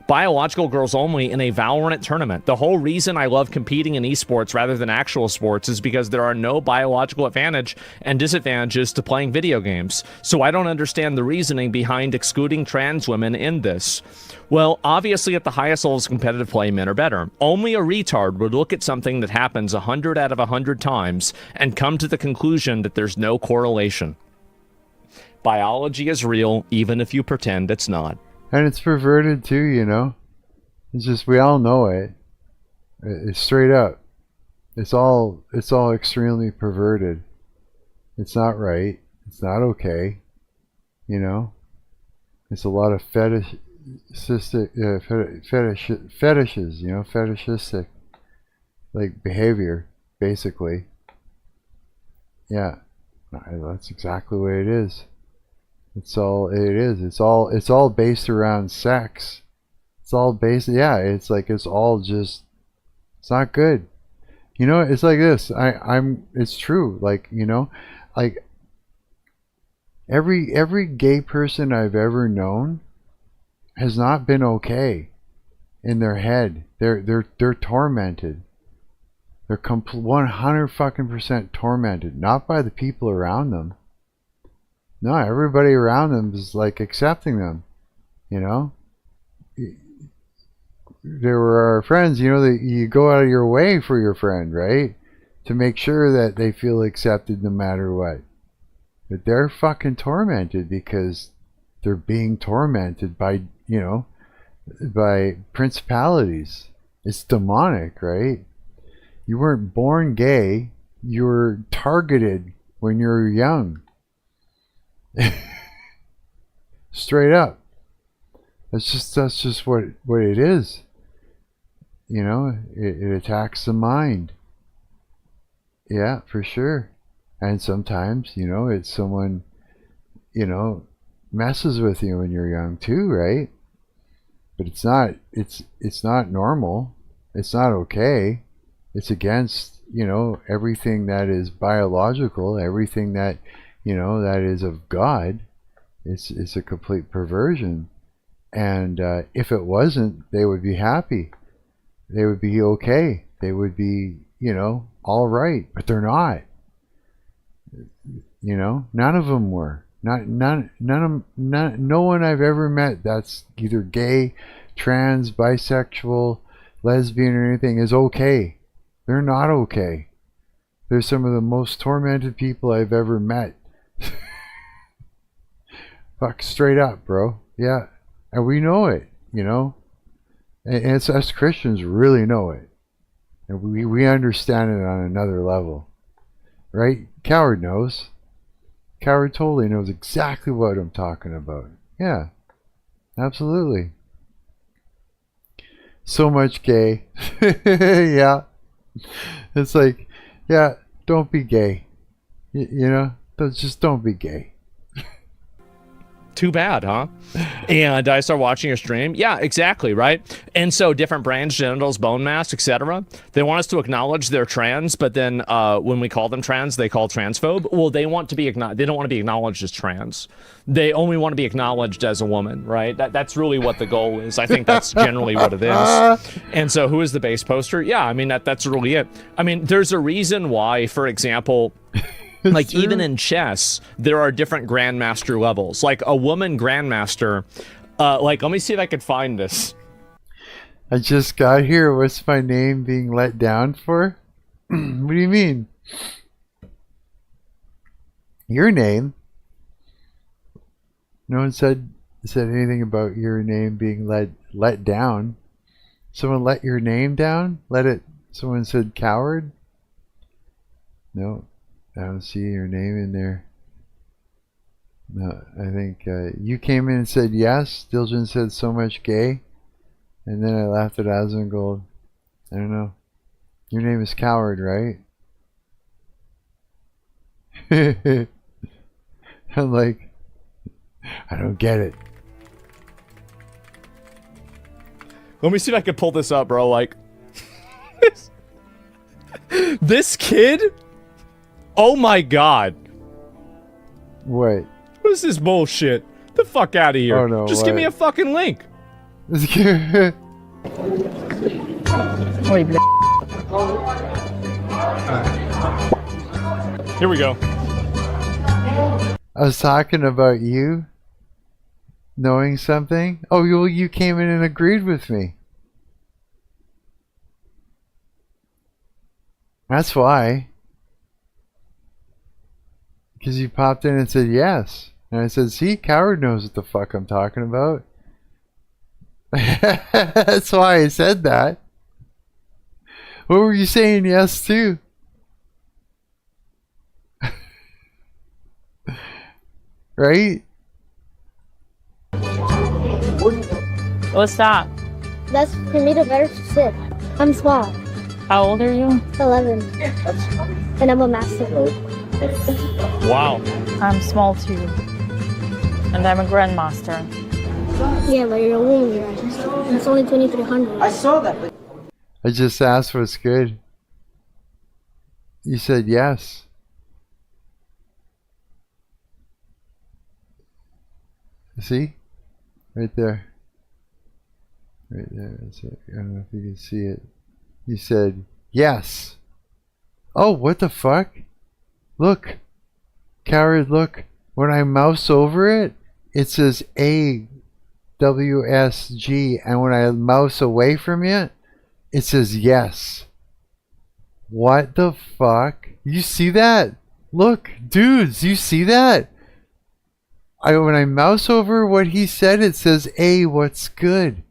biological girls only in a Valorant tournament. The whole reason I love competing in esports rather than actual sports is because there are no biological advantage and disadvantages to playing video games. So I don't understand the reasoning behind excluding trans women in this. Well, obviously at the highest levels of competitive play, men are better. Only a retard would look at something that happens 100 out of 100 times and come to the conclusion that there's no correlation. Biology is real, even if you pretend it's not. And it's perverted too, you know. It's just, we all know it. It's straight up. It's all extremely perverted. It's not right. It's not okay. You know. It's a lot of fetishes, you know, fetishistic like behavior, basically. Yeah. That's exactly what it is. It's all it is. It's all based around sex. It's all based, yeah, it's like it's all just, it's not good. You know, it's like this. It's true. Like, you know, like every gay person I've ever known has not been okay in their head. They're tormented. They're 100% tormented, not by the people around them. No, everybody around them is like accepting them, you know. There were our friends, you know, that you go out of your way for your friend, right? To make sure that they feel accepted no matter what. But they're fucking tormented because they're being tormented by, you know, by principalities. It's demonic, right? You weren't born gay. You were targeted when you were young. Straight up. That's just what it is. You know, it attacks the mind. Yeah, for sure. And sometimes, you know, it's someone, you know, messes with you when you're young too, right? But it's not normal. It's not okay. It's against, you know, everything that is biological, everything that, you know, that is of God. It's a complete perversion. And if it wasn't, they would be happy. They would be okay. They would be, you know, all right. But they're not. You know, none of them were. No one I've ever met that's either gay, trans, bisexual, lesbian, or anything is okay. They're not okay. They're some of the most tormented people I've ever met. Fuck, straight up, bro. Yeah. And we know it, you know. And it's us Christians really know it. And we understand it on another level. Right? Coward knows. Coward totally knows exactly what I'm talking about. Yeah. Absolutely. So much gay. Yeah. It's like, yeah, don't be gay. You know? Just don't be gay. Too bad, huh? And I started watching your stream. Yeah, exactly, right? And so different brands, genitals, bone mass, etc. They want us to acknowledge they're trans, but then when we call them trans, they call transphobe. Well, they want to be they don't want to be acknowledged as trans. They only want to be acknowledged as a woman, right? That's really what the goal is. I think that's generally what it is. And so who is the base poster? Yeah, I mean, that's really it. I mean, there's a reason why, for example, like even in chess, there are different grandmaster levels. Like a woman grandmaster, like let me see if I could find this. I just got here. What's my name being let down for? What do you mean? Your name? No one said anything about your name being let down. Someone let your name down? Someone said coward? No. I don't see your name in there. No, I think you came in and said yes. Diljin said so much gay. And then I laughed at Asmongold. I don't know. Your name is Coward, right? I'm like, I don't get it. Let me see if I can pull this up, bro. Like, this kid? Oh my god. What? What is this bullshit? The fuck out of here. Oh no. Just give me a fucking link. Here we go. I was talking about you knowing something. Oh, you came in and agreed with me. That's why. Because you popped in and said yes. And I said, see, Coward knows what the fuck I'm talking about. That's why I said that. What were you saying yes to? Right? What's that? That's for me to better sit. I'm small. How old are you? 11. And I'm a master. Wow. I'm small too. And I'm a grandmaster. Yeah, but you're a woman, right? It's only 2,300. I saw that. I just asked what's good. You said yes. See? Right there. Right there. That's it. I don't know if you can see it. You said yes. Oh, what the fuck? Look. Coward, look. When I mouse over it, it says AWSG. And when I mouse away from it, it says yes. What the fuck? You see that? Look, dudes, you see that? When I mouse over what he said, it says, "Hey, what's good?"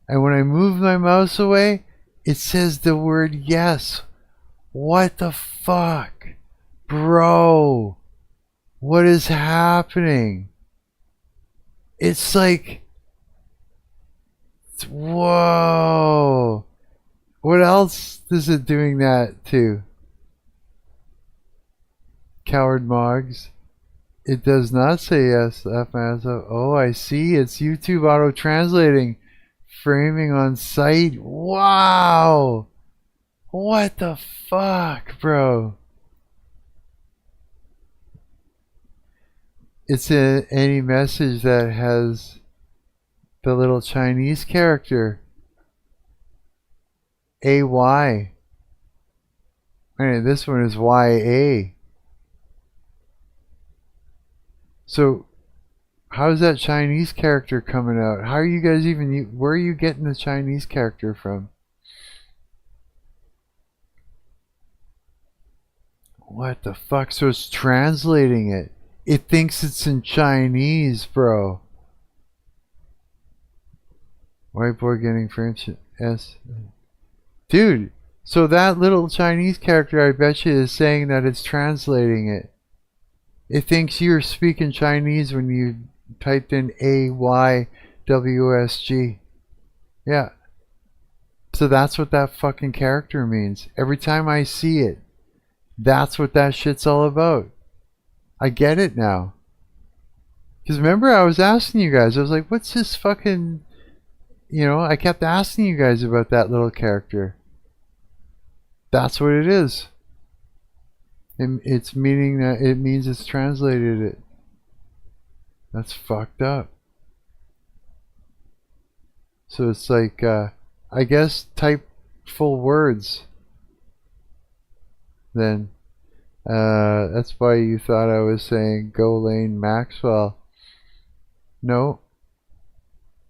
And when I move my mouse away, it says the word yes. What the fuck? Bro, what is happening? It's like, whoa. What else is it doing that to? Coward Moggs. It does not say yes. Oh, I see. It's YouTube auto-translating. Framing on site. Wow. What the fuck, bro? It's any message that has the little Chinese character. AY. And this one is YA. So, how's that Chinese character coming out? How are you guys even... Where are you getting the Chinese character from? What the fuck? So it's translating it. It thinks it's in Chinese, bro. Whiteboard getting French S. Dude, so that little Chinese character, I bet you, is saying that it's translating it. It thinks you're speaking Chinese when you typed in AYWSG. Yeah. So that's what that fucking character means. Every time I see it, that's what that shit's all about. I get it now. Because remember, I was asking you guys, I was like, what's this fucking... You know, I kept asking you guys about that little character. That's what it is. It's meaning that it means it's translated it. That's fucked up. So it's like, I guess type full words. Then, that's why you thought I was saying go Lane Maxwell. No.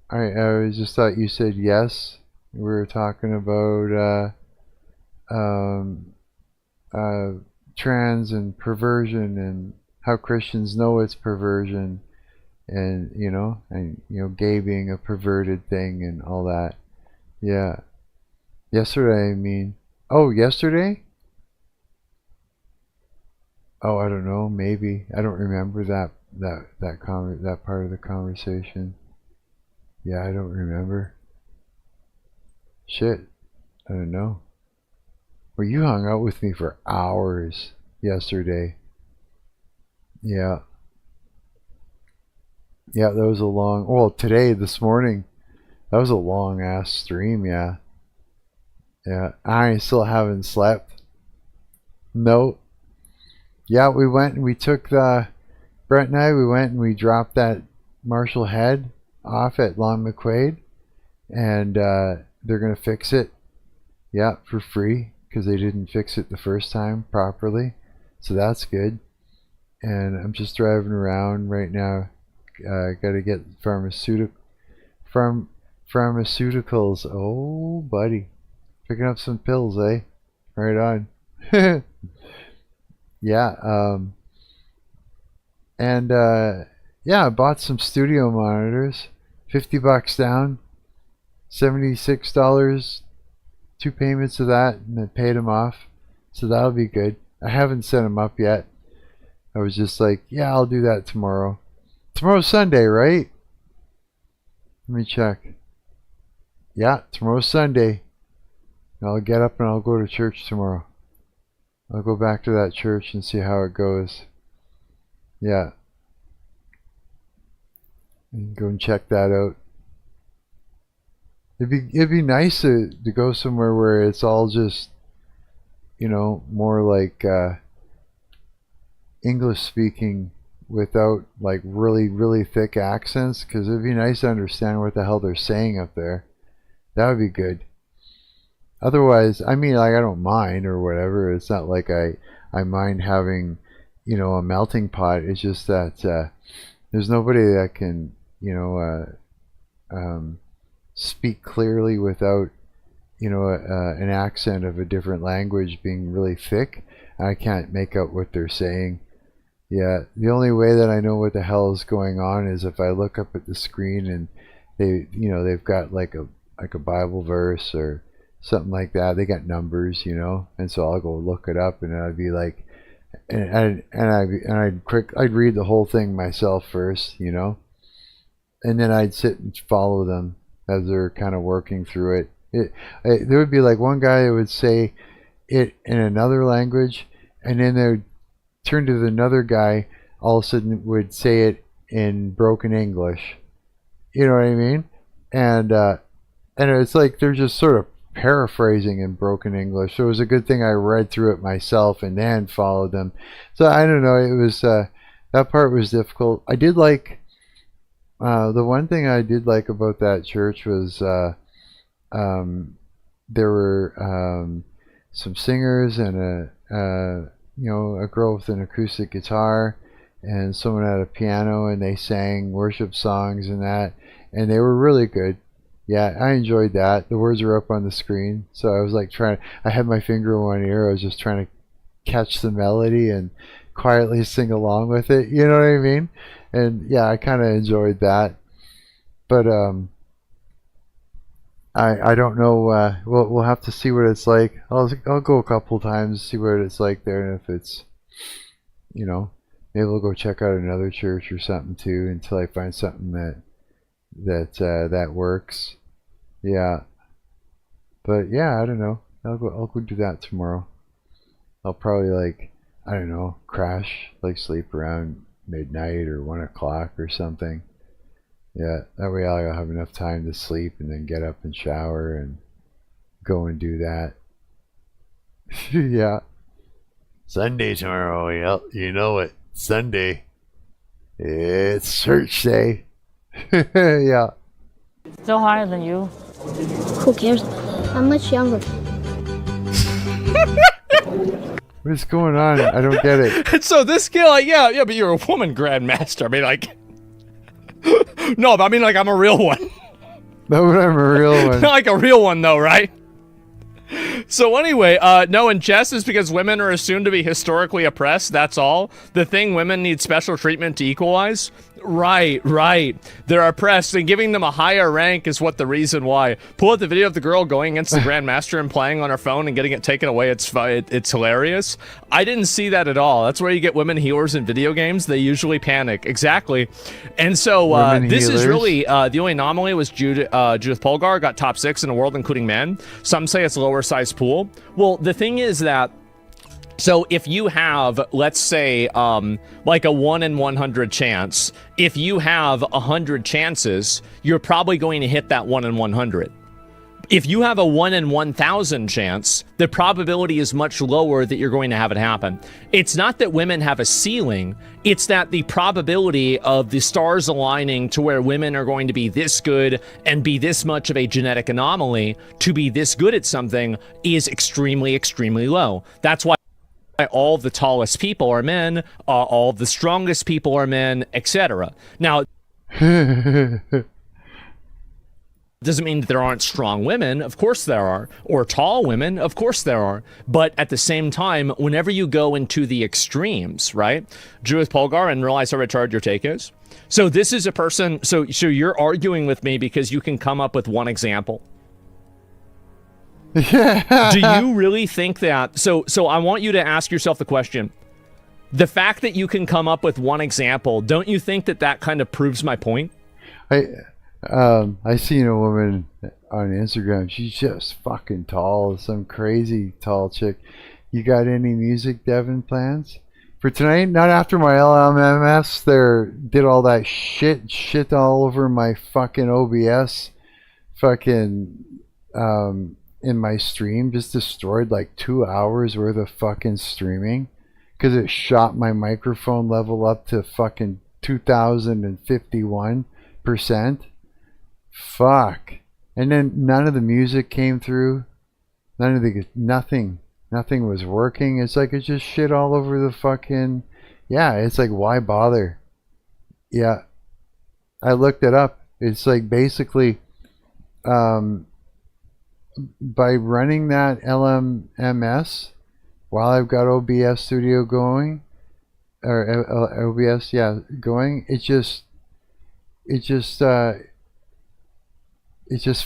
I just thought you said yes. We were talking about, trans and perversion and how Christians know it's perversion, and gay being a perverted thing and all that. Yeah. Yesterday, I mean. Oh, yesterday? Oh, I don't know. Maybe I don't remember that part of the conversation. Yeah, I don't remember. Shit, I don't know. Well, you hung out with me for hours yesterday. Yeah. Yeah, that was a long... Well, this morning, that was a long-ass stream, yeah. Yeah, I still haven't slept. No. Yeah, we went and we took the... Brett and I, we went and we dropped that Marshall head off at Long McQuade. And they're going to fix it. Yeah, for free. Because they didn't fix it the first time properly. So that's good. And I'm just driving around right now. Got to get pharmaceuticals. Oh, buddy. Picking up some pills, eh? Right on. Yeah. Yeah, I bought some studio monitors. $50 down. $76. 2 payments of that, and I paid them off. So that'll be good. I haven't set them up yet. I was just like, yeah, I'll do that tomorrow. Tomorrow's Sunday, right? Let me check. Yeah, tomorrow's Sunday. I'll get up and I'll go to church tomorrow. I'll go back to that church and see how it goes. Yeah. And go and check that out. It'd be nice to go somewhere where it's all just, you know, more like English speaking without like really thick accents, because it'd be nice to understand what the hell they're saying up there. That would be good. Otherwise, I mean, like, I don't mind or whatever. It's not like I mind having, you know, a melting pot. It's just that there's nobody that can, you know, speak clearly without, you know, an accent of a different language being really thick. I can't make out what they're saying. Yeah, the only way that I know what the hell is going on is if I look up at the screen and they, you know, they've got like a Bible verse or something like that. They got numbers, you know, and so I'll go look it up, and I'd be like, I'd read the whole thing myself first, you know, and then I'd sit and follow them as they're kind of working through it. There would be like one guy that would say it in another language, and then they would turn to another guy, all of a sudden would say it in broken English. You know what I mean? And it's like they're just sort of paraphrasing in broken English. So it was a good thing I read through it myself and then followed them. So I don't know. It was that part was difficult. I did like the one thing I did like about that church was there were some singers and a girl with an acoustic guitar and someone had a piano, and they sang worship songs and that, and they were really good. Yeah, I enjoyed that. The words are up on the screen, so I was like I had my finger in one ear. I was just trying to catch the melody and quietly sing along with it. You know what I mean? And yeah, I kind of enjoyed that. But I don't know. We'll have to see what it's like. I'll go a couple times, see what it's like there, and if it's, you know, maybe we'll go check out another church or something too until I find something that works. Yeah. But yeah, I don't know. I'll go do that tomorrow. I'll probably, like, I don't know, crash, like sleep around midnight or 1 o'clock or something. Yeah, that way I'll have enough time to sleep and then get up and shower and go and do that. Yeah. Sunday tomorrow, yeah, you know it. Sunday. It's church day. Yeah. Still higher than you. Who cares? I'm much younger. What's going on? I don't get it. So this skill, like, yeah, but you're a woman grandmaster. I mean, like, no, but I mean, like, I'm a real one. No, but I'm a real one. Not like a real one, though, right? So anyway, no, in chess is because women are assumed to be historically oppressed, that's all. The thing women need special treatment to equalize. Right. They're oppressed, and giving them a higher rank is what the reason why. Pull out the video of the girl going against the Grandmaster and playing on her phone and getting it taken away. It's hilarious. I didn't see that at all. That's where you get women healers in video games. They usually panic. Exactly. And so this is really, the only anomaly was Judith Polgar got top 6 in the world, including men. Some say it's a lower size pool. Well, the thing is that So if you have, let's say, like a 1 in 100 chance, if you have 100 chances, you're probably going to hit that 1 in 100. If you have a 1 in 1,000 chance, the probability is much lower that you're going to have it happen. It's not that women have a ceiling, it's that the probability of the stars aligning to where women are going to be this good and be this much of a genetic anomaly to be this good at something is extremely, extremely low. That's why all the tallest people are men, all the strongest people are men, etc. Now, doesn't mean that there aren't strong women. Of course there are. Or tall women. Of course there are. But at the same time, whenever you go into the extremes, right? Judith Polgar, and realize how retarded your take is. So this is a person, so you're arguing with me because you can come up with one example. Do you really think that? So I want you to ask yourself the question. The fact that you can come up with one example, don't you think that that kind of proves my point? I seen a woman on Instagram. She's just fucking tall, some crazy tall chick. You got any music, Devin, plans for tonight? Not after my LMMS. There did all that shit all over my fucking OBS, fucking in my stream. Just destroyed like 2 hours worth of fucking streaming because it shot my microphone level up to fucking 2051%. Fuck. And then none of the music came through. Nothing was working. It's like it's just shit all over the fucking, yeah, it's like, why bother? Yeah, I looked it up. It's like basically by running that LMMS while I've got OBS Studio going, or OBS, yeah, going, it just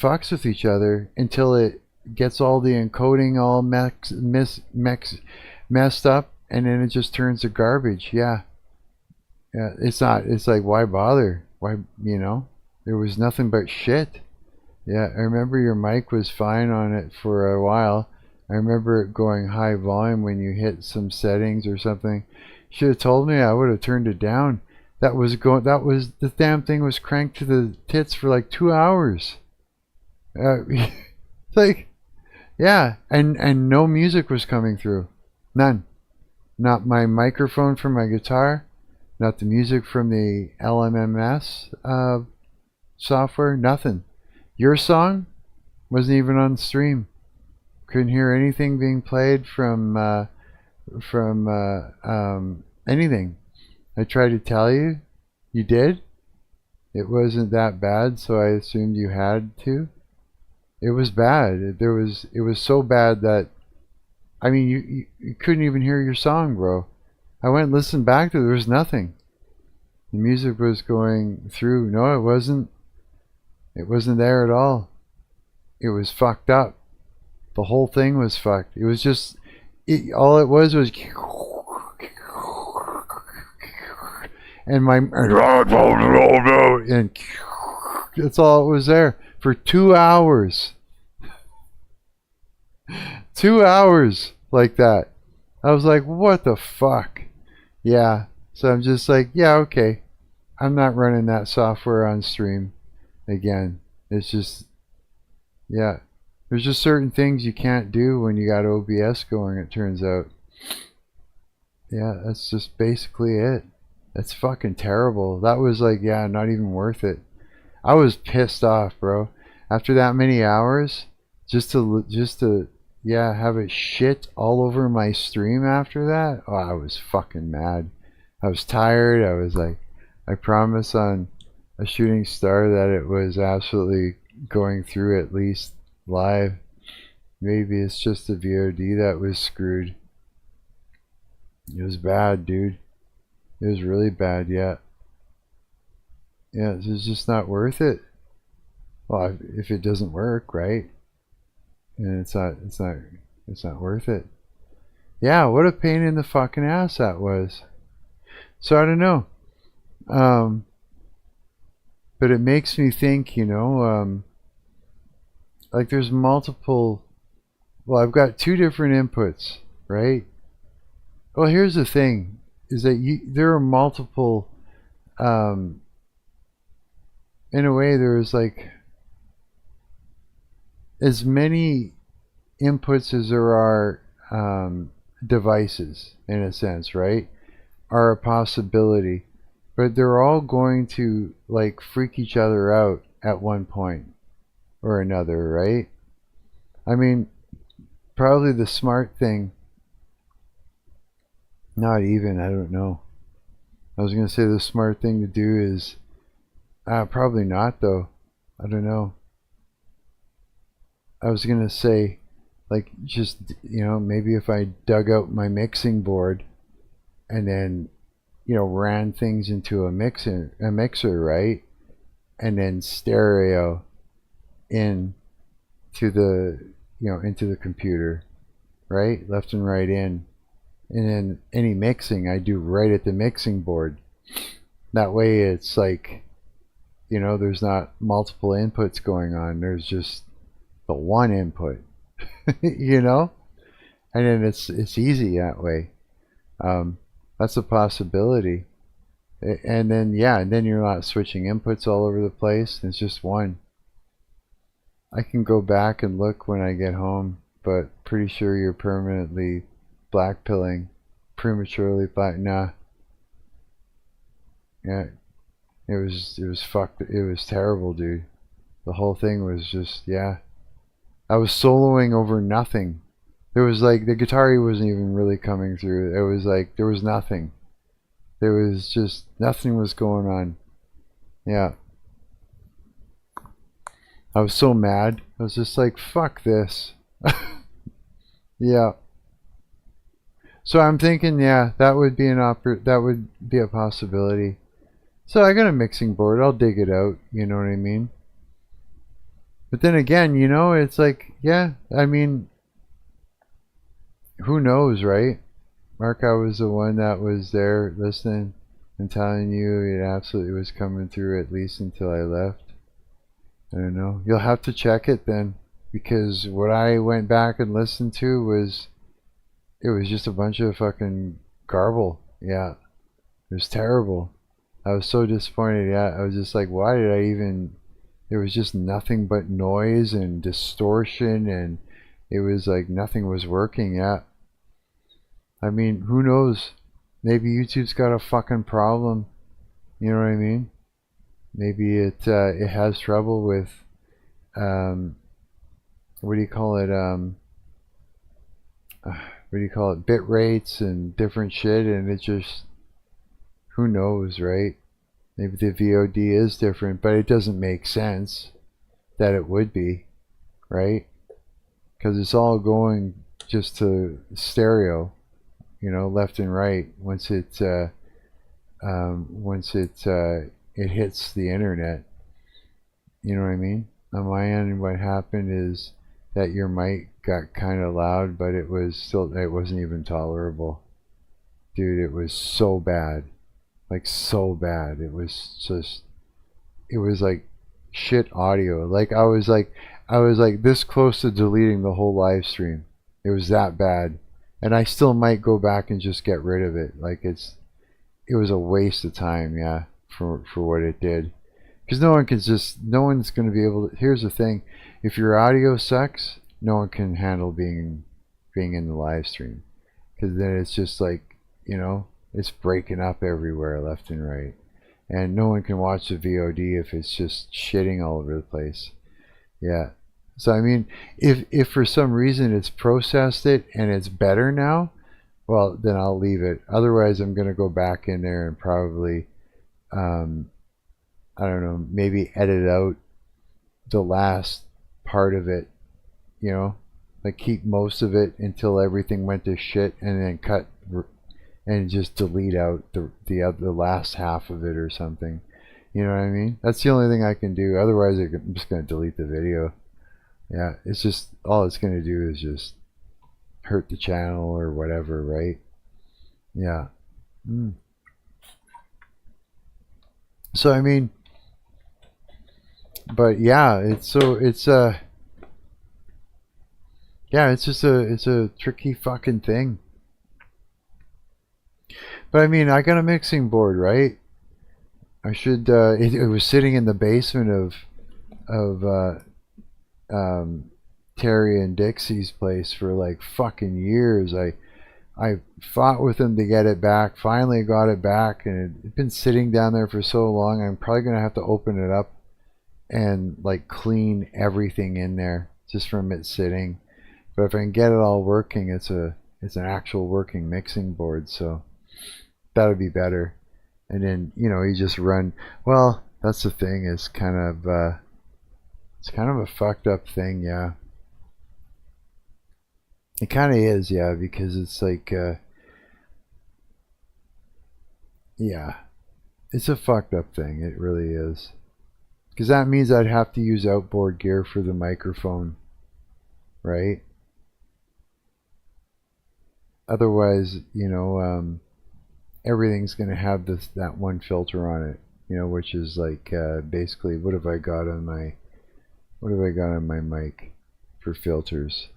fucks with each other until it gets all the encoding all messed up, and then it just turns to garbage. Yeah, it's like, why bother? Why, you know, there was nothing but shit. Yeah, I remember your mic was fine on it for a while. I remember it going high volume when you hit some settings or something. Should have told me, I would have turned it down. The damn thing was cranked to the tits for like 2 hours. Like, yeah, and no music was coming through. None. Not my microphone from my guitar, not the music from the LMMS software, nothing. Your song wasn't even on stream. Couldn't hear anything being played from anything. I tried to tell you. You did? It wasn't that bad, so I assumed you had to. It was bad. It was so bad that, I mean, you couldn't even hear your song, bro. I went and listened back to it. There was nothing. The music was going through. No, it wasn't. It wasn't there at all. It was fucked up. The whole thing was fucked. It was just, all it was and my, and that's all it was there for 2 hours. 2 hours like that. I was like, what the fuck? Yeah. So I'm just like, yeah, okay. I'm not running that software on stream again. It's just, yeah. There's just certain things you can't do when you got OBS going, it turns out. Yeah, that's just basically it. That's fucking terrible. That was like, yeah, not even worth it. I was pissed off, bro. After that many hours, just to yeah, have it shit all over my stream after that. Oh, I was fucking mad. I was tired. I was like, I promise on a shooting star that it was absolutely going through at least live. Maybe it's just the VOD that was screwed. It was bad, dude. It was really bad. Yeah, it's just not worth it. Well, if it doesn't work, right? And it's not worth it. Yeah, what a pain in the fucking ass that was. So I don't know. But it makes me think, you know, like there's multiple, well, I've got two different inputs, right? Well, here's the thing, is that there are multiple, in a way there's like as many inputs as there are devices, in a sense, right, are a possibility, but they're all going to like freak each other out at one point or another, right? I mean, probably the smart thing, not even, I don't know. I was going to say the smart thing to do is, probably not though. I don't know. I was going to say, like, just, you know, maybe if I dug out my mixing board and then, you know, ran things into a mixer, right? And then stereo in to the, you know, into the computer, right? Left and right in. And then any mixing I do right at the mixing board. That way it's like, you know, there's not multiple inputs going on. There's just the one input, you know? And then it's easy that way. That's a possibility. And then, yeah, and then you're not switching inputs all over the place. It's just one. I can go back and look when I get home, but pretty sure you're permanently blackpilling, prematurely black. Nah. Yeah, it was fucked. It was terrible, dude. The whole thing was just, yeah. I was soloing over nothing. There was like, the guitar wasn't even really coming through. It was like, there was nothing. There was just, nothing was going on. Yeah. I was so mad. I was just like, fuck this. Yeah. So I'm thinking, yeah, that would be that would be a possibility. So I got a mixing board. I'll dig it out. You know what I mean? But then again, you know, it's like, yeah, I mean, who knows, right? Mark, I was the one that was there listening and telling you it absolutely was coming through, at least until I left. I don't know. You'll have to check it then, because what I went back and listened to was, it was just a bunch of fucking garble. Yeah. It was terrible. I was so disappointed. Yeah. I was just like, why did I even, there was just nothing but noise and distortion, and it was like nothing was working. Yeah. I mean, who knows? Maybe YouTube's got a fucking problem. You know what I mean? Maybe it has trouble with, what do you call it? What do you call it? Bit rates and different shit, and it just, who knows, right? Maybe the VOD is different, but it doesn't make sense that it would be, right? Because it's all going just to stereo, you know, left and right. Once it it hits the internet, you know what I mean? On my end, what happened is that your mic got kind of loud, but it wasn't even tolerable, dude. It was so bad, like so bad. It was just, it was like shit audio. Like I was like this close to deleting the whole live stream. It was that bad, and I still might go back and just get rid of it. Like it was a waste of time, yeah, for what it did. Because no one's going to be able to, here's the thing, if your audio sucks, no one can handle being in the live stream. Because then it's just like, you know, it's breaking up everywhere, left and right. And no one can watch the VOD if it's just shitting all over the place. Yeah. So I mean, if for some reason it's processed it and it's better now, well, then I'll leave it. Otherwise, I'm going to go back in there and probably, I don't know, maybe edit out the last part of it, you know, like keep most of it until everything went to shit, and then cut and just delete out the last half of it or something. You know what I mean? That's the only thing I can do. Otherwise, I'm just going to delete the video. Yeah, it's just, all it's going to do is just hurt the channel or whatever, right? Yeah. So I mean, but yeah, it's yeah, it's a tricky fucking thing. But I mean, I got a mixing board, right? I should. It was sitting in the basement of Terry and Dixie's place for like fucking years. I fought with them to get it back. Finally got it back, and it's been sitting down there for so long. I'm probably gonna have to open it up and like clean everything in there just from it sitting. But if I can get it all working, it's an actual working mixing board, so that would be better. And then, you know, you just run. Well, that's the thing. It's kind of a fucked up thing, yeah. It kind of is, yeah, because it's like, yeah, it's a fucked up thing. It really is. Because that means I'd have to use outboard gear for the microphone, right? Otherwise, you know, everything's going to have that one filter on it, you know, which is like basically what have I got on my mic for filters?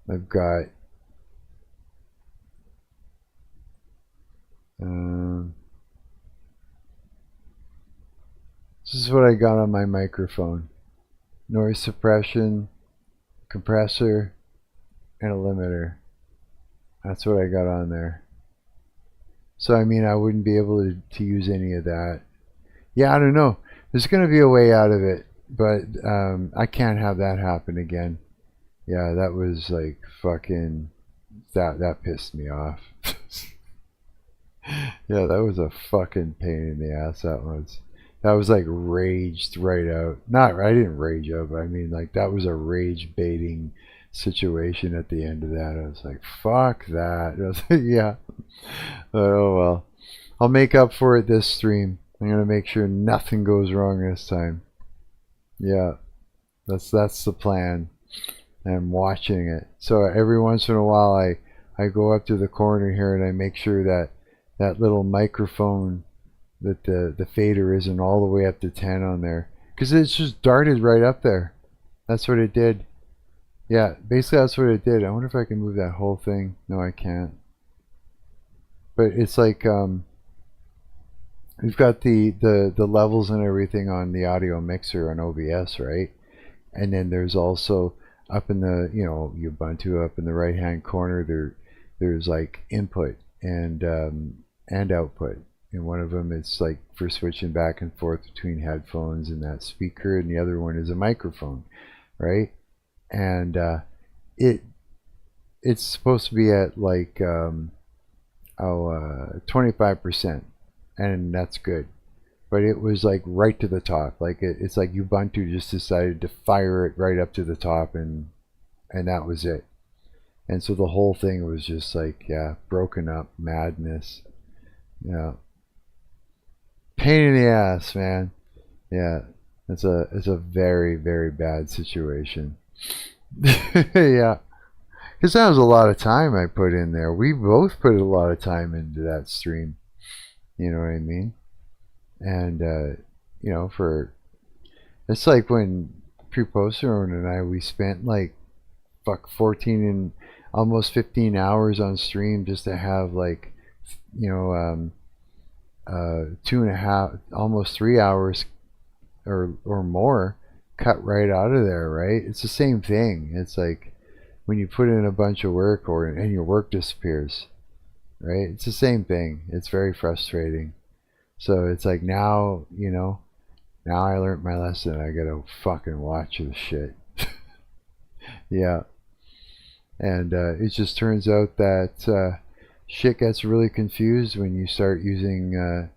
I've got this is what I got on my microphone: noise suppression, compressor, and a limiter. That's what I got on there. So I mean, I wouldn't be able to use any of that. Yeah, I don't know. There's going to be a way out of it, but I can't have that happen again. Yeah, that was like fucking, that pissed me off. Yeah, that was a fucking pain in the ass, that was. That was like raged right out. I didn't rage out, but I mean like that was a rage baiting situation at the end of that. I was like, fuck that. I was like, yeah. Oh well. I'll make up for it this stream. I'm gonna make sure nothing goes wrong this time. Yeah. That's the plan. I'm watching it. So every once in a while I go up to the corner here and I make sure that little microphone, that the fader isn't all the way up to 10 on there, because it's just darted right up there. That's what it did. Yeah, basically that's what it did. I wonder if I can move that whole thing. No, I can't. But it's like we've got the levels and everything on the audio mixer on OBS, right? And then there's also up in the, you know, Ubuntu up in the right hand corner there's like input and output. And one of them is like for switching back and forth between headphones and that speaker, and the other one is a microphone, right? And it's supposed to be at like 25%, and that's good. But it was like right to the top. Like it's like Ubuntu just decided to fire it right up to the top, and that was it. And so the whole thing was just like, yeah, broken up madness. Yeah. Pain in the ass, man. Yeah. It's a very, very bad situation. Yeah. Because that was a lot of time I put in there. We both put a lot of time into that stream. You know what I mean? And, you know, it's like when Preposterone and I, we spent like, 14 and almost 15 hours on stream just to have like, you know, 2.5, almost 3 hours or more cut right out of there, right? It's the same thing. It's like when you put in a bunch of work and your work disappears, right? It's the same thing. It's very frustrating. So it's like now, you know, now I learned my lesson. I gotta fucking watch this shit. Yeah. And it just turns out that shit gets really confused when you start using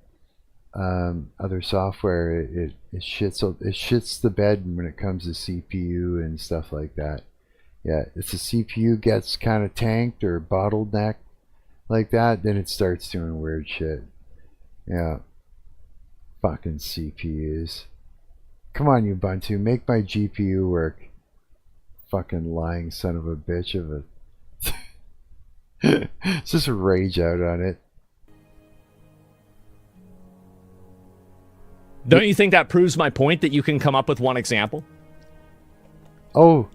other software. It shits the bed when it comes to CPU and stuff like that. Yeah, if the CPU gets kind of tanked or bottlenecked like that, then it starts doing weird shit. Yeah. Fucking CPUs. Come on, Ubuntu, make my GPU work. Fucking lying son of a bitch of a... Just rage out on it. Don't you think that proves my point that you can come up with one example? Oh.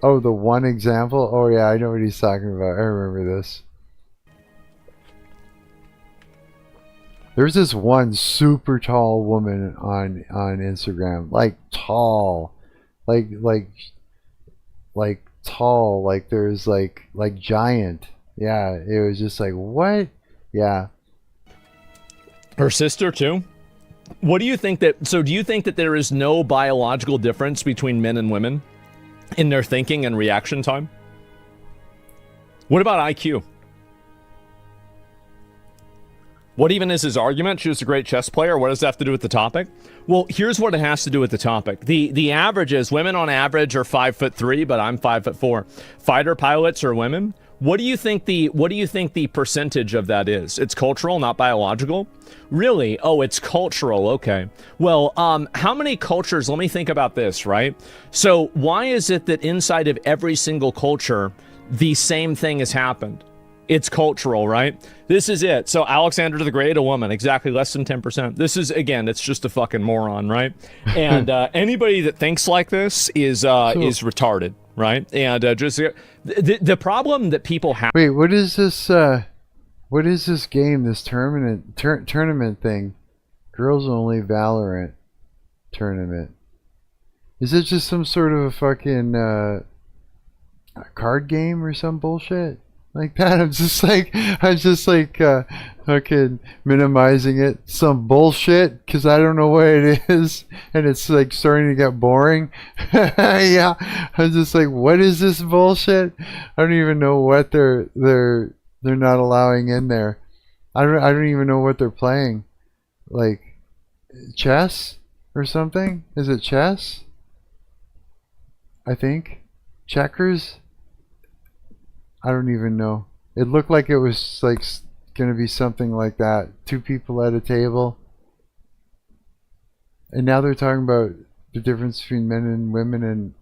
Oh, the one example? Oh yeah, I know what he's talking about. I remember this. There's this one super tall woman on Instagram, like tall, like tall, like there's like giant. Yeah, it was just like, what? Yeah. Her sister too? What do you think that, so do you think that there is no biological difference between men and women in their thinking and reaction time? What about IQ? What even is his argument? She was a great chess player. What does that have to do with the topic? Well, here's what it has to do with the topic. The average is women on average are 5'3", but I'm 5'4". Fighter pilots are women. What do you think the percentage of that is? It's cultural, not biological? Really? Oh, it's cultural. Okay. Well, how many cultures? Let me think about this, right? So why is it that inside of every single culture, the same thing has happened? It's cultural, right? This is it. So Alexander the Great, a woman, exactly less than 10%. This is, again, it's just a fucking moron, right? And anybody that thinks like this is retarded, right? And just the problem that people have. Wait, what is this? What is this game? This tournament thing? Girls Only Valorant tournament. Is it just some sort of a fucking card game or some bullshit like that? I'm just like fucking minimizing it. Some bullshit, because I don't know what it is, and it's like starting to get boring. Yeah, I'm just like, what is this bullshit? I don't even know what they're not allowing in there. I don't even know what they're playing. Like chess or something? Is it chess? I think checkers. I don't even know. It looked like it was like gonna be something like that. 2 people at a table. And now they're talking about the difference between men and women and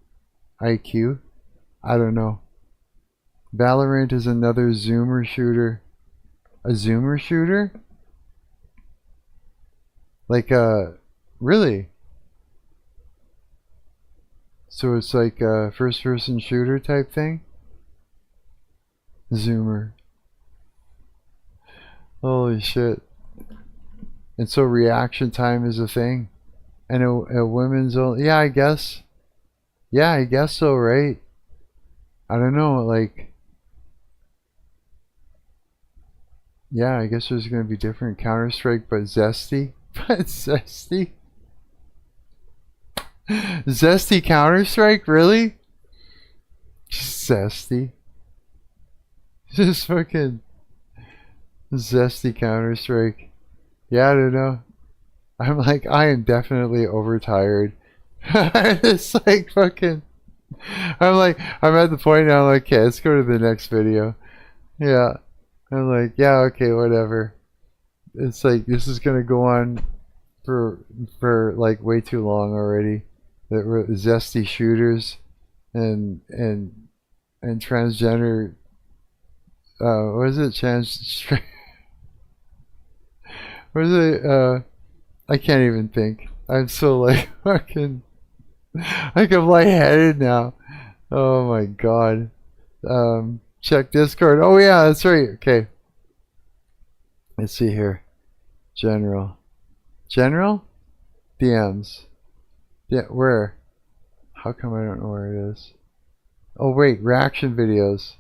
IQ. I don't know. Valorant is another Zoomer shooter. A Zoomer shooter? Like really? So it's like a first person shooter type thing? Zoomer. Holy shit. And so reaction time is a thing. And a women's only. Yeah, I guess. Yeah, I guess so, right? I don't know, like. Yeah, I guess there's going to be different. Counter-Strike, but zesty. But zesty? Zesty Counter-Strike? Really? Zesty. Just fucking zesty Counter-Strike. Yeah, I don't know. I'm like, I am definitely overtired. It's like fucking. I'm like, I'm at the point now, I'm like, okay, let's go to the next video. Yeah. I'm like, yeah, okay, whatever. It's like, this is gonna go on for like way too long already. That zesty shooters and transgender. What is it? What is it? I can't even think. I'm so like fucking. Like I'm lightheaded now. Oh my god. Check Discord. Oh yeah, that's right. Okay. Let's see here. General. DMs. Yeah, where? How come I don't know where it is? Oh wait, reaction videos.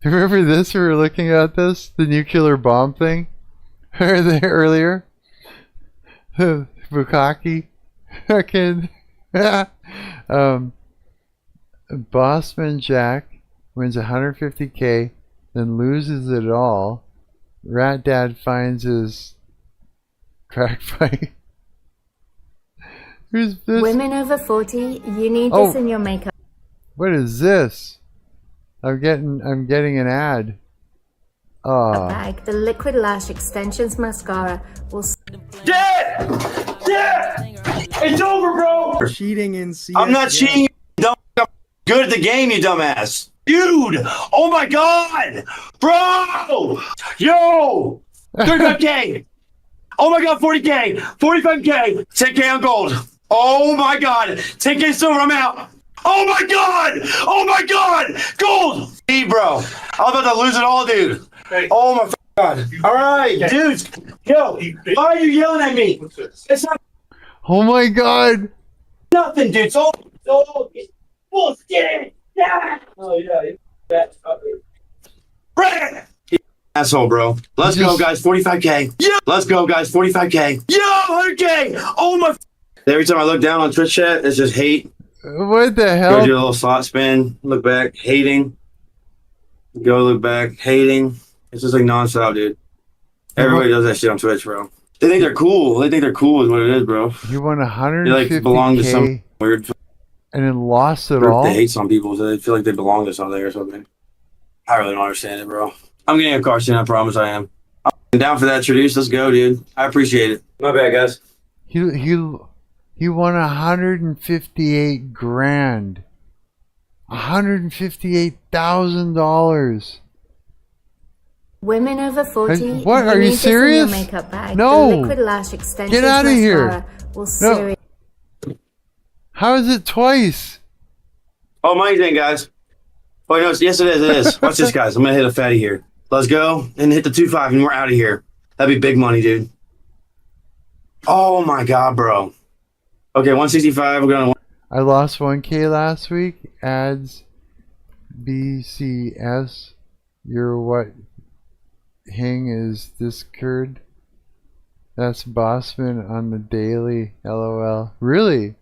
Remember this? We were looking at this? The nuclear bomb thing? Earlier? Bukaki? Fucking. Bossman Jack wins 150k, then loses it all. Rat Dad finds his crack fight. Who's this? Women over 40, you need this in your makeup. What is this? I'm getting an ad. Oh. Bag. The Liquid Lash Extensions Mascara will. Dead! It's over, bro! Cheating in CS. I'm not cheating, you dumb. I'm good at the game, you dumbass. Dude! Oh my god! Bro! Yo! 35k! Oh my god, 40k! 45k! 10k on gold! Oh my god! 10k silver, I'm out! Oh my god! Oh my god! Gold! Hey, bro. I'm about to lose it all, dude. Oh my god. Alright, dudes. Yo, why are you yelling at me? It's not Oh my god! nothing, dude. It's bullshit. Yeah. Oh, yeah. Brad! Asshole, bro. Let's go, guys. 45K. Yeah. Let's go, guys. 45K. Yo, 100K. Oh my. Every time I look down on Twitch chat, it's just hate. What the Go hell? do a little slot spin. Look back, hating. Go look back, hating. It's just like nonstop, dude. Everybody does that shit on Twitch, bro. They think they're cool. They think they're cool is what it is, bro. You won They like belong to some 150K weird and then lost it group. all? They hate some people, so they feel like they belong to something or something. I really don't understand it, bro. I'm getting a car soon, I promise I am. I'm down for that, Traduce. Let's go, dude. I appreciate it. My bad, guys. He won 158 grand. $158,000. Women over 40, What? Are you need this in your serious? makeup bag. No. The liquid lash extensions Get out of here. mascara will No. How is it twice? Oh, money thing, guys. Oh, no, yes, it is. It is. Watch this, guys. I'm going to hit a fatty here. Let's go and hit the 2.5 and we're out of here. That'd be big money, dude. Oh, my God, bro. Okay, 165. We're going to. I lost 1K last week. Ads BCS. Your what? Hing is Discord. That's Bossman on the daily. LOL. Really?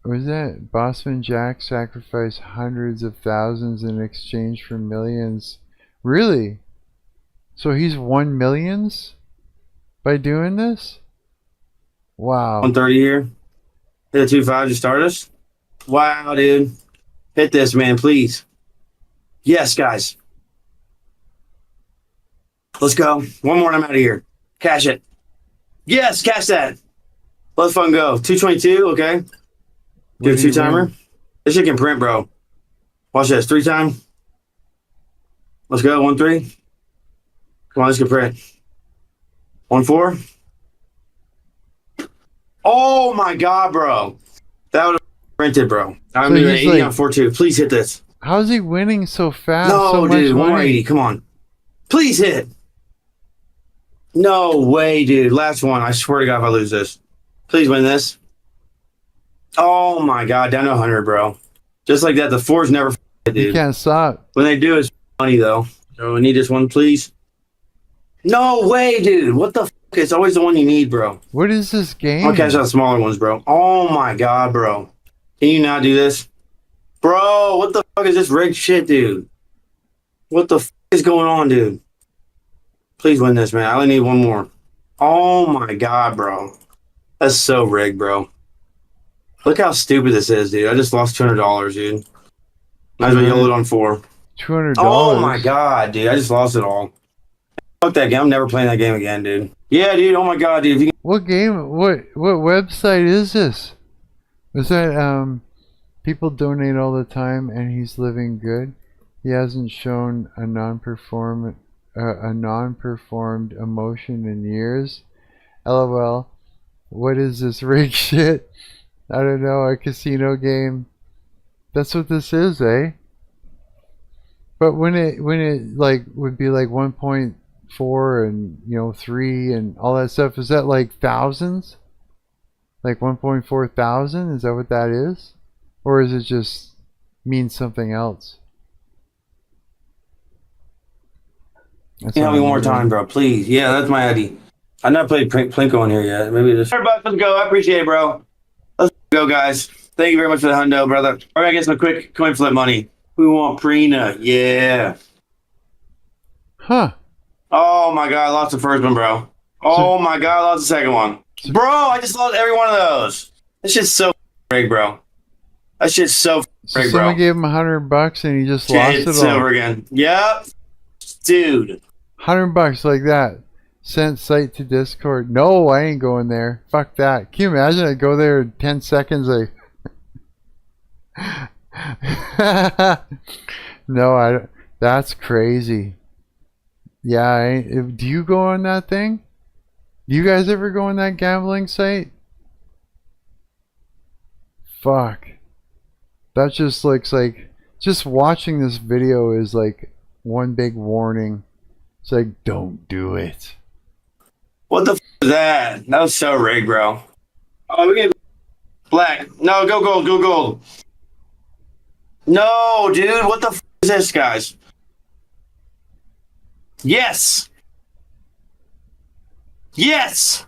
Was that Bossman Jack sacrificed hundreds of thousands in exchange for millions? Really? So he's won millions by doing this? Wow. 130 here. Hit a 2.5 to start us. Wow, dude. Hit this, man, please. Yes, guys. Let's go. One more and I'm out of here. Cash it. Yes, cash that. Let's fucking go. 222, okay. Do a 2-timer. This shit can print, bro. Watch this. 3-time. Let's go. 1-3. Come on, let's get print. 1-4. Oh my God, bro. That would have printed, bro. I'm doing 80 on 4-2. Please hit this. How's he winning so fast? No, so dude. much 180. Come on. Please hit. No way, dude. Last one. I swear to God if I lose this. Please win this. Oh my God. Down to 100, bro. Just like that. The 4's never hit, dude. You can't stop. When they do, it's money, though. So I need this one, please. No way, dude. What the fuck? It's always the one you need, bro. What is this game? I'll catch out the smaller ones, bro. Oh my God, bro. Can you not do this? Bro, what the fuck is this rigged shit, dude? What the fuck is going on, dude? Please win this, man. I only need one more. Oh my God, bro. That's so rigged, bro. Look how stupid this is, dude. I just lost $200, dude. Might as well yell it on 4. $200. Oh my God, dude. I just lost it all. Fuck that game. I'm never playing that game again, dude. Yeah, dude. Oh my God, dude. If you What game? What website is this? Is that people donate all the time and he's living good? He hasn't shown a non-performed emotion in years. LOL. What is this rigged shit? I don't know. A casino game. That's what this is, eh? But when it like would be like 1.4 and 3 and all that stuff, is that like thousands? Like 1.4 thousand? Is that what that is? Or is it just mean something else? help me one more time, bro, please. Yeah, that's my ID. I've not played Plinko in here yet. Maybe just. Everybody, let's go. I appreciate it, bro. Let's go, guys. Thank you very much for the hundo, brother. All right, I get some quick coin flip money. We want Prina. Yeah. Huh. Oh my God, I lost the first one, bro. Oh my God, I lost the second one. Bro, I just lost every one of those. This shit's so rigged, bro. That shit's so rigged, bro. Someone gave him $100 and he just lost it all. Silver again. Yep. Dude. $100 like that. Sent site to Discord. No, I ain't going there. Fuck that. Can you imagine? I go there in 10 seconds. Like, no, I don't. That's crazy. Yeah, do you go on that thing? Do you guys ever go on that gambling site? Fuck. That just looks like, just watching this video is like one big warning. It's like, don't do it. What the f is that? That was so rigged, bro. Oh, we get black. No, go gold, go gold. No, dude, what the f is this, guys? Yes. Yes.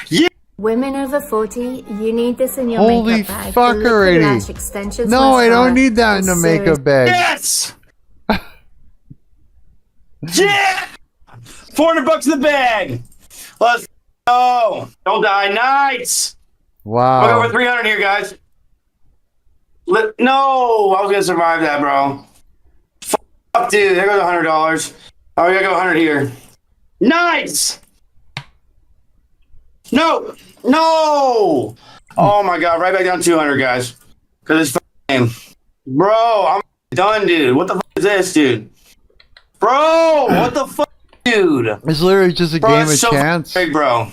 Yeah. Women over 40, you need this in your Holy makeup bag. fuck The liquid already. lash extensions No, I mascara don't need that in the will makeup bag. Yes. Yeah. $400 in the bag. Let's go. Don't die. Nice. Wow. I'll go for 300 here, guys. No, I was gonna survive that, bro. Fuck, dude. There goes $100. Oh, we gotta go 100 here. Nice. No, no. Oh my god, right back down 200, guys. Cause it's game, bro. I'm done, dude. What the fuck is this, dude? Bro, what the fuck, dude? It's literally just a Bro, game of that's so chance. big, bro.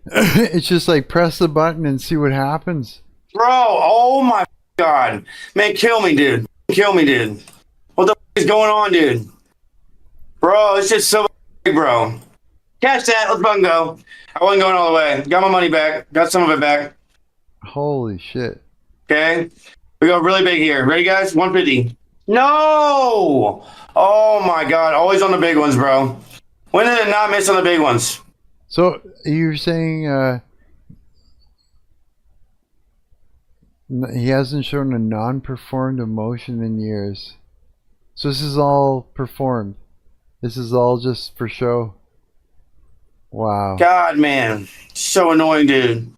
It's just like press the button and see what happens. Bro, oh my god. Man, kill me, dude. Kill me, dude. What the is going on, dude? Bro, it's just so big, bro. Cash that. Let's fucking go. I wasn't going all the way. Got my money back. Got some of it back. Holy shit. Okay. We go really big here. Ready, guys? 150. No! Oh my god. Always on the big ones, bro. When did it not miss on the big ones? So you're saying he hasn't shown a non-performed emotion in years. So this is all performed. This is all just for show. Wow. God, man. So annoying, dude.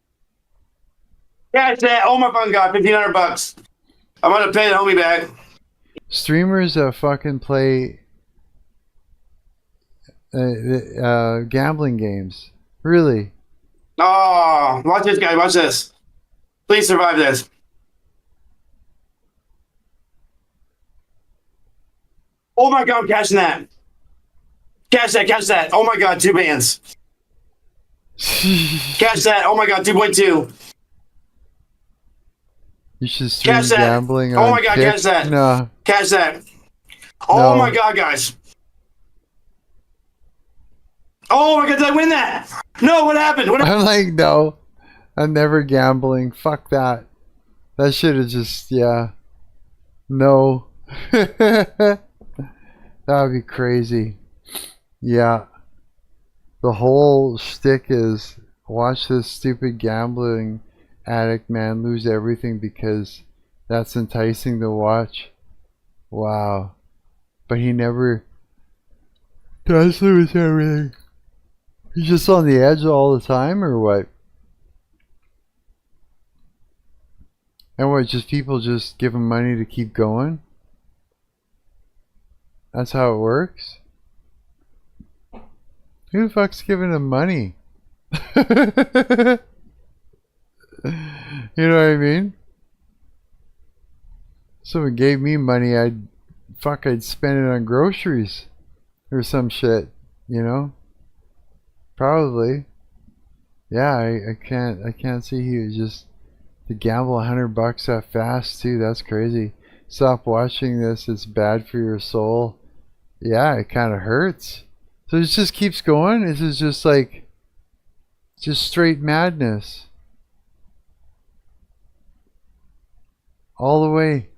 Cash that. Oh my fucking god. $1,500. I'm gonna pay the homie back. Streamers fucking play gambling games. Really? Oh, watch this, guy. Watch this. Please survive this. Oh my god, I'm cashing that. Cash that, cash that. Oh my god, 2 bands. Cash that. Oh my god, 2.2. You should stream Cash that. gambling Oh on my god, Kick? cash that. No. Cash that. Oh No. my god, guys. Oh my god, did I win that? No, what happened? What happened? I'm like, no. I'm never gambling. Fuck that. That should have just, yeah. No. That would be crazy. Yeah. The whole shtick is watch this stupid gambling addict man lose everything because that's enticing to watch. Wow. But he never does lose everything. He's just on the edge all the time, or what? And what, just people just give him money to keep going? That's how it works? Who the fuck's giving him money? You know what I mean? Someone gave me money, I'd spend it on groceries or some shit, you know? Probably. Yeah, I can't see he was just to gamble $100 that fast too. That's crazy. Stop watching this, it's bad for your soul. Yeah, it kind of hurts. So it just keeps going. This is just like just straight madness all the way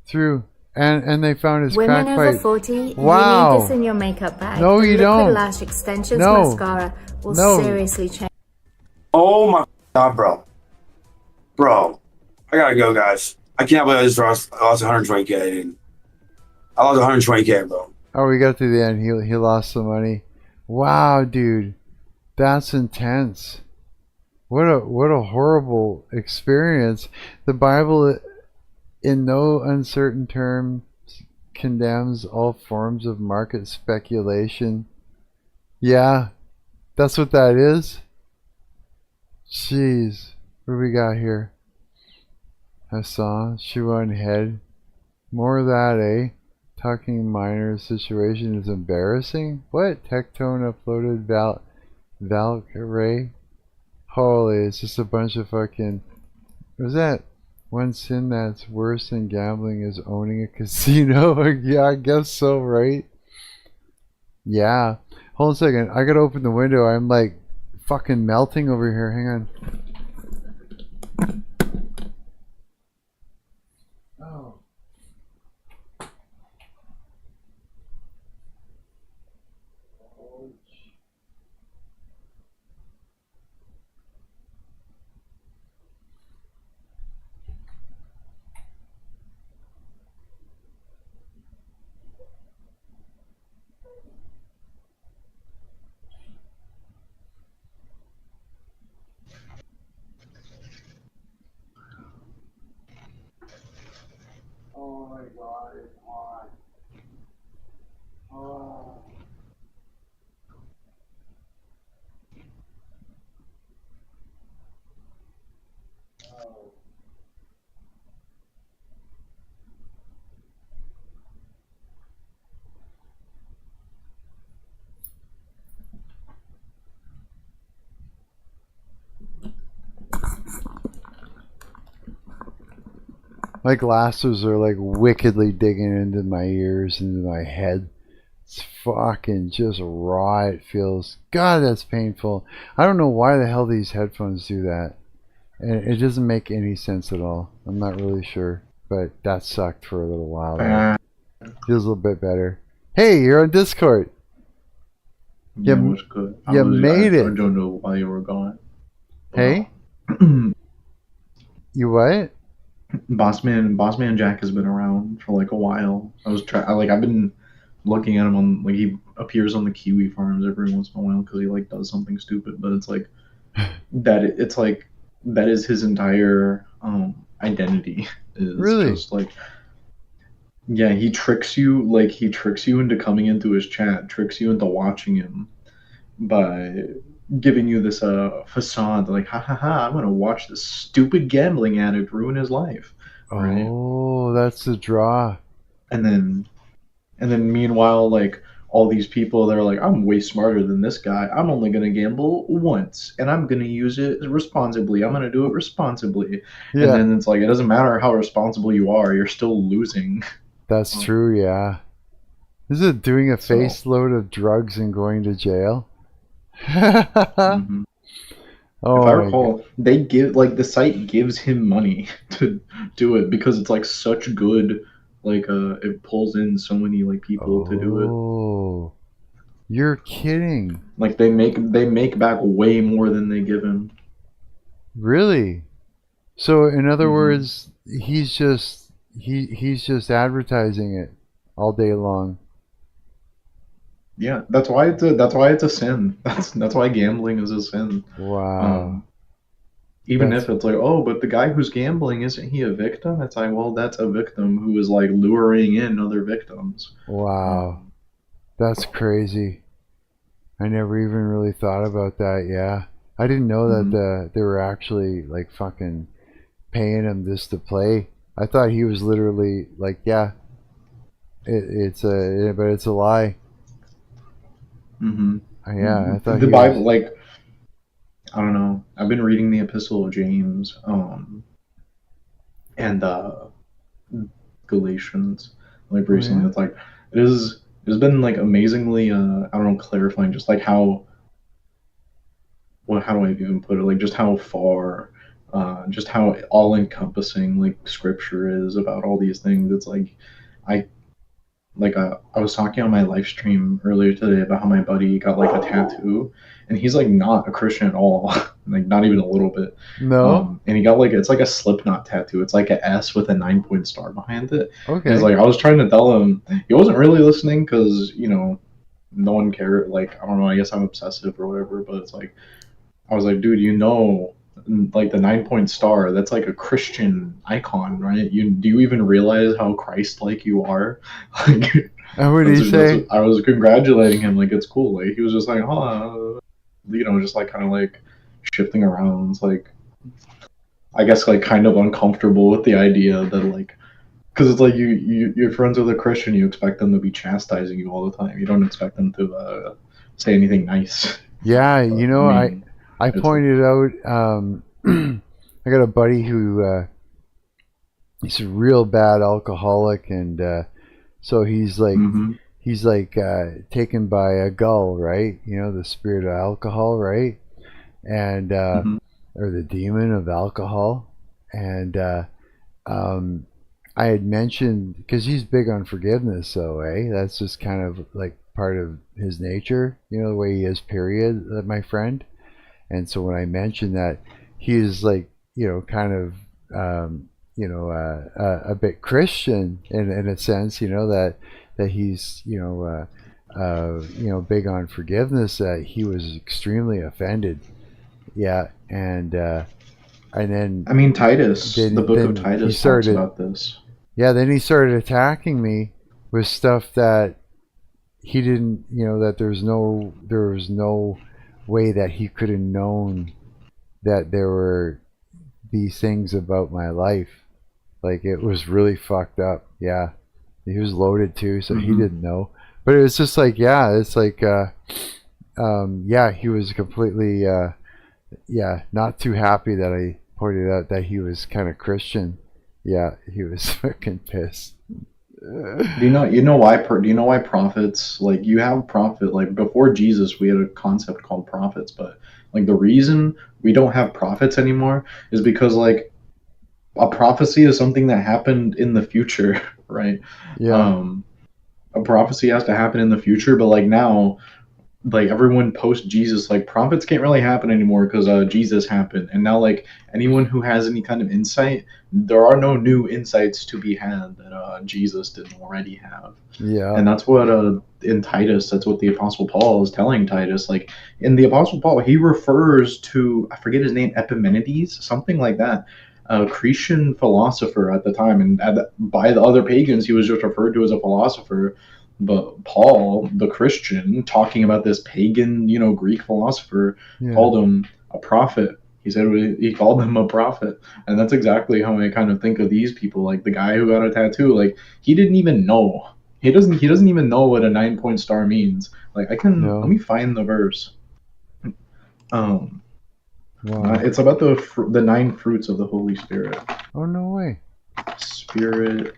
through. And they found his Women crack over pipe. 40, Wow. you need this in your makeup bag. No, The you liquid don't. lash extensions No. mascara will No. seriously change. Oh my god, bro. Bro. I gotta go, guys. I can't believe I just lost 120k, dude. I lost 120k, bro. Oh, we got to the end. He lost some money. Wow, dude. That's intense. What a horrible experience. The Bible in no uncertain terms condemns all forms of market speculation. Yeah, that's what that is. Jeez, what do we got here? I saw she went ahead. More of that, eh? Talking minor situation is embarrassing. What? Tectone uploaded Valkyrie. Holy, it's just a bunch of fucking... Was that one sin that's worse than gambling is owning a casino? Yeah, I guess so, right? Yeah. Hold on a second. I gotta open the window. I'm like fucking melting over here. Hang on. Oh. Oh my god, it's hot. Oh. Oh. My glasses are like wickedly digging into my ears, into my head. It's fucking just raw. It feels. God, that's painful. I don't know why the hell these headphones do that. And it doesn't make any sense at all. I'm not really sure. But that sucked for a little while there. Feels a little bit better. Hey, you're on Discord. Yeah, it was good. You made it. I don't know why you were gone. Hey? You what? Bossman Jack has been around for like a while. I've been looking at him on, like, he appears on the Kiwi farms every once in a while because he like does something stupid, but it's like that is his entire identity. Is really? Just like, yeah, he tricks you into coming into his chat, tricks you into watching him by giving you this facade, like, ha ha ha, I'm gonna watch this stupid gambling addict ruin his life. Right? Oh, that's the draw. And then meanwhile, like, all these people, they're like, I'm way smarter than this guy. I'm only gonna gamble once, and I'm gonna use it responsibly. I'm gonna do it responsibly. Yeah. And then it's like, it doesn't matter how responsible you are, you're still losing. That's true, yeah. Is it doing a face load of drugs and going to jail? Mm-hmm. Oh, if I recall, they give, like, the site gives him money to do it because it's like such good, like, it pulls in so many like people to do it. Oh, you're kidding! Like, they make back way more than they give him. Really? So in other words, he's just advertising it all day long. Yeah, that's why it's a sin. That's why gambling is a sin. Wow. Even if it's like, oh, but the guy who's gambling, isn't he a victim? It's like, well, that's a victim who is like luring in other victims. Wow. That's crazy. I never even really thought about that. Yeah. I didn't know that they were actually like fucking paying him this to play. I thought he was literally like, yeah, it's a lie. Yeah, I thought the Bible, like, I don't know. I've been reading the Epistle of James, and Galatians, like, recently. It's like it's been like amazingly, I don't know, clarifying just like how do I even put it? Like, just how far, just how all encompassing like Scripture is about all these things. It's like I was talking on my live stream earlier today about how my buddy got like a tattoo, and he's like not a Christian at all, like not even a little bit. No. And he got like, it's like a Slipknot tattoo. It's like an S with a 9-point star behind it. Okay. And it's like, I was trying to tell him, he wasn't really listening because, you know, no one cared. Like, I don't know, I guess I'm obsessive or whatever, but it's like, I was like, dude, you know, like the 9-point star, that's like a Christian icon, right? Do you even realize how Christ-like you are? Like, and what did he say? I was congratulating him, like, it's cool. Like, he was just like, oh, you know, just like kind of like shifting around. It's like, I guess like kind of uncomfortable with the idea that like, because it's like you're friends with a Christian, you expect them to be chastising you all the time. You don't expect them to say anything nice. Yeah, you know, I pointed out. I got a buddy who he's a real bad alcoholic, and so he's like taken by a gull, right? You know, the spirit of alcohol, right? And or the demon of alcohol, and I had mentioned, because he's big on forgiveness, so that's just kind of like part of his nature, you know, the way he is, period, my friend. And so when I mentioned that, he is like, you know, kind of a bit Christian in a sense, you know, that he's big on forgiveness, that he was extremely offended. Yeah. And then, I mean, Titus, the book of Titus talks about this. Yeah, then he started attacking me with stuff that he didn't, you know, that there was no way that he could have known that there were these things about my life. Like, it was really fucked up. Yeah, he was loaded too, so he didn't know. But it was just like, yeah, it's like, he was completely, not too happy that I pointed out that he was kind of Christian. Yeah, he was fucking pissed. Do you know why prophets, like, you have prophet, like, before Jesus we had a concept called prophets, but like the reason we don't have prophets anymore is because, like, a prophecy is something that happened in the future, right? Yeah. A prophecy has to happen in the future, but like now, like, everyone post Jesus, like, prophets can't really happen anymore because Jesus happened, and now, like, anyone who has any kind of insight, there are no new insights to be had that Jesus didn't already have. Yeah. And that's what in Titus, that's what the Apostle Paul is telling Titus. Like, in the Apostle Paul, he refers to, I forget his name, Epimenides, something like that, a Cretan philosopher at the time, and by the other pagans he was just referred to as a philosopher. But Paul, the Christian, talking about this pagan, you know, Greek philosopher, called him a prophet. He said he called him a prophet, and that's exactly how I kind of think of these people. Like the guy who got a tattoo, like, he didn't even know. He doesn't even know what a 9-point star means. Like, let me find the verse. It's about the 9 fruits of the Holy Spirit. Oh, no way. Spirit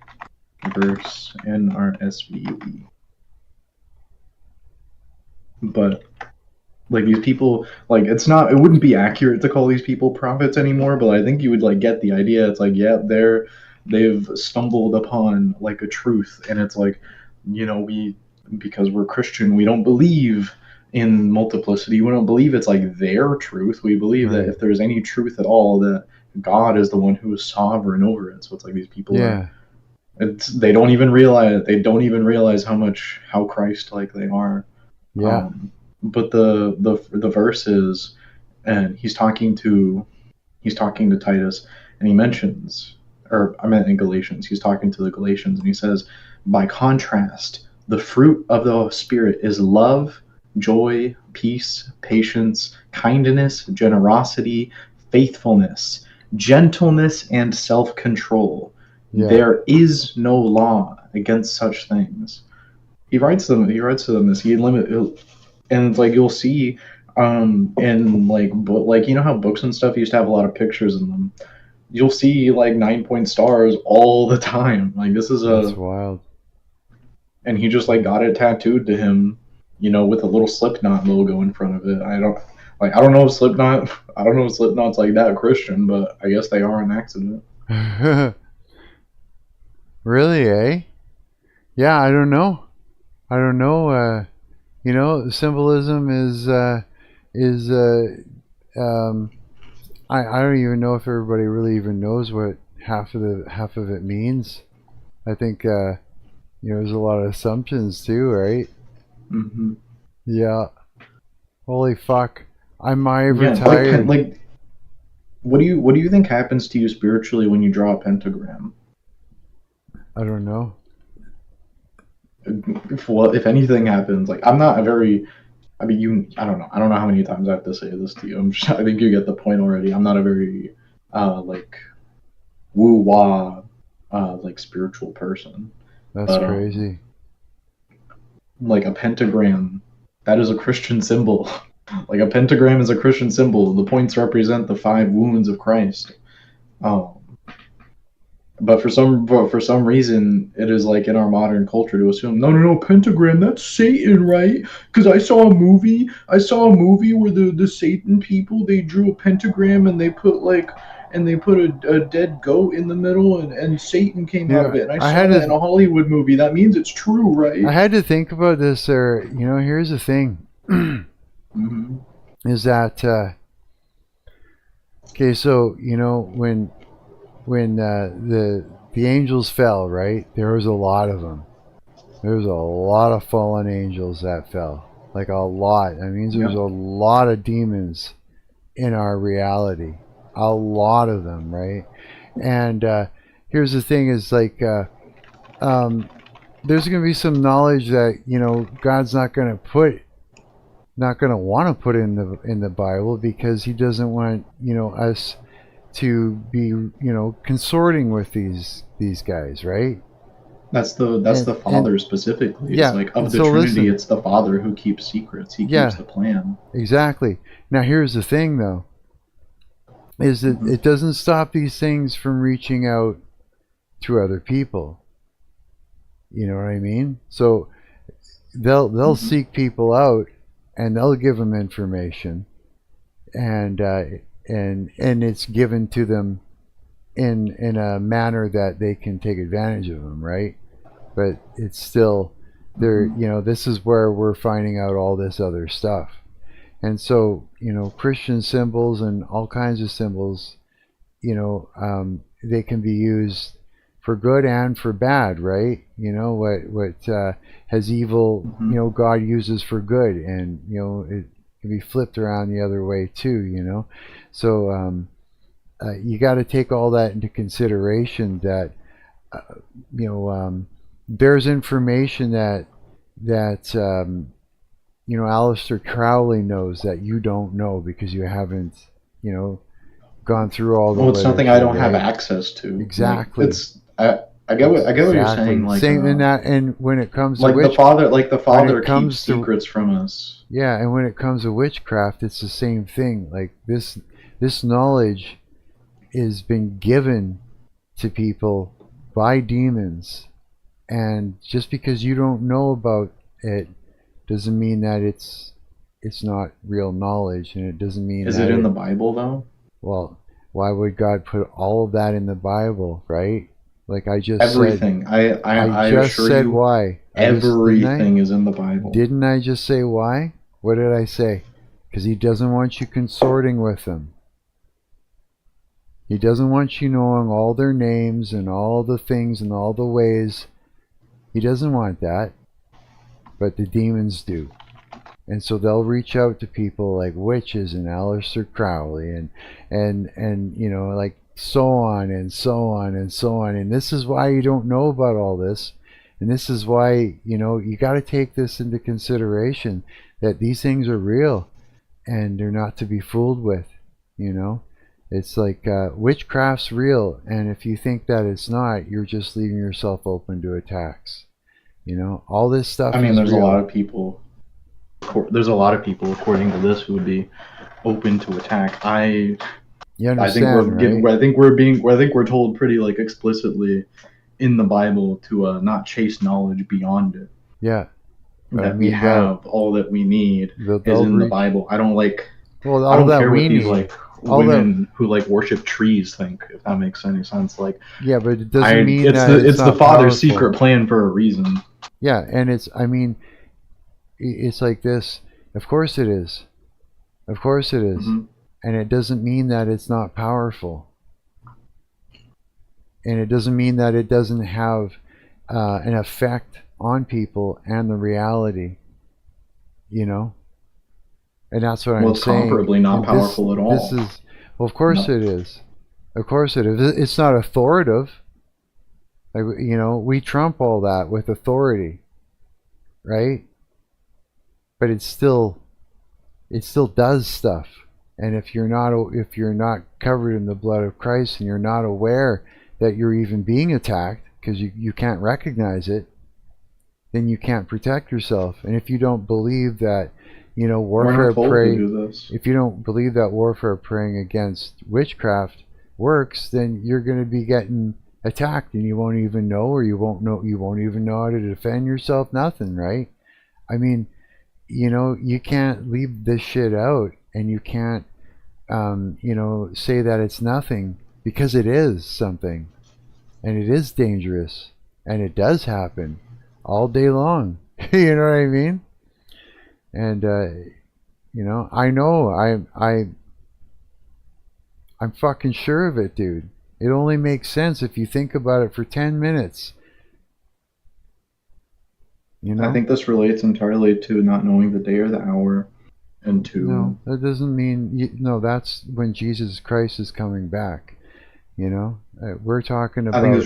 verse NRSV. But like, these people, like, it wouldn't be accurate to call these people prophets anymore, but I think you would, like, get the idea. It's like, yeah, they've stumbled upon, like, a truth, and it's like, you know, because we're Christian, we don't believe in multiplicity. We don't believe it's like their truth. We believe that if there's any truth at all, that God is the one who is sovereign over it. So it's like these people they don't even realize it. They don't even realize how Christ-like they are. Yeah. But the verse is, and he's talking to Titus, and he mentions, or I meant in Galatians, he's talking to the Galatians, and he says, by contrast, the fruit of the Spirit is love, joy, peace, patience, kindness, generosity, faithfulness, gentleness, and self-control. Yeah. There is no law against such things. He writes to them this. And it's like, you'll see, in like you know how books and stuff used to have a lot of pictures in them. You'll see like 9-point stars all the time. Like, this is that's wild. And he just like got it tattooed to him, you know, with a little Slipknot logo in front of it. I don't know if Slipknot's like that Christian, but I guess they are an accident. Really, eh? Yeah, I don't know. You know, symbolism is I don't even know if everybody really even knows what half of it means. I think you know, there's a lot of assumptions too, right? Mm-hmm. Yeah. Holy fuck! I'm retired. Like, what do you think happens to you spiritually when you draw a pentagram? I don't know. If anything happens, like, I'm not a very, I mean, I don't know how many times I have to say this to you. I think you get the point already. I'm not a very like woo-wah like spiritual person. That's crazy. Like, a pentagram, that is a Christian symbol. Like a pentagram is a Christian symbol. The points represent the 5 wounds of Christ. But for some reason, it is like in our modern culture to assume, no, pentagram, that's Satan, right? Because I saw a movie where the Satan people, they drew a pentagram and they put a dead goat in the middle and Satan came out of it. And I saw that in a Hollywood movie. That means it's true, right? I had to think about this there. Here's the thing. Is that okay, so when the angels fell, right? There was a lot of them. There was a lot of fallen angels that fell. Like a lot. That means there's a lot of demons in our reality. A lot of them, right? And here's the thing is like there's going to be some knowledge that God's not going to want to put in the Bible, because he doesn't want us to be consorting with these guys, right? That's the Father specifically. Yeah, it's like of the Trinity, it's the Father who keeps secrets. He keeps the plan. Exactly. Now here's the thing though, is that it doesn't stop these things from reaching out to other people. You know what I mean? So they'll seek people out and they'll give them information, and it's given to them in a manner that they can take advantage of them, right? But it's still there. This is where we're finding out all this other stuff. And so Christian symbols and all kinds of symbols, they can be used for good and for bad, right? What has evil, God uses for good, and it can be flipped around the other way too. So you got to take all that into consideration. That there's information that Aleister Crowley knows that you don't know because you haven't gone through all the. Well, it's something I don't have access to. Exactly. I get what you're saying. Like same in that, and when it comes to the Father keeps secrets from us. Yeah, and when it comes to witchcraft, it's the same thing. Like this knowledge has been given to people by demons, and just because you don't know about it doesn't mean that it's not real knowledge, and it doesn't mean. Is it in the Bible though? Well, why would God put all of that in the Bible, right? Like I just everything. Said, I just assure said you, why. Everything is in the Bible. Didn't I just say why? What did I say? Because he doesn't want you consorting with them. He doesn't want you knowing all their names and all the things and all the ways. He doesn't want that. But the demons do. And so they'll reach out to people like witches and Aleister Crowley and like so on and so on and so on. And this is why you don't know about all this. And this is why, you got to take this into consideration, that these things are real and they're not to be fooled with. It's like witchcraft's real, and if you think that it's not, you're just leaving yourself open to attacks. All this stuff. I mean, there's real. a lot of people. There's a lot of people, according to this, who would be open to attack. I think we're told pretty explicitly in the Bible to not chase knowledge beyond it. Yeah. That we have all that we need is in the Bible. I don't Well, all I don't that care we what these need. Women who worship trees think, if that makes any sense. Yeah, but it doesn't mean it's that it's the Father's powerful. secret plan for a reason. Yeah, and it's like this. Of course it is. Of course it is. And it doesn't mean that it's not powerful. And it doesn't mean that it doesn't have an effect on people and the reality. And that's what I'm saying. Well, it's comparably not powerful at all. Of course it is. Of course it is. It's not authoritative. We trump all that with authority, right? But it still does stuff. And if you're not covered in the blood of Christ, and you're not aware that you're even being attacked because you can't recognize it, then you can't protect yourself. And if you don't believe that you know, We're warfare not told to praying, do this. if you don't believe that warfare praying against witchcraft works, then you're going to be getting attacked and you won't even know, or you won't even know how to defend yourself, nothing, right? I mean, you know, you can't leave this shit out, and you can't, you know, say that it's nothing, because it is something, and it is dangerous, and it does happen all day long. You know what I mean? And you know I'm fucking sure of it, dude. It only makes sense if you think about it for 10 minutes. You know? I think this relates entirely to not knowing the day or the hour, and to... No, that doesn't mean... No, that's when Jesus Christ is coming back. You know? We're talking about... I think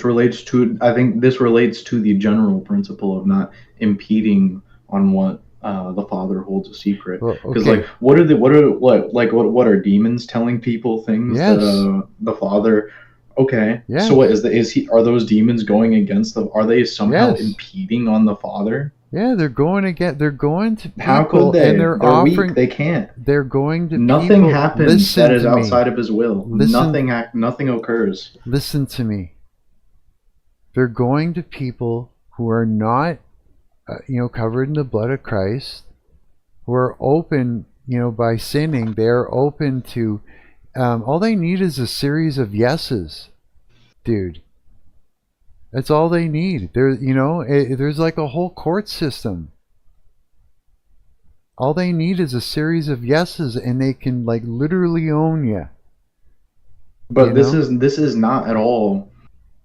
this relates to the general principle of not impeding on what the Father holds a secret. Because like, what are demons telling people things that the Father? Okay, yes. So what are those demons going against them? Are they somehow impeding on the Father? Yeah, they're going to people. How could they? And they're offering, weak. They can't. They're going to nothing people. happens that is outside of His will. Nothing occurs. Listen to me. They're going to people who are not, you know, covered in the blood of Christ, who are open, you know, by sinning. They are open to. All they need is a series of yeses, dude. That's all they need. There's like a whole court system. All they need is a series of yeses, and they can like literally own you. But this is not at all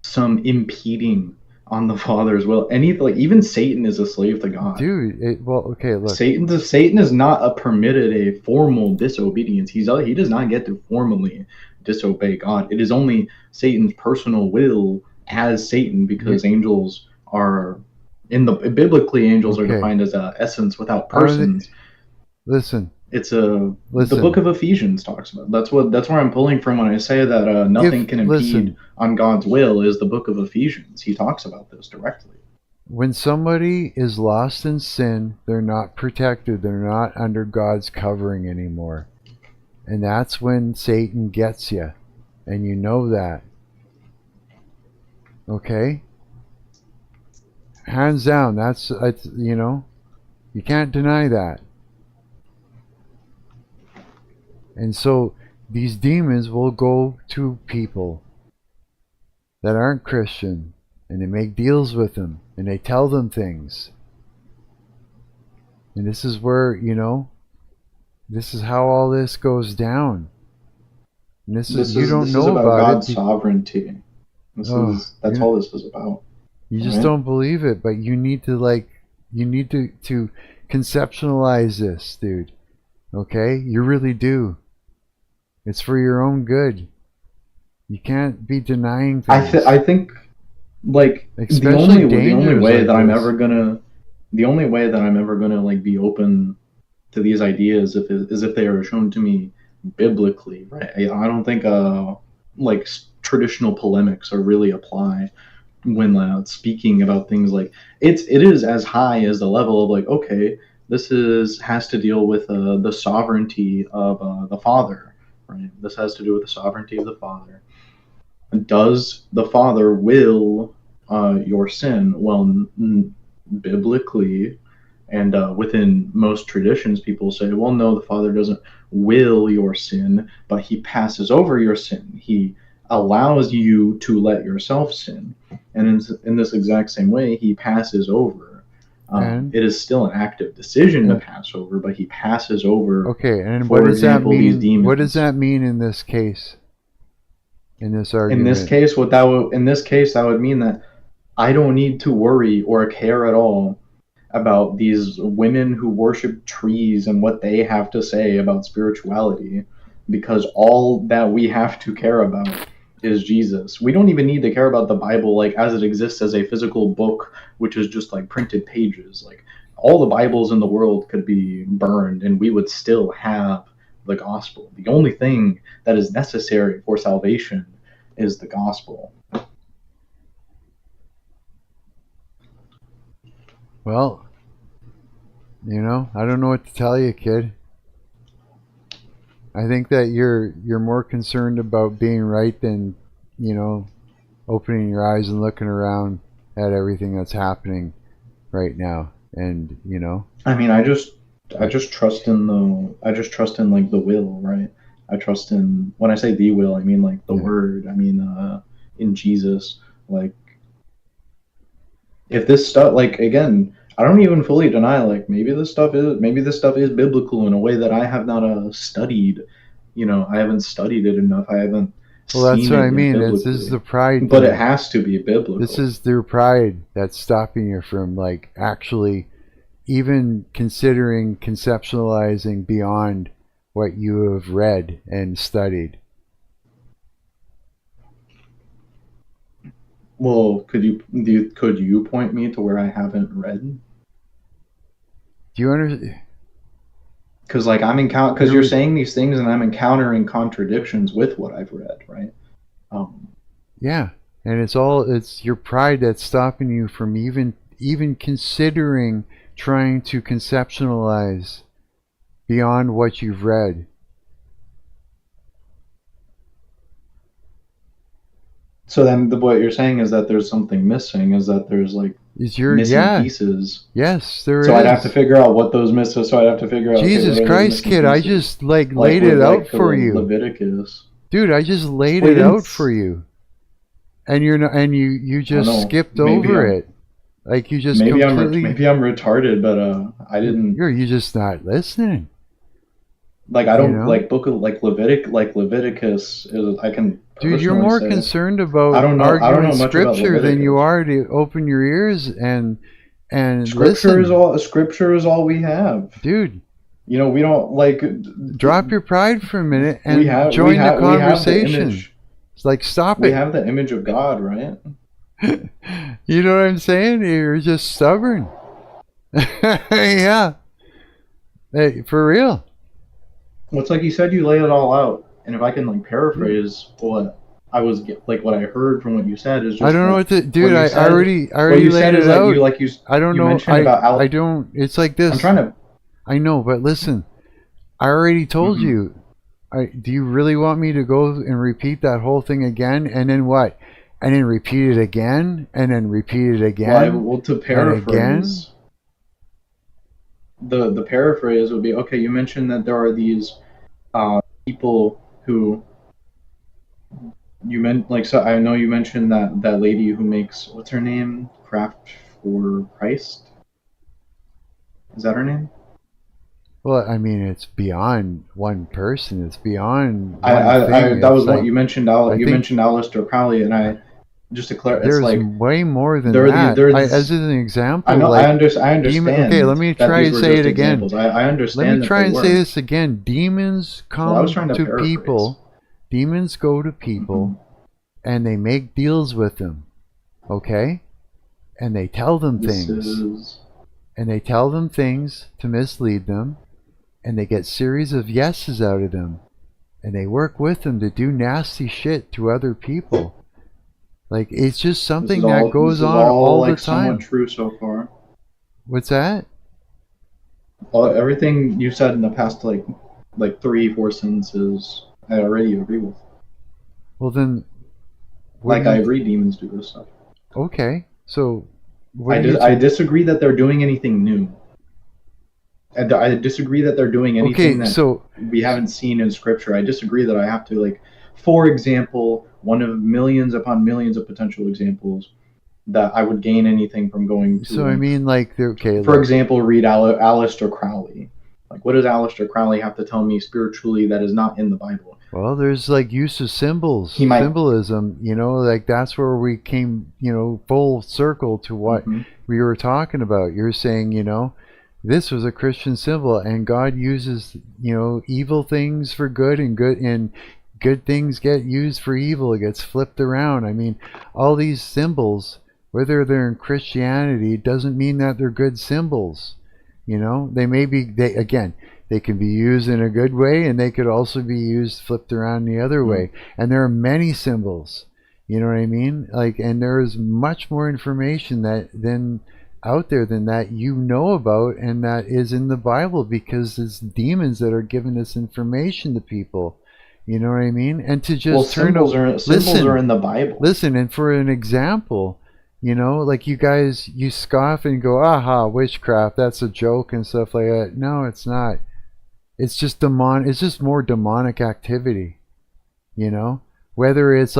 some impeding on the Father's will. Even Satan is a slave to God. Dude, okay, look. Satan is not permitted a formal disobedience. He does not get to formally disobey God. It is only Satan's personal will as Satan, because angels are biblically angels are defined as essence without persons. Listen. The book of Ephesians talks about. That's where I'm pulling from when I say that nothing can impede on God's will. Is the book of Ephesians. He talks about this directly. When somebody is lost in sin, they're not protected. They're not under God's covering anymore, and that's when Satan gets you, and you know that. Okay? Hands down. That's you know, you can't deny that. And so these demons will go to people that aren't Christian, and they make deals with them, and they tell them things. And this is where, you know, this is how all this goes down. And this is you don't know about about God's sovereignty. That's all this is about. You just don't believe it, but you need to to conceptualize this, dude. Okay? You really do. It's for your own good. You can't be denying things. I think, like, the only way that I'm ever gonna like be open to these ideas is if they are shown to me biblically, right? I don't think like traditional polemics are really apply when speaking about things like it is as high as the level of like, okay, this has to deal with the sovereignty of the Father. Right. This has to do with the sovereignty of the Father. Does the Father will your sin? Well, biblically, and within most traditions, people say, well, no, the Father doesn't will your sin, but He passes over your sin. He allows you to let yourself sin. And in this exact same way, He passes over. It is still an active decision to pass over, but He passes over. Okay, and what does that mean? What does that mean in this case? In this argument? In this case, that would mean that I don't need to worry or care at all about these women who worship trees and what they have to say about spirituality, because all that we have to care about is Jesus. We don't even need to care about the Bible like as it exists as a physical book, which is just like printed pages. Like, all the Bibles in the world could be burned and we would still have the gospel. The only thing that is necessary for salvation is the gospel. Well, You know, I don't know what to tell you, kid. I think that you're more concerned about being right than, you know, opening your eyes and looking around at everything that's happening right now. And, you know, I mean, I just trust in like the will, right? I trust in, when I say the will, I mean like the word. I mean, in Jesus. Like, if this stuff, like, again, I don't even fully deny, like, maybe this stuff is biblical in a way that I have not studied. You know, I haven't studied it enough. I haven't. Well, that's what I mean. This is the pride. But it has to be biblical. This is their pride that's stopping you from, like, actually even considering conceptualizing beyond what you have read and studied. Well, could you point me to where I haven't read? Do you understand? Because like because you're saying these things and I'm encountering contradictions with what I've read, right? Yeah, and it's your pride that's stopping you from even considering trying to conceptualize beyond what you've read. So then what you're saying is that there's something missing, is that there's like missing pieces. Yes, there is. So I'd have to figure out what those missing, so I'd have to figure out. Jesus Christ, kid, I just like laid it out for you. Leviticus. Dude, I just laid it out for you. And you're not, and you just skipped over it. Like you just maybe completely... maybe I'm retarded, but I didn't. You're just not listening. Like I don't like book of Leviticus is I can. Dude, you're more concerned about arguing scripture than you are to open your ears and scripture listen. Scripture is all we have, dude. You know, we don't like drop your pride for a minute and join the conversation. It's like stop it. We have the image of God, right? You know what I'm saying? You're just stubborn. Yeah. Hey, for real. Well, it's like you said, you lay it all out. And if I can like paraphrase what I was what I heard from what you said is just I don't know what to, dude. I already laid it out. I don't know. I don't. It's like this. I'm trying to. I know, but listen. I already told you. Do you really want me to go and repeat that whole thing again? And then what? And then repeat it again? And then repeat it again? Well, to paraphrase. The paraphrase would be, okay, you mentioned that there are these people who you meant like, so I know you mentioned that lady who makes, what's her name, Craft for Christ, is that her name? Well, I mean, it's beyond one person. It's beyond that was like, what you mentioned. You mentioned Aleister Crowley, and I just to clarify, there's like way more than that. As an example, I know. Like, I understand. Okay, let me try and say it again. I understand. Let me try and say this again. Demons come to people. Demons go to people, and they make deals with them. Okay, and they tell them things, and they tell them things to mislead them, and they get series of yeses out of them, and they work with them to do nasty shit to other people. Like, it's just something that goes on all the time. Somewhat true so far. What's that? Everything you said in the past, like 3-4 sentences, I already agree with. Well then, like I agree, demons do this stuff. Okay, so I disagree that they're doing anything new. I disagree that they're doing anything that we haven't seen in scripture. I disagree that I have to, like, for example, one of millions upon millions of potential examples that I would gain anything from going to. So I mean, like, okay. For example, read Aleister Crowley. Like, what does Aleister Crowley have to tell me spiritually that is not in the Bible? Well, there's like use of symbols, symbolism. You know, like that's where we came, you know, full circle to what we were talking about. You're saying, you know, this was a Christian symbol, and God uses, you know, evil things for good, and good things get used for evil. It gets flipped around. I mean, all these symbols, whether they're in Christianity, doesn't mean that they're good symbols. You know, they may be, they can be used in a good way, and they could also be used flipped around the other way. And there are many symbols. You know what I mean? Like, and there is much more information than out there than that you know about and that is in the Bible, because it's demons that are giving this information to people. You know what I mean? And to just symbols are in the Bible. Listen, and for an example, you know, like you guys, you scoff and go, aha, witchcraft, that's a joke and stuff like that. No, it's not. It's just it's just more demonic activity. You know? Whether it's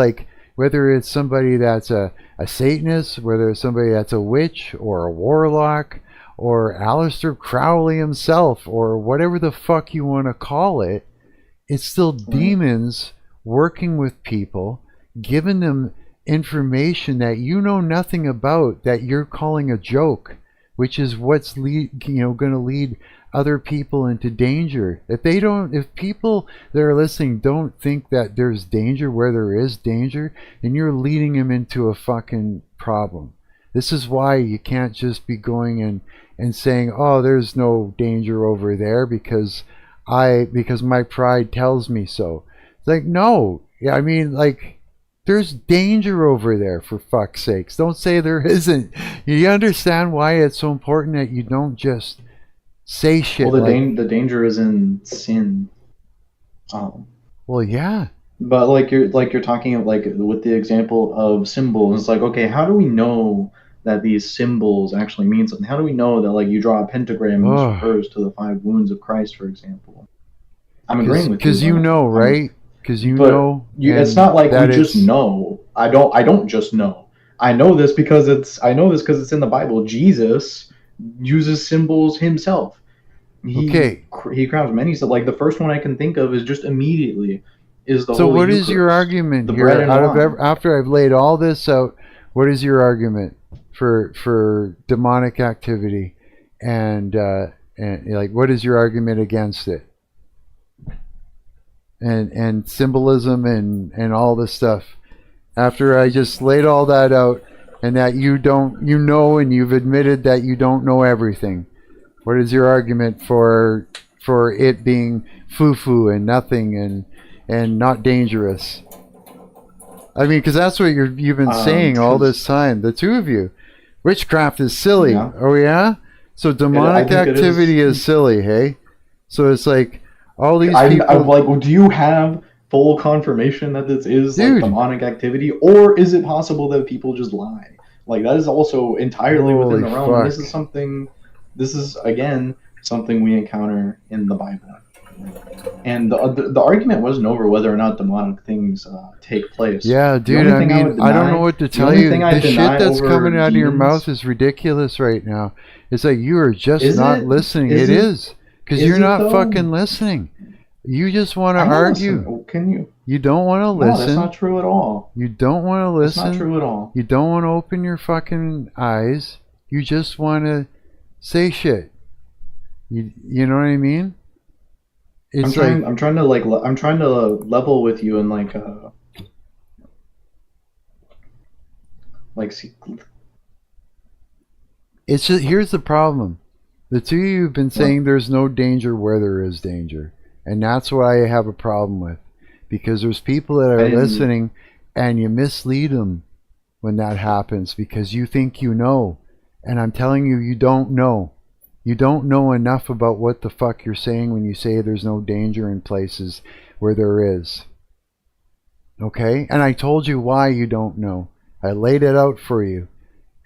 somebody that's a Satanist, whether it's somebody that's a witch or a warlock or Aleister Crowley himself or whatever the fuck you want to call it, it's still demons working with people, giving them information that you know nothing about, that you're calling a joke, which is what's going to lead other people into danger. If people that are listening don't think that there's danger where there is danger, then you're leading them into a fucking problem. This is why you can't just be going and saying, oh, there's no danger over there because my pride tells me so. It's like, no, I mean, like, there's danger over there, for fuck's sakes. Don't say there isn't. You understand why it's so important that you don't just say shit. Well, the danger is in sin. Well, yeah. But like you're talking like with the example of symbols, it's like, okay, how do we know that these symbols actually mean something? How do we know that, like, you draw a pentagram and this refers to the 5 wounds of Christ, for example? I'm agreeing with you. Because you know, right? Because you know. It's not like you just know. I don't just know. I know this because it's in the Bible. Jesus uses symbols himself. He crowns many. So, like, the first one I can think of is just immediately is the. So Holy what Eucharist, is your argument the here? bread and wine. After I've laid all this out, what is your argument for demonic activity, and like, what is your argument against it? And symbolism and all this stuff. After I just laid all that out, and that you know, and you've admitted that you don't know everything, what is your argument for it being foo-foo and nothing and not dangerous? I mean, because that's what you've been saying all this time, the two of you. Witchcraft is silly. Yeah. Oh yeah? So demonic activity is silly, hey? So it's like all these people. I'm like, well, do you have full confirmation that this is like demonic activity, or is it possible that people just lie? Like, that is also entirely within the realm. This is again something we encounter in the Bible. And the argument wasn't over whether or not demonic things take place. Yeah, dude, I mean, I don't know what to tell you. The shit that's coming out of your mouth is ridiculous right now. It's like you are just not listening. It is. Because you're not fucking listening. You just want to argue. Can you? You don't want to listen. No, that's not true at all. You don't want to listen. That's not true at all. You don't want to open your fucking eyes. You just want to say shit. You know what I mean? It's I'm trying to level with you and see. It's just, here's the problem. The two of you have been saying there's no danger where there is danger, and that's what I have a problem with, because there's people that are listening, and you mislead them when that happens because you think you know, and I'm telling you, you don't know. You don't know enough about what the fuck you're saying when you say there's no danger in places where there is. Okay? And I told you why you don't know. I laid it out for you.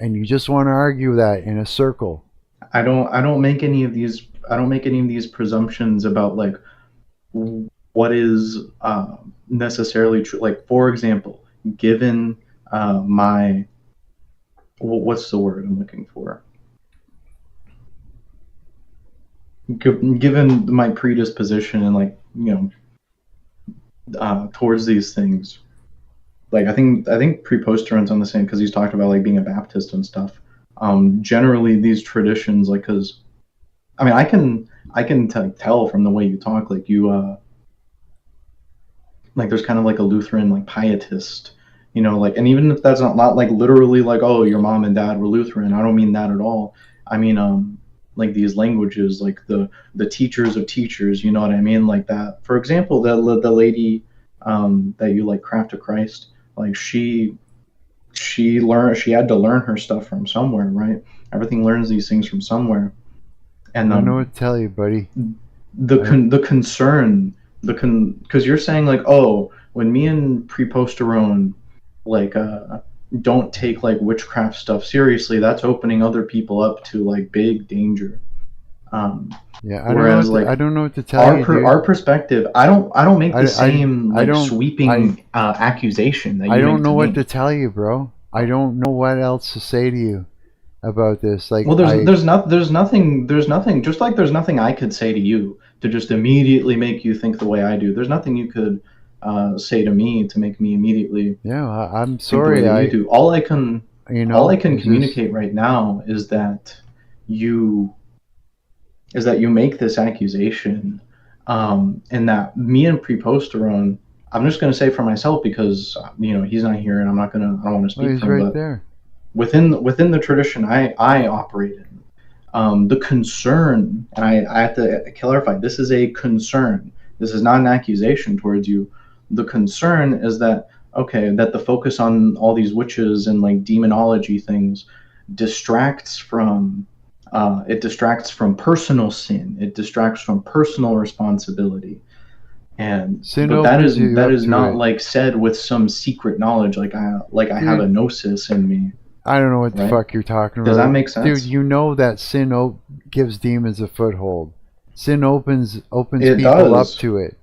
And you just want to argue that in a circle. I don't make any of these presumptions about like what is necessarily true. Like, for example, given my what's the word I'm looking for? Given my predisposition and towards these things, like I think Preposter runs on the same, because he's talked about like being a Baptist and stuff. Generally, these traditions, like, because I mean, I can tell from the way you talk, like you like there's kind of like a Lutheran like pietist, like, and even if that's not like literally like, oh, your mom and dad were Lutheran, I don't mean that at all. I mean like these languages, like the teachers of teachers, you know what I mean? Like that. For example, the lady that you like, Craft of Christ, like she she had to learn her stuff from somewhere, right? Everything learns these things from somewhere. And I don't know what to tell you, buddy. The concern, because you're saying like, oh, when me and Preposterone like don't take like witchcraft stuff seriously, that's opening other people up to like big danger. Yeah, I don't know what to tell you. Our perspective, I don't make the same sweeping accusation that you I don't make know to what me. to tell you, bro. I don't know what else to say to you about this. Like, well, there's nothing. Just like there's nothing I could say to you to just immediately make you think the way I do. There's nothing you could say to me to make me immediately. Yeah, I'm sorry. You do. All I can communicate right now is that you make this accusation, and that me and Preposterone. I'm just going to say for myself because he's not here, and I don't want to speak for him. Right but there. Within the tradition I operate in, the concern, and I have to clarify, this is a concern. This is not an accusation towards you. The concern is that the focus on all these witches and like demonology things distracts from personal sin. It distracts from personal responsibility. And but that is not like said with some secret knowledge like I have a gnosis in me. I don't know what the fuck you're talking about. Does that make sense? Dude, you know that sin gives demons a foothold. Sin opens people up to it.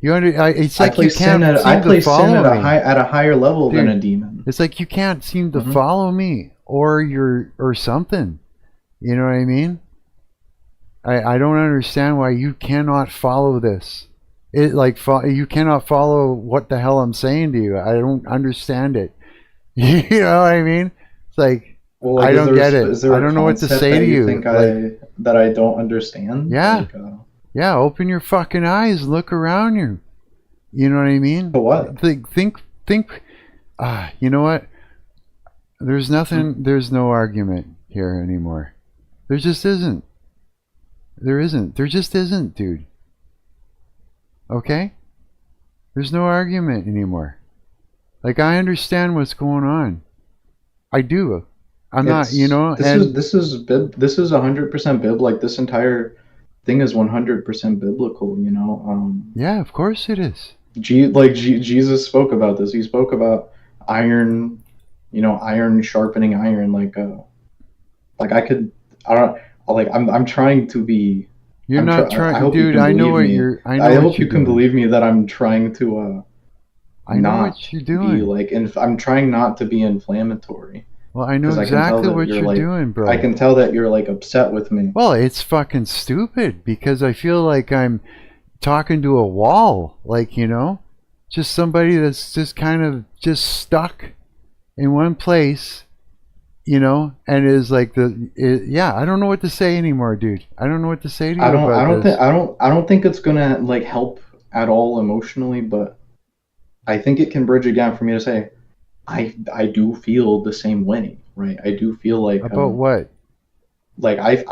It's like you can't seem to follow me. At a higher level than a demon. It's like you can't seem to follow me or something. You know what I mean? I don't understand why you cannot follow this. You cannot follow what the hell I'm saying to you. I don't understand it. You know what I mean? It's like, well, I don't get it. I don't know what to say to you. Think that I don't understand? Yeah. Yeah, open your fucking eyes and look around you. You know what I mean? For what? Think. You know what? There's nothing. There's no argument here anymore. There just isn't. There isn't. There just isn't, dude. Okay? There's no argument anymore. Like, I understand what's going on. I do. I'm not, This is 100% bib. Like, this entire thing is 100% biblical, Yeah, of course it is. Jesus spoke about this. He spoke about iron, iron sharpening iron. I'm trying to be. You're not trying, dude. I know what you're. I hope you can believe me that I'm trying to. I know what you're doing. I'm trying not to be inflammatory. Well, I know exactly what you're doing, bro. I can tell that you're like upset with me. Well, it's fucking stupid because I feel like I'm talking to a wall, just somebody that's just kind of just stuck in one place, and is like I don't know what to say anymore, dude. I don't know what to say to you I don't think it's gonna like help at all emotionally, but I think it can bridge a gap for me to say I do feel the same way, right? I do feel like about what? I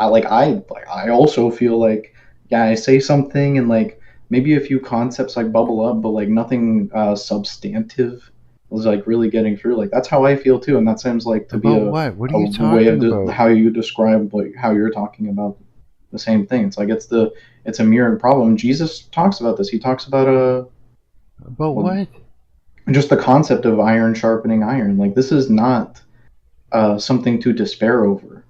also feel like I say something and like maybe a few concepts like bubble up, but like nothing substantive was like really getting through. Like that's how I feel too, and that seems like to about be what? What are you talking about? How you describe like how you're talking about the same thing. It's like it's a mirrored problem. Jesus talks about this. He talks about what? Just the concept of iron sharpening iron. Like this is not something to despair over,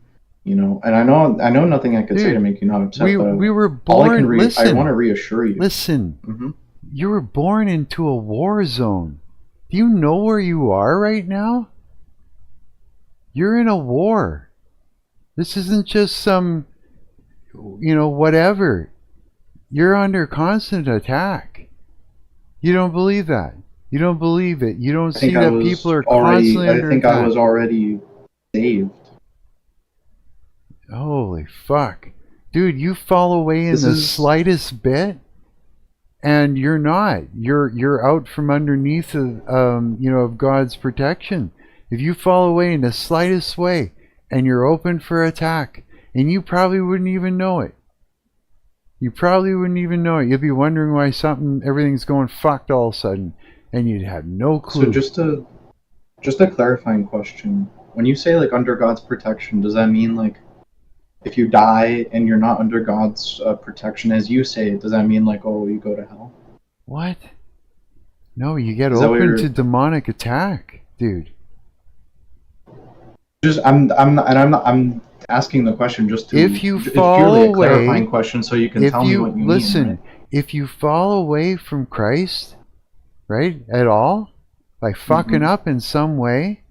And I know nothing I could say to make you not upset. We were born. Listen, I want to reassure you. Listen, you were born into a war zone. Do you know where you are right now? You're in a war. This isn't just some, whatever. You're under constant attack. You don't believe that. You don't believe it. You don't see that people are constantly under attack. I was already saved. Holy fuck. Dude, you fall away in the slightest bit and you're not. You're out from underneath of God's protection. If you fall away in the slightest way and you're open for attack, and you probably wouldn't even know it. You probably wouldn't even know it. You'd be wondering why everything's going fucked all of a sudden. And you'd have no clue. So Just a clarifying question. When you say like under God's protection, does that mean like if you die and you're not under God's protection, as you say, does that mean like, oh, you go to hell? What? No, you get Is that what open you're- to demonic attack, dude. I'm asking the question just to. If you it's fall purely a away, clarifying question, so you can if tell me you what you listen, mean. Right? if you fall away from Christ, right, at all, by fucking up in some way,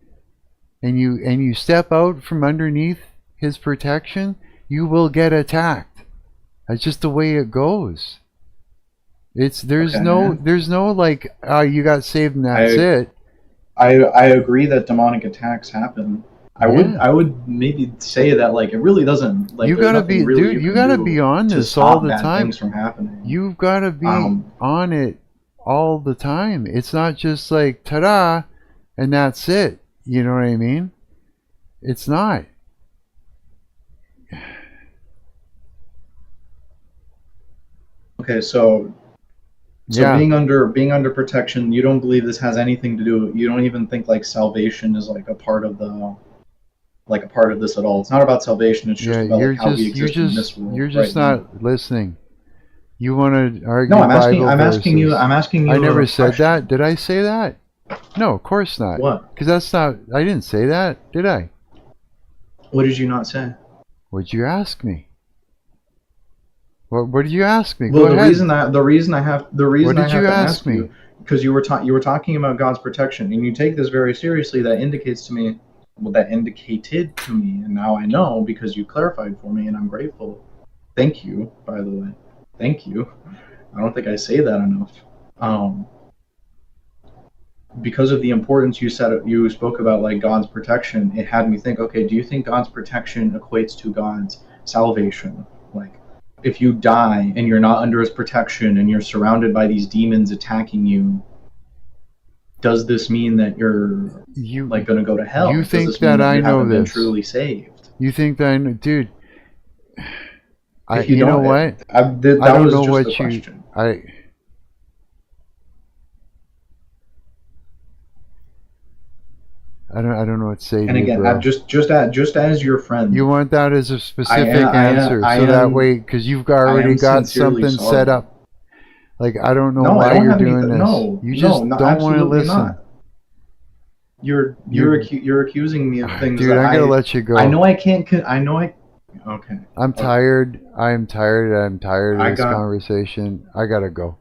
and you step out from underneath His protection, you will get attacked. That's just the way it goes. There's no like you got saved and that's it. I agree that demonic attacks happen. I would maybe say that like it really doesn't like You there's gotta nothing be, really dude. You can gotta do be on to this stop all the bad time. things from happening. You've gotta be on it all the time. It's not just like ta-da, and that's it. You know what I mean? It's not. Okay, so Yeah. being under protection, you don't believe this has anything to do. You don't even think like salvation is like a part of this at all. It's not about salvation. It's just about like, how we exist in this world. You're just right not listening. You want to argue? No, I'm asking you. I never a said question. that. Did I say that? No, of course not. What? Because that's not. I didn't say that, did I? What did you not say? What'd you ask me? What did you ask me? Well, Go the ahead. reason I have to ask me? you, because you were talking about God's protection, and you take this very seriously. That indicates to me, well, that indicated to me, and now I know because you clarified for me, and I'm grateful. Thank you, by the way. Thank you. I don't think I say that enough. Because of the importance you spoke about, like God's protection, it had me think, okay, do you think God's protection equates to God's salvation? Like, if you die and you're not under His protection and you're surrounded by these demons attacking you, does this mean that you're like going to go to hell? You Does think this mean that I you know haven't been this? truly saved? You think that I know, dude? If you you know don't, what? that I don't was know just what the you. question. I don't know what to say And to you, again, bro. just as your friend, You want that as a specific I answer, am- so that way, because you've already got sincerely something sorry. set up. Like, I don't know No, I why don't you're have any- doing this. no, You no, just no, don't want to absolutely listen. not. You're accusing me of things Dude, that I'm gonna let you go. I know I can't. Okay. I'm tired. I'm tired of this I conversation. I gotta go.